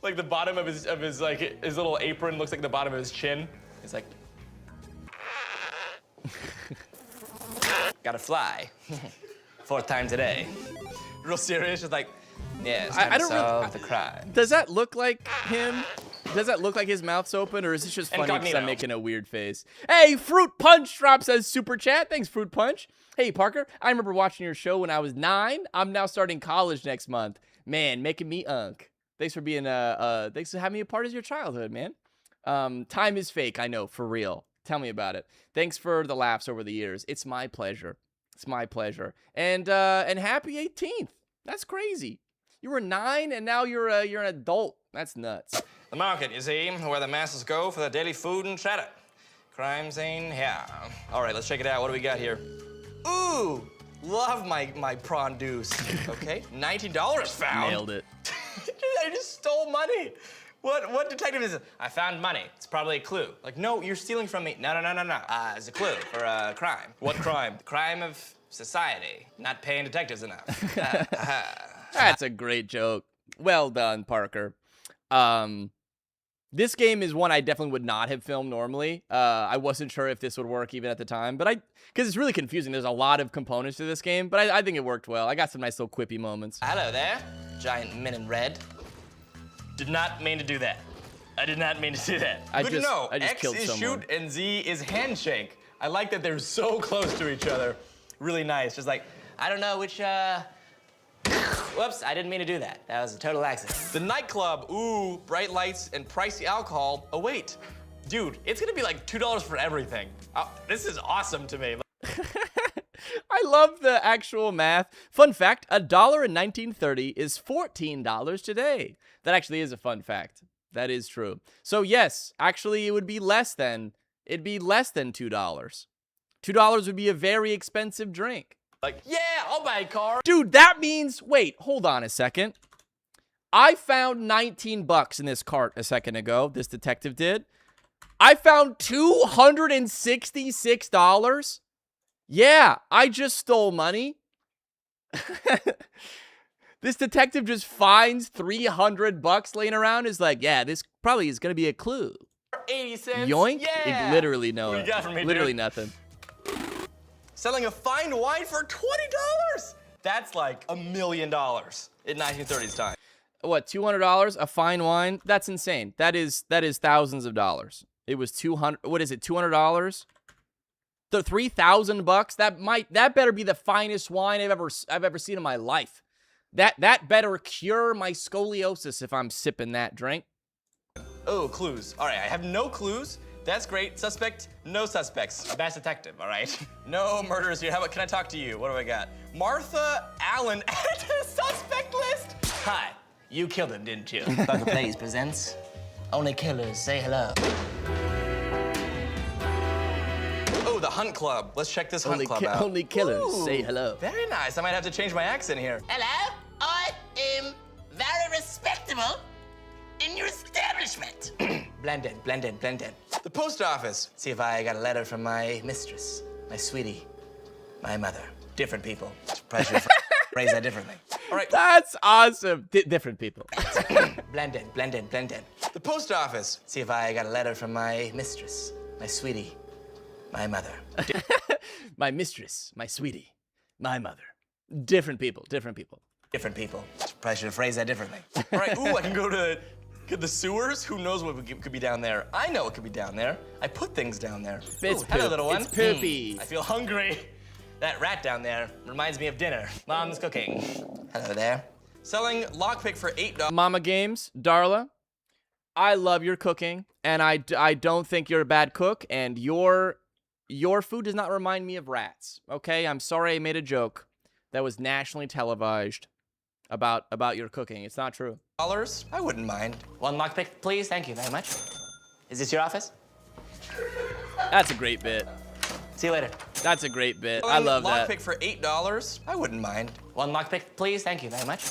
J: Like the bottom of his like his little apron looks like the bottom of his chin. He's like, gotta fly. 4 times a day. Real serious, just like, yeah, it's time
A: I
J: to
A: don't
J: solve the crime.
A: Does that look like him? Does that look like his mouth's open, or is this just funny because
J: Incognito.
A: I'm making a weird face? Hey, Fruit Punch drops as super chat. Thanks, Fruit Punch. Hey, Parker, I remember watching your show when I was 9. I'm now starting college next month. Man, making me unk. Thanks for being thanks for having me a part of your childhood, man. Time is fake, I know, for real. Tell me about it. Thanks for the laughs over the years. It's my pleasure. It's my pleasure. And happy 18th. That's crazy. You were 9 and now you're an adult. That's nuts.
C: The market, you see, where the masses go for their daily food and cheddar. Crime scene, yeah. All right, let's check it out. What do we got here? Ooh, love my prawn deuce. Okay, $19 found.
A: Nailed it.
C: I just stole money. What detective is it? I found money. It's probably a clue. Like, no, you're stealing from me. No. It's a clue for a crime. What crime? The crime of society. Not paying detectives enough.
A: That's a great joke. Well done, Parker. This game is one I definitely would not have filmed normally. I wasn't sure if this would work even at the time, but because it's really confusing. There's a lot of components to this game, but I think it worked well. I got some nice little quippy moments.
C: Hello there, giant men in red. Did not mean to do that. I did not mean to do that. Good to know. X is shoot and Z is handshake. I like that they're so close to each other. Really nice. Just like, I don't know which, whoops, I didn't mean to do that. That was a total accident. The nightclub, ooh, bright lights and pricey alcohol. Oh, wait. Dude, it's gonna be like $2 for everything. This is awesome to me.
A: I love the actual math. Fun fact, $1 in 1930 is $14 today. That actually is a fun fact. That is true. So yes, actually it would be less than, it'd be less than $2. $2 would be a very expensive drink.
C: Like, yeah, I'll buy a car.
A: Dude, that means, wait, hold on a second. I found 19 bucks in this cart a second ago. This detective did. I found $266. Yeah, I just stole money. This detective just finds 300 bucks laying around. Is like, yeah, this probably is going to be a clue.
C: 80 cents.
A: Yoink?
C: Yeah.
A: Literally no.
C: What do you got for me,
A: literally
C: dude?
A: nothing.
C: Selling a fine wine for $20. That's like $1 million in 1930s time.
A: What, $200? A fine wine? That's insane. That is thousands of dollars. It was 200. What is it? $200? The 3,000 bucks. That better be the finest wine I've ever seen in my life. That better cure my scoliosis if I'm sipping that drink.
C: Oh, clues. All right, I have no clues. That's great. Suspect, no suspects. A best detective, all right? No murders here. How about, can I talk to you? What do I got? Martha Allen at the suspect list. Hi, you killed him, didn't you?
L: Bugger Plays presents Only Killers Say Hello.
C: Oh, the Hunt Club. Let's check this Hunt Club out.
A: Only Killers Say Hello.
C: Very nice. I might have to change my accent here.
L: Hello, I am very respectable in your establishment.
C: Blend in, blend in, blend in. The post office. See if I got a letter from my mistress, my sweetie, my mother. Different people. Pressure to phrase that differently. All right.
A: That's awesome. Different people.
C: Blend in, blend in, blend in. The post office. See if I got a letter from my mistress, my sweetie, my mother.
A: My mistress, my sweetie, my mother. Different people, different people.
C: Different people. Probably should have phrased that differently. All right, ooh, I can go to the sewers? Who knows what could be down there? I know what could be down there. I put things down there.
A: It's
C: ooh, hello, little one.
A: It's poopy.
C: I feel hungry. That rat down there reminds me of dinner. Mom's cooking. Hello there. Selling lockpick for $8.
A: Mama Games, Darla, I love your cooking, and I don't think you're a bad cook, and your food does not remind me of rats, okay? I'm sorry I made a joke that was nationally televised about your cooking. It's not true.
C: $? I wouldn't mind. One lockpick, please. Thank you very much. Is this your office?
A: That's a great bit.
C: See you later.
A: That's a great bit. I love that.
C: Lockpick for $8? I wouldn't mind. One lockpick, please. Thank you very much.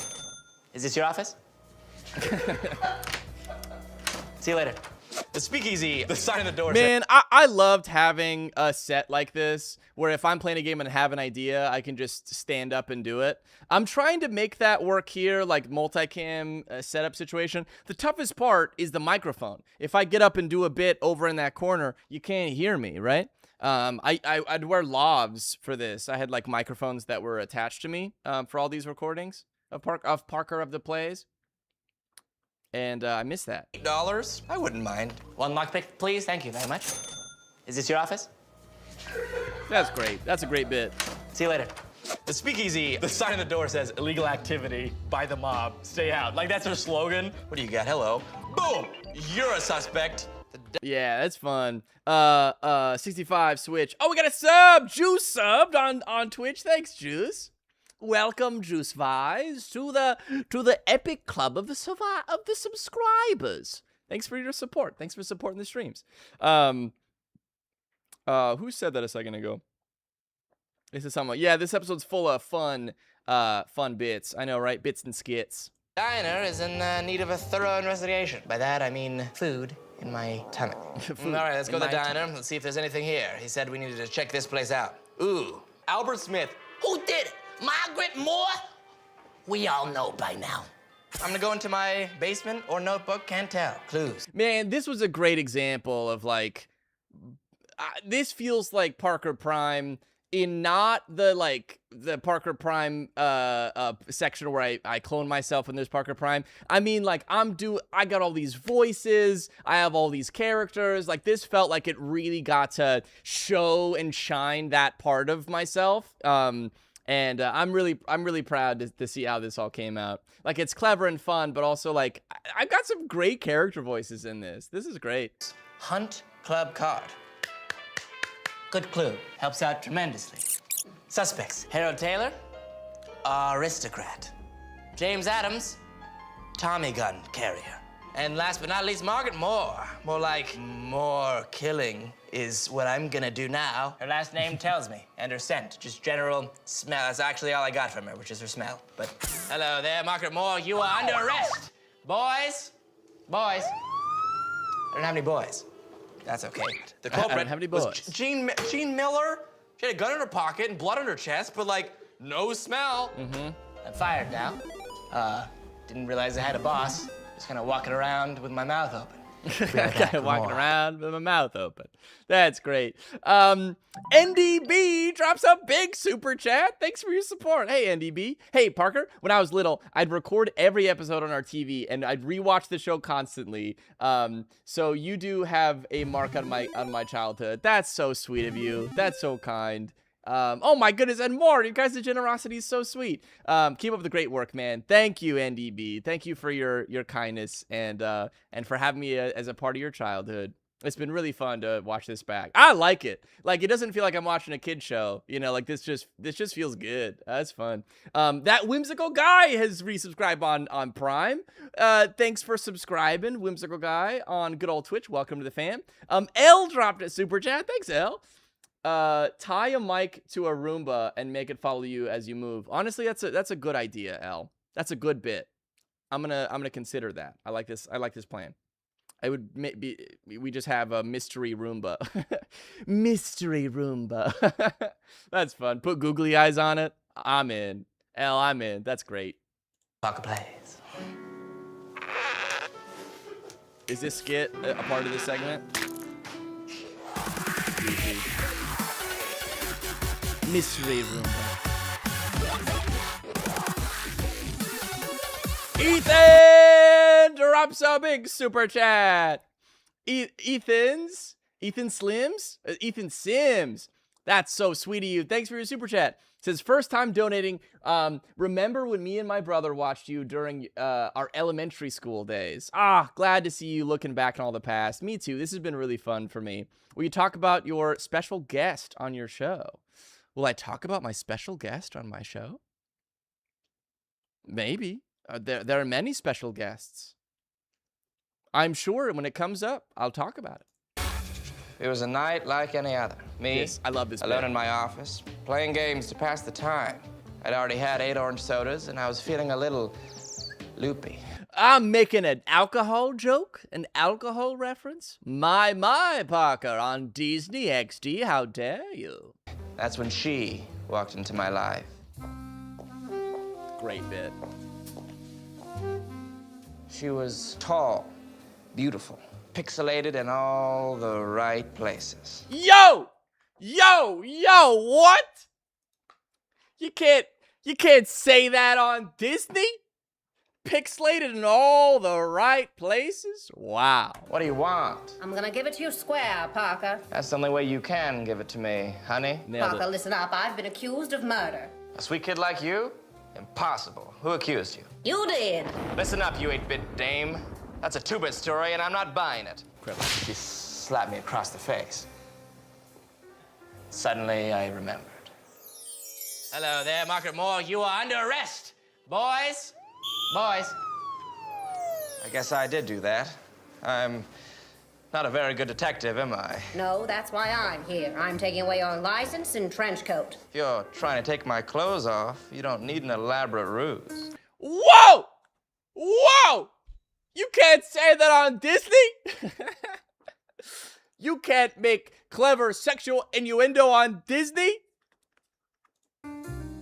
C: Is this your office? See you later. The speakeasy, the sign on the door.
A: Man, I loved having a set like this where if I'm playing a game and have an idea, I can just stand up and do it. I'm trying to make that work here, like multicam setup situation. The toughest part is the microphone. If I get up and do a bit over in that corner, you can't hear me, right? I'd wear lavs for this. I had like microphones that were attached to me for all these recordings of Parker of the Plays. And I miss that.
C: $8? I wouldn't mind. One lockpick, please. Thank you very much. Is this your office?
A: That's great. That's a great bit.
C: See you later. The speakeasy, the sign on the door says illegal activity by the mob. Stay out. Like that's their slogan. What do you got? Hello. Boom. You're a suspect. The
A: Yeah, that's fun. 65 Switch. Oh, we got a sub. Juice subbed on Twitch. Thanks, Juice. Welcome, Juice Vise, to the epic club of the subscribers. Thanks for your support. Thanks for supporting the streams. Who said that a second ago? This is someone. Yeah, this episode's full of fun bits. I know, right? Bits and skits.
J: Diner is in need of a thorough investigation. By that, I mean food in my tummy. All right, let's go to the diner. Let's see if there's anything here. He said we needed to check this place out. Ooh, Albert Smith.
L: Who did it? Margaret Moore? We all know by now.
J: I'm gonna go into my basement or notebook, can't tell. Clues.
A: Man, this was a great example of like, this feels like Parker Prime in not the Parker Prime section where I clone myself when there's Parker Prime. I mean, like, I got all these voices, I have all these characters. Like, this felt like it really got to show and shine that part of myself. And I'm really proud to see how this all came out. Like, it's clever and fun, but also like I've got some great character voices in this. This is great.
J: Hunt Club card. Good clue. Helps out tremendously. Suspects. Harold Taylor, aristocrat. James Adams, Tommy gun carrier. And last but not least, Margaret Moore. More like more killing is what I'm gonna do now. Her last name tells me, and her scent, just general smell. That's actually all I got from her, which is her smell. But hello there, Margaret Moore, you are under arrest. Boys. I don't have any boys. That's okay. The culprit
A: I don't have any boys.
C: was Jean Miller. She had a gun in her pocket and blood on her chest, but like, no smell.
J: I'm fired now. Didn't realize I had a boss. Just kind of walking around with my mouth open.
A: Walking around with my mouth open. That's great. NDB drops a big super chat. Thanks for your support. Hey, NDB. Hey, Parker. When I was little, I'd record every episode on our TV, and I'd rewatch the show constantly. So you do have a mark on my childhood. That's so sweet of you. That's so kind. Oh my goodness, and more. You guys' generosity is so sweet. Keep up the great work, man. Thank you, NDB. Thank you for your kindness and for having me as a part of your childhood. It's been really fun to watch this back. I like it. Like, it doesn't feel like I'm watching a kid show. You know, like this just feels good. That's fun. That whimsical guy has resubscribed on Prime. Thanks for subscribing, whimsical guy, on good old Twitch. Welcome to the fam. L dropped a super chat. Thanks, L. Tie a mic to a Roomba and make it follow you as you move. Honestly, that's a good idea, L. That's a good bit. I'm gonna consider that. I like this plan. I would we just have a mystery Roomba. Mystery Roomba. That's fun. Put googly eyes on it. I'm in. L, I'm in. That's great.
J: Parker plays.
A: Is this skit a part of this segment? Mystery Roomba. Ethan drops a big super chat. Ethan Sims. That's so sweet of you. Thanks for your super chat. Says, first time donating. Remember when me and my brother watched you during our elementary school days? Glad to see you looking back on all the past. Me too. This has been really fun for me. Will you talk about your special guest on your show? Will I talk about my special guest on my show? Maybe. There are many special guests. I'm sure when it comes up, I'll talk about it.
J: It was a night like any other. Me,
A: yes, I love this
J: alone
A: bit.
J: in my office, playing games to pass the time. I'd already had 8 orange sodas, and I was feeling a little loopy.
A: I'm making an alcohol joke, an alcohol reference. My, Parker, on Disney XD, how dare you?
J: That's when she walked into my life.
A: Great bit.
J: She was tall, beautiful, pixelated in all the right places.
A: Yo, what? You can't say that on Disney? Pixelated in all the right places? Wow.
J: What do you want?
M: I'm gonna give it to you square, Parker.
J: That's the only way you can give it to me, honey.
M: Parker, listen up. I've been accused of murder.
J: A sweet kid like you? Impossible. Who accused you?
M: You did.
J: Listen up, you 8-bit dame. That's a 2-bit story, and I'm not buying it. She slapped me across the face. Suddenly, I remembered. Hello there, Margaret Moore. You are under arrest. Boys. Boys. I guess I did do that. I'm not a very good detective, am I?
M: No, that's why I'm here. I'm taking away your license and trench coat.
J: If you're trying to take my clothes off, you don't need an elaborate ruse.
A: Whoa! Whoa! You can't say that on Disney? You can't make clever sexual innuendo on Disney?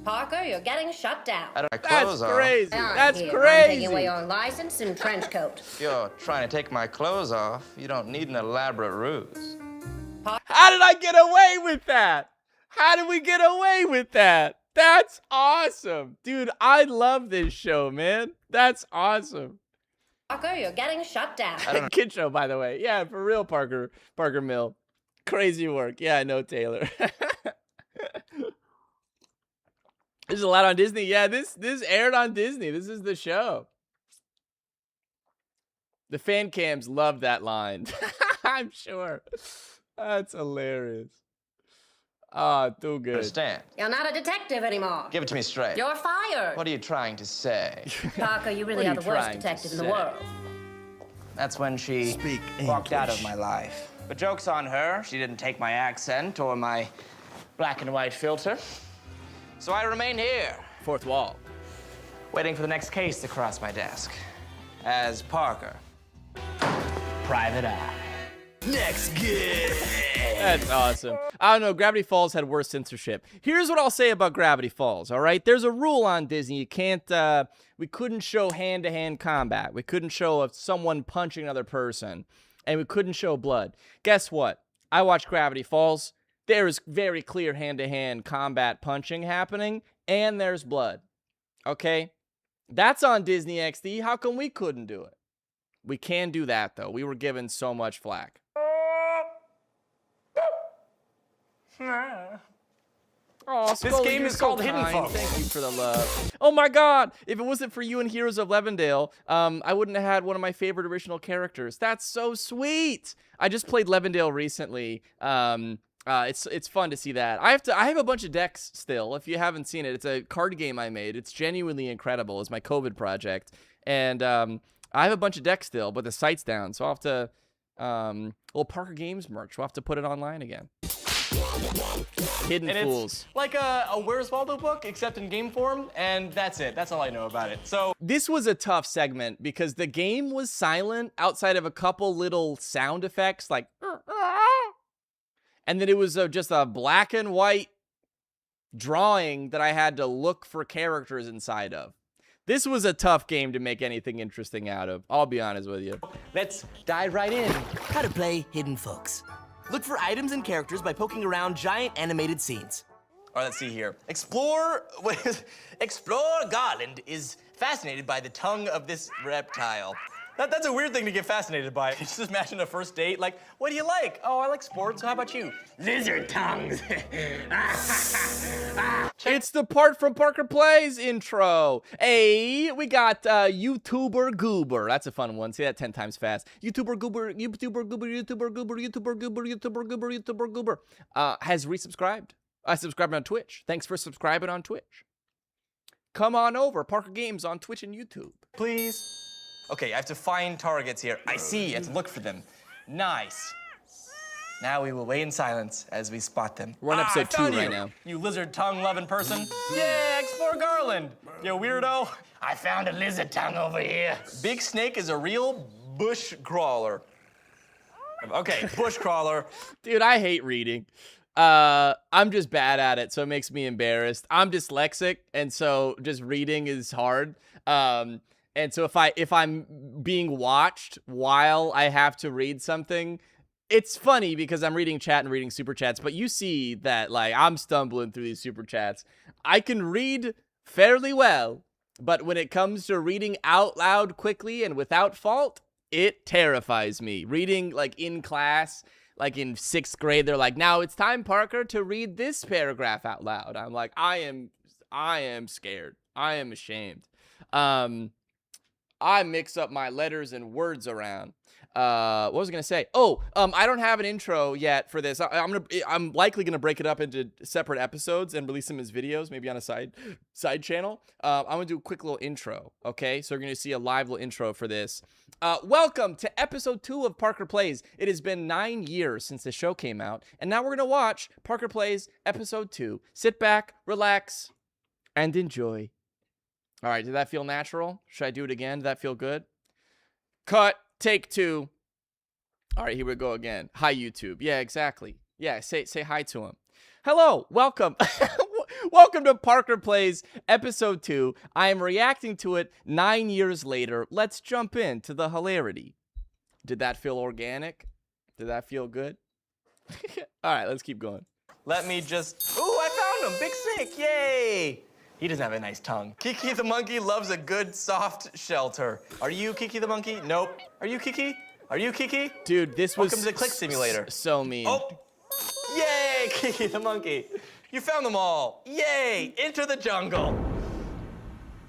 M: Parker, you're getting shut down.
A: That's crazy. That's
M: I'm
A: crazy.
M: taking away your license and trench coat.
J: If you're trying to take my clothes off, you don't need an elaborate ruse.
A: How did I get away with that? How did we get away with that? That's awesome. Dude, I love this show, man. That's awesome.
M: Parker, you're getting shut down.
A: Kid show, by the way. Yeah, for real, Parker Mill. Crazy work. Yeah, I know, Taylor. This is a lot on Disney. Yeah, this aired on Disney. This is the show. The fan cams love that line. I'm sure. That's hilarious. Ah, too good.
J: Understand?
M: You're not a detective anymore.
J: Give it to me straight.
M: You're fired.
J: What are you trying to say?
M: Parker, you really are the worst detective in the world.
J: That's when she walked out of my life. But joke's on her. She didn't take my accent or my black and white filter. So I remain here.
A: Fourth wall.
J: Waiting for the next case to cross my desk. As Parker. Private Eye.
D: Next game.
A: That's awesome. I don't know. Gravity Falls had worse censorship. Here's what I'll say about Gravity Falls, all right? There's a rule on Disney. You can't, we couldn't show hand-to-hand combat. We couldn't show someone punching another person. And we couldn't show blood. Guess what? I watched Gravity Falls. There is very clear hand-to-hand combat punching happening, and there's blood. Okay? That's on Disney XD. How come we couldn't do it? We can do that, though. We were given so much flack. Oh,
C: this game is called Hidden Fox.
A: Thank you for the love. Oh my God! If it wasn't for you and Heroes of Levendale, I wouldn't have had one of my favorite original characters. That's so sweet. I just played Levendale recently. It's fun to see that. I have a bunch of decks still. If you haven't seen it, it's a card game I made. It's genuinely incredible. It's my COVID project, and I have a bunch of decks still, but the site's down, so I'll have to. Well, Parker Games merch. We'll have to put it online again. Hidden Fools.
C: It's like a Where's Waldo book, except in game form, and that's it. That's all I know about it. So
A: this was a tough segment because the game was silent outside of a couple little sound effects, like, and then it was just a black and white drawing that I had to look for characters inside of. This was a tough game to make anything interesting out of. I'll be honest with you.
C: Let's dive right in.
L: How to play Hidden Folks. Look for items and characters by poking around giant animated scenes.
C: All right, let's see here. Explore Garland is fascinated by the tongue of this reptile. That's a weird thing to get fascinated by. Just imagine a first date, like, what do you like? Oh, I like sports. How about you?
J: Lizard tongues.
A: It's the part from Parker Plays intro. Hey, we got YouTuber Goober. That's a fun one. Say that 10 times fast. YouTuber Goober, YouTuber Goober, YouTuber Goober, YouTuber Goober, YouTuber Goober, YouTuber Goober. Has resubscribed. I subscribed on Twitch. Thanks for subscribing on Twitch. Come on over. Parker Games on Twitch and YouTube.
C: Please. Okay, I have to find targets here. I see. I have to look for them. Nice. Now we will wait in silence as we spot them.
A: We're on episode 2 right now.
C: You lizard tongue-loving person. Yeah, explore Garland. You weirdo.
J: I found a lizard tongue over here.
C: Big Snake is a real bush crawler. Okay, bush crawler.
A: Dude, I hate reading. I'm just bad at it, so it makes me embarrassed. I'm dyslexic, and so just reading is hard. And so if I'm being watched while I have to read something, it's funny because I'm reading chat and reading super chats, but you see that like I'm stumbling through these super chats. I can read fairly well, but when it comes to reading out loud quickly and without fault, it terrifies me. Reading like in class, like in 6th grade, they're like, now it's time, Parker, to read this paragraph out loud. I'm like, I am scared. I am ashamed. I mix up my letters and words around. What was I gonna say? Oh, I don't have an intro yet for this. I'm likely gonna break it up into separate episodes and release them as videos, maybe on a side channel. I'm gonna do a quick little intro. Okay, so you're gonna see a live little intro for this. Welcome to episode 2 of Parker Plays. It has been 9 years since the show came out, and now we're gonna watch Parker Plays episode 2. Sit back, relax, and enjoy. All right, did that feel natural? Should I do it again? Did that feel good? Cut. Take 2. All right, here we go again. Hi, YouTube. Yeah, exactly. Yeah, say hi to him. Hello, welcome. Welcome to Parker Plays episode 2. I am reacting to it 9 years later. Let's jump into the hilarity. Did that feel organic? Did that feel good? All right, let's keep going.
C: Let me just... Ooh, I found him! Big snake, yay! He doesn't have a nice tongue. Kiki the monkey loves a good soft shelter. Are you Kiki the monkey? Nope. Are you Kiki? Are you Kiki?
A: Dude, this was...
C: Welcome to the Click Simulator.
A: So mean.
C: Oh! Yay, Kiki the monkey. You found them all. Yay, into the jungle.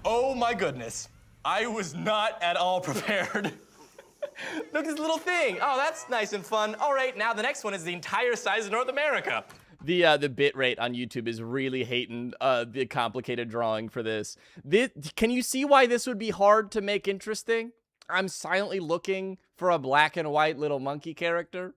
C: Oh my goodness. I was not at all prepared. Look at this little thing. Oh, that's nice and fun. All right, now the next one is the entire size of North America.
A: The bit rate on YouTube is really hating the complicated drawing for this. Can you see why this would be hard to make interesting? I'm silently looking for a black and white little monkey character.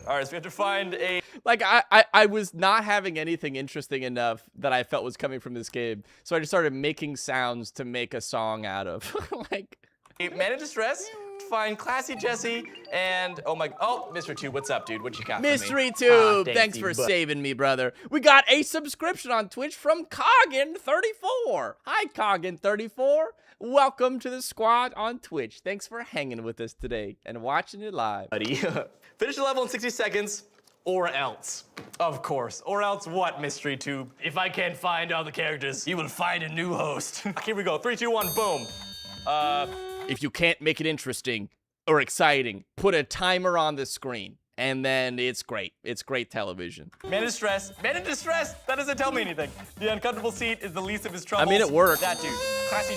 C: All right, so we have to find a...
A: Like, I was not having anything interesting enough that I felt was coming from this game, so I just started making sounds to make a song out of. Like...
C: Man in distress, find Classy Jesse, and oh, Mr. Tube, what's up, dude? What you got for me?
A: Mystery Tube, thanks for saving me, brother. We got a subscription on Twitch from Coggin34. Hi, Coggin34. Welcome to the squad on Twitch. Thanks for hanging with us today and watching it live.
C: Buddy, finish the level in 60 seconds, or else. Of course. Or else what, Mystery Tube? If I can't find all the characters, you will find a new host. Here we go. 3, 2, 1, boom.
A: If you can't make it interesting or exciting, put a timer on the screen, and then it's great. It's great television.
C: Man in distress. Man in distress. That doesn't tell me anything. The uncomfortable seat is the least of his troubles.
A: I mean, it worked.
C: That dude. Classy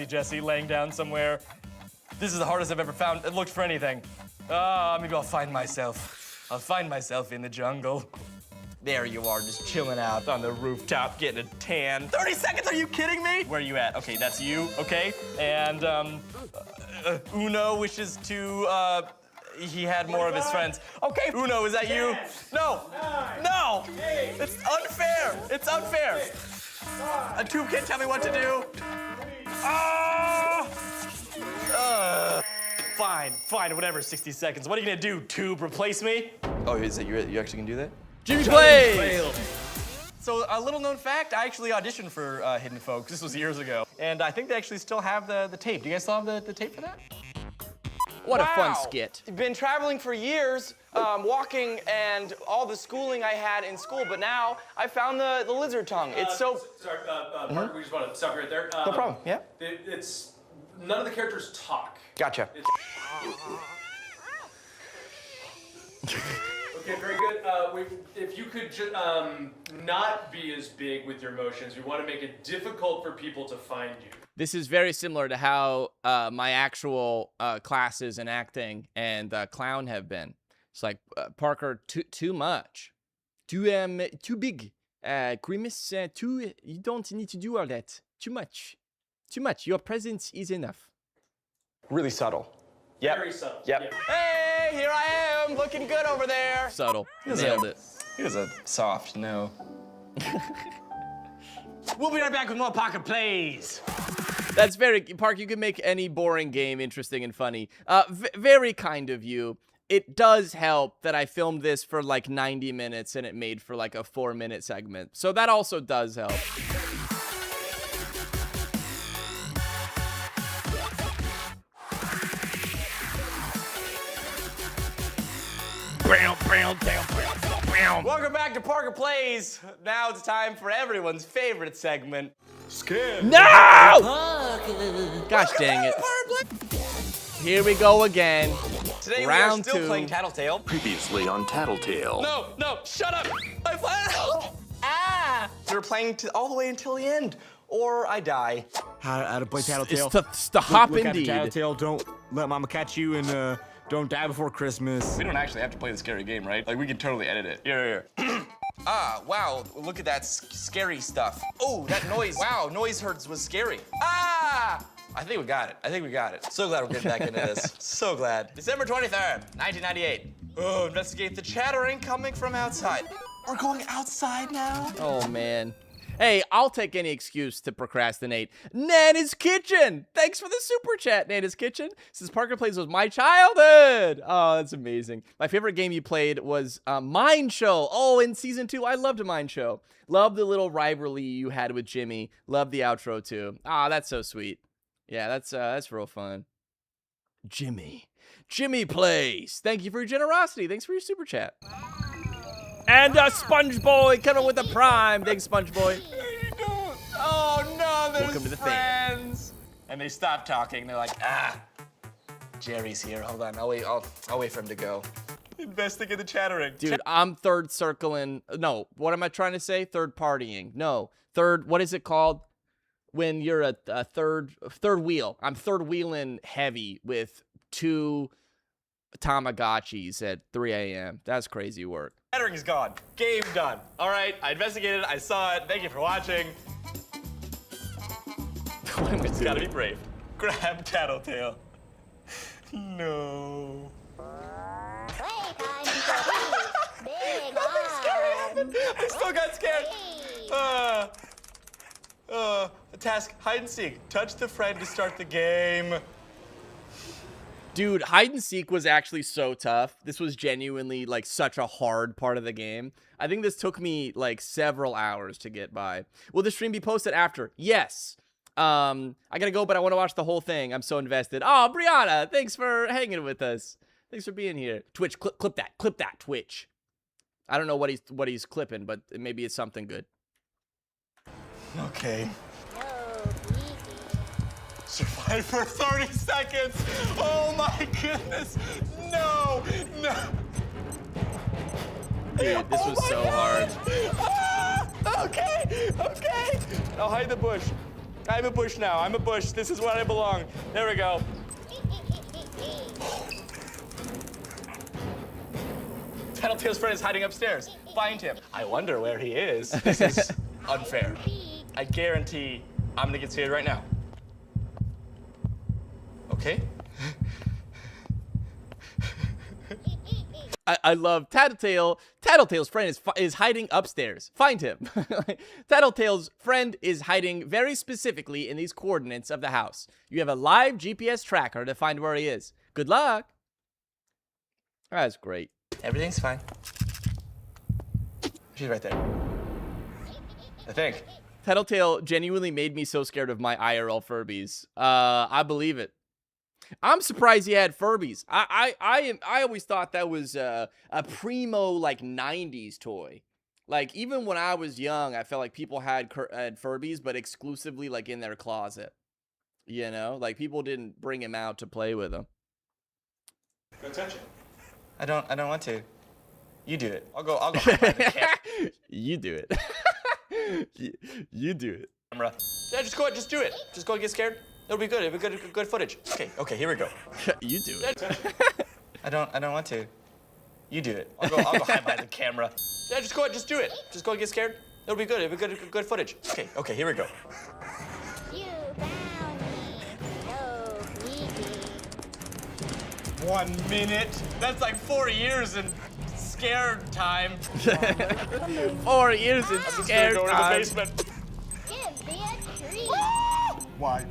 C: Jesse laying down somewhere. This is the hardest I've ever found. Looked for anything. Maybe I'll find myself. I'll find myself in the jungle. There you are, just chilling out on the rooftop, getting a tan. 30 seconds, are you kidding me? Where are you at? Okay, that's you, okay? And, Uno wishes to, he had more of his friends. Okay, Uno, is that you? No, no, it's unfair, it's unfair. A tube can't tell me what to do. Fine, whatever, 60 seconds. What are you gonna do, tube, replace me? Oh, is it, you actually gonna do that?
A: Jimmy Plays!
C: So a little known fact, I actually auditioned for Hidden Folks. This was years ago. And I think they actually still have the tape. Do you guys still have the tape for that?
A: What a fun skit.
C: Been traveling for years, walking and all the schooling I had in school, but now I found the lizard tongue. It's so...
B: Sorry, Mark, we just want to stop you right there.
C: No problem, yeah.
B: It's... None of the characters talk.
C: Gotcha.
B: Okay, very good. If you could not be as big with your motions, we want to make it difficult for people to find you.
A: This is very similar to how my actual classes in acting and clown have been. It's like, Parker, too much. Too big. Grimace, you don't need to do all that. Too much. Too much. Your presence is enough.
C: Really subtle. Yep.
B: Very subtle.
C: Yep. Hey, here I am, looking good over there.
A: Subtle. Nailed it.
C: He was a soft no. We'll be right back with more Parker Plays.
A: That's very, Park, you can make any boring game interesting and funny. Very kind of you. It does help that I filmed this for like 90 minutes and it made for like a 4-minute segment. So that also does help.
C: Welcome back to Parker Plays. Now it's time for everyone's favorite segment. Scared.
A: No! Gosh dang it. Here we go again.
C: Today
A: Round
C: we are still
A: 2.
C: playing Tattletale.
D: Previously on Tattletale.
C: No, shut up. I fly. Ah! We're playing all the way until the end, or I die.
N: How to play Tattletale?
A: It's the hop
N: look
A: indeed.
N: After Tattletale, don't let Mama catch you, and don't die before Christmas.
C: We don't actually have to play the scary game, right? Like, we can totally edit it. Here. Ah, wow, look at that scary stuff. Oh, that noise. Wow, noise herds was scary. Ah! I think we got it. So glad we're getting back into this. So glad. December 23rd, 1998. Oh, investigate the chattering coming from outside. We're going outside now?
A: Oh, man. Hey, I'll take any excuse to procrastinate. Nana's Kitchen! Thanks for the super chat, Nana's Kitchen. Since Parker Plays was my childhood. Oh, that's amazing. My favorite game you played was Mind Show. Oh, in season 2, I loved Mind Show. Loved the little rivalry you had with Jimmy. Loved the outro, too. Ah, that's so sweet. Yeah, that's real fun. Jimmy Plays. Thank you for your generosity. Thanks for your super chat. And Sponge Boy coming with a prime. Thanks, Sponge Boy.
C: Oh no, there's
A: Welcome to the
C: friends. And they stop talking. They're like, Jerry's here. Hold on. I'll wait for him to go. Investigate the chattering.
A: Dude, I'm third circling. No, what am I trying to say? Third partying. No, third. What is it called? When you're a third wheel. I'm third wheeling heavy with 2 Tamagotchis at 3 a.m. That's crazy work.
C: Chattering is gone. Game done. All right, I investigated. I saw it. Thank you for watching. It's gotta be brave. Grab Tattletale. No. I still got scared. Task, hide and seek. Touch the friend to start the game.
A: Dude, hide and seek was actually so tough. This was genuinely like such a hard part of the game. I think this took me like several hours to get by. Will the stream be posted after? Yes. I gotta go, but I want to watch the whole thing. I'm so invested. Oh, Brianna, thanks for hanging with us. Thanks for being here. Twitch, clip that, Twitch. I don't know what he's clipping, but maybe it's something good.
C: Okay. Survive for 30 seconds. Oh my goodness. No.
A: Dude, this was so hard.
C: Okay. I'll hide the bush. I'm a bush now. I'm a bush. This is where I belong. There we go. Tattletale's friend is hiding upstairs. Find him. I wonder where he is. This is unfair. I guarantee I'm gonna get scared right now. Okay.
A: I love Tattletale. Tattletale's friend is hiding upstairs. Find him. Tattletale's friend is hiding very specifically in these coordinates of the house. You have a live GPS tracker to find where he is. Good luck. That's great.
C: Everything's fine. She's right there. I think.
A: Tattletale genuinely made me so scared of my IRL Furbies. I believe it. I'm surprised he had Furbies. I always thought that was a primo like 90s toy. Like even when I was young, I felt like people had Furbies, but exclusively like in their closet. You know, like people didn't bring him out to play with them.
C: Go touch it. I don't want to. You do it. I'll go hide behind the camera.
A: You do it. You do it.
C: Camera. Yeah, just do it. Just go and get scared. It'll be good. It'll be good footage. Okay, here we go.
A: You do it.
C: I don't want to. You do it. I'll go hide behind the camera. Yeah, just do it. Just go and get scared. It'll be good. It'll be good footage. Okay, here we go.
O: You found me. No creepy.
C: 1 minute. That's like 4 years in scared time.
A: 4 years in scared time.
C: I'm just gonna go to the basement.
O: Give me a treat.
D: Y,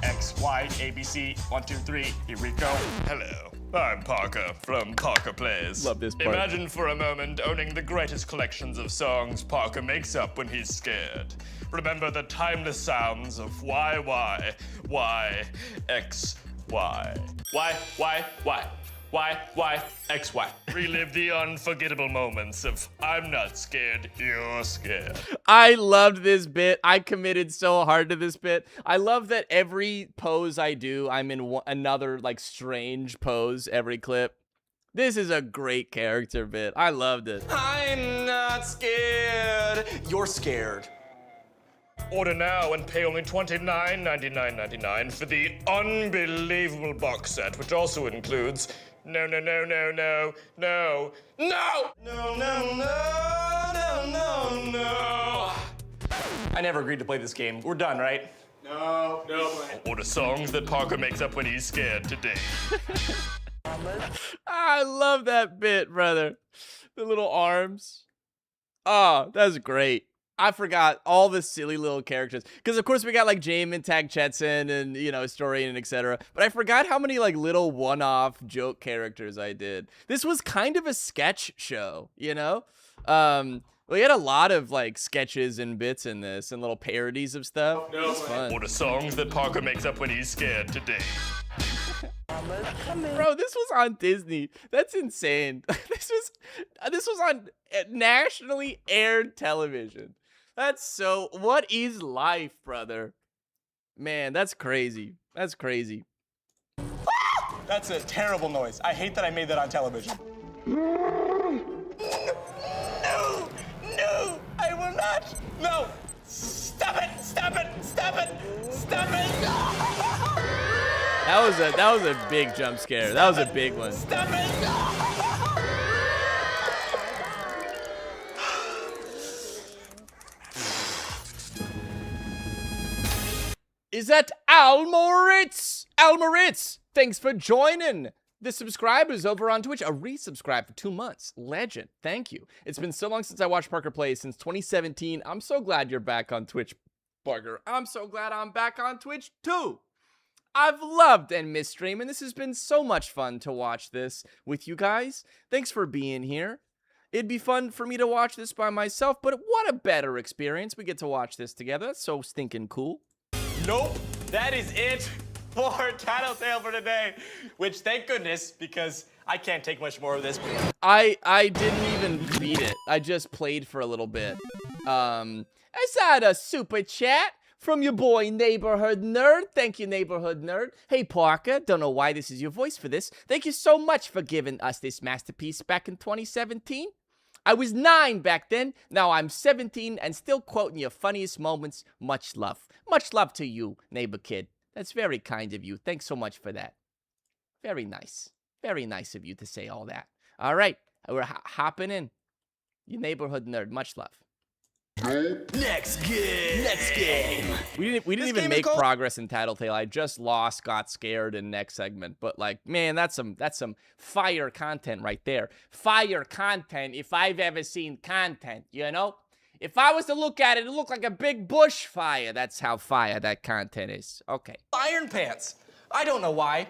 D: X, Y, ABC, 1, 2, 3, here we go.
H: Hello, I'm Parker from Parker Plays.
A: Love this part.
H: Imagine for a moment owning the greatest collections of songs Parker makes up when he's scared. Remember the timeless sounds of Y, X, Y.
C: Y, X, Y.
H: Relive the unforgettable moments of I'm not scared, you're scared.
A: I loved this bit. I committed so hard to this bit. I love that every pose I do, I'm in another like strange pose every clip. This is a great character bit. I loved it.
C: I'm not scared. You're scared.
H: Order now and pay only $29.99 for the unbelievable box set, which also includes no.
C: I never agreed to play this game. We're done, right?
B: No.
H: Order songs that Parker makes up when he's scared today.
A: I love that bit, brother. The little arms. Oh, that's great. I forgot all the silly little characters. Because, of course, we got, like, Jamin, Tag Chetson, and, you know, Historian, and etc. But I forgot how many, like, little one-off joke characters I did. This was kind of a sketch show, you know? We had a lot of, like, sketches and bits in this, and little parodies of stuff. It was fun.
H: Order songs that Parker makes up when he's scared today.
A: Bro, this was on Disney. That's insane. This was on nationally aired television. That's so... What is life, brother? Man, that's crazy. That's crazy.
C: That's a terrible noise. I hate that I made that on television. No, I will not. No, stop it.
A: That was a big jump scare. That was a big one.
C: Stop it.
A: Is that Al Moritz? Al Moritz, thanks for joining. The subscribers over on Twitch, a resubscribe for 2 months. Legend, thank you. It's been so long since I watched Parker play, since 2017. I'm so glad you're back on Twitch, Parker. I'm so glad I'm back on Twitch too. I've loved and missed streaming. This has been so much fun to watch this with you guys. Thanks for being here. It'd be fun for me to watch this by myself, but what a better experience. We get to watch this together. That's so stinking cool.
C: Nope, that is it for Tattletale for today, which thank goodness, because I can't take much more of this.
A: I didn't even beat it. I just played for a little bit. I saw a super chat from your boy Neighborhood Nerd. Thank you, Neighborhood Nerd. Hey, Parker, don't know why this is your voice for this. Thank you so much for giving us this masterpiece back in 2017. I was 9 back then. Now I'm 17 and still quoting your funniest moments. Much love. Much love to you, neighbor kid. That's very kind of you. Thanks so much for that. Very nice. Very nice of you to say all that. All right, we're hopping in. Your Neighborhood Nerd. Much love.
C: Next game.
A: We didn't even make progress in Tattletale. I just lost, got scared in next segment. But like, man, that's some fire content right there. Fire content if I've ever seen content, you know? If I was to look at it, it looked like a big bush fire. That's how fire that content is. Okay.
C: Iron Pants. I don't know why.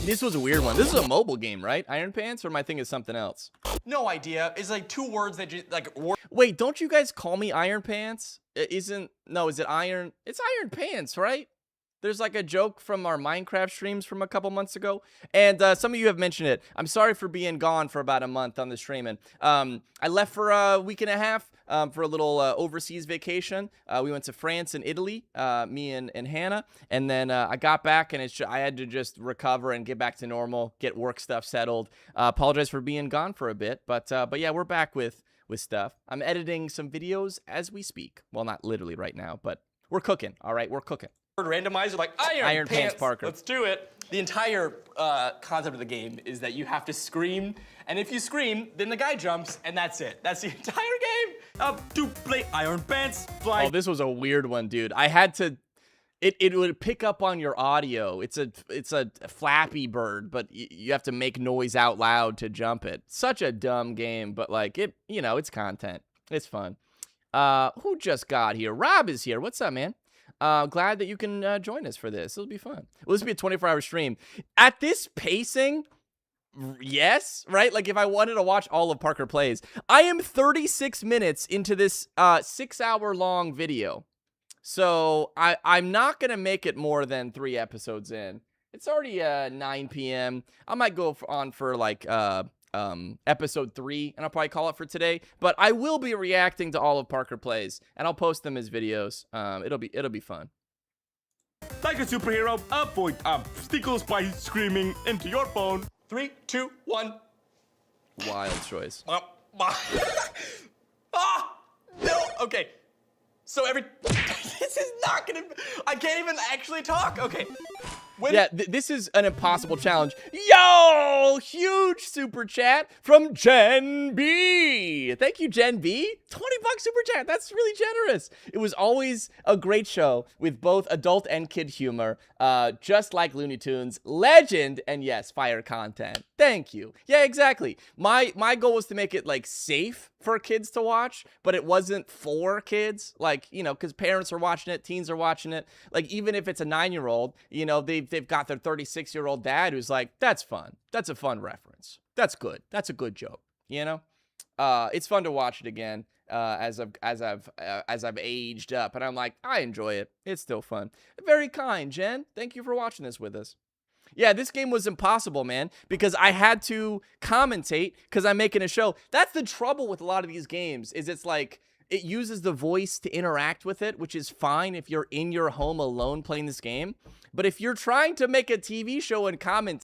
A: This was a weird one. This is a mobile game, right? Iron Pants, or am I thinking something else?
C: No idea. It's like 2 words that just like.
A: Wait, don't you guys call me Iron Pants? Is it Iron? It's Iron Pants, right? There's like a joke from our Minecraft streams from a couple months ago. And some of you have mentioned it. I'm sorry for being gone for about a month on the streaming. I left for a week and a half for a little overseas vacation. We went to France and Italy, me and Hannah. And then I got back and I had to just recover and get back to normal, get work stuff settled. Apologize for being gone for a bit. But yeah, we're back with stuff. I'm editing some videos as we speak. Well, not literally right now, but we're cooking. All right, we're cooking.
C: Randomizer, like Iron
A: Pants Parker.
C: Let's do it. The entire concept of the game is that you have to scream, and if you scream, then the guy jumps, and that's it. That's the entire game. Up to play Iron Pants. Fly.
A: Oh, this was a weird one, dude. I had to. It would pick up on your audio. It's a Flappy Bird, but you have to make noise out loud to jump it. Such a dumb game, but like it's content. It's fun. Who just got here? Rob is here. What's up, man? Glad that you can join us for this. It'll be fun. Well, this will be a 24-hour stream. At this pacing, yes, right? Like if I wanted to watch all of Parker Plays, I am 36 minutes into this 6-hour-long video. So I'm not going to make it more than 3 episodes in. It's already 9 p.m. I might go on for like episode 3, and I'll probably call it for today. But I will be reacting to all of Parker Plays, and I'll post them as videos. It'll be fun.
N: Like a superhero, avoid obstacles by screaming into your phone.
C: 3, 2, 1.
A: Wild choice.
C: No. Okay. So this is not gonna. I can't even actually talk. Okay.
A: Yeah, this is an impossible challenge. Yo, huge super chat from Jen B. Thank you, Jen B. $20 super chat. That's really generous. It was always a great show with both adult and kid humor, just like Looney Tunes, legend, and yes, fire content. Thank you. Yeah, exactly. My goal was to make it like safe for kids to watch, but it wasn't for kids, like, you know, because parents are watching it, teens are watching it. Like, even if it's a 9-year-old, you know, they've got their 36-year-old dad who's like, that's fun, that's a fun reference, that's good, that's a good joke, you know. It's fun to watch it again as I've aged up, and I'm like, I enjoy it. It's still fun. Very kind, Jen. Thank you for watching this with us. Yeah, this game was impossible, man, because I had to commentate because I'm making a show. That's the trouble with a lot of these games, is it's like it uses the voice to interact with it, which is fine if you're in your home alone playing this game. But if you're trying to make a TV show and commentate,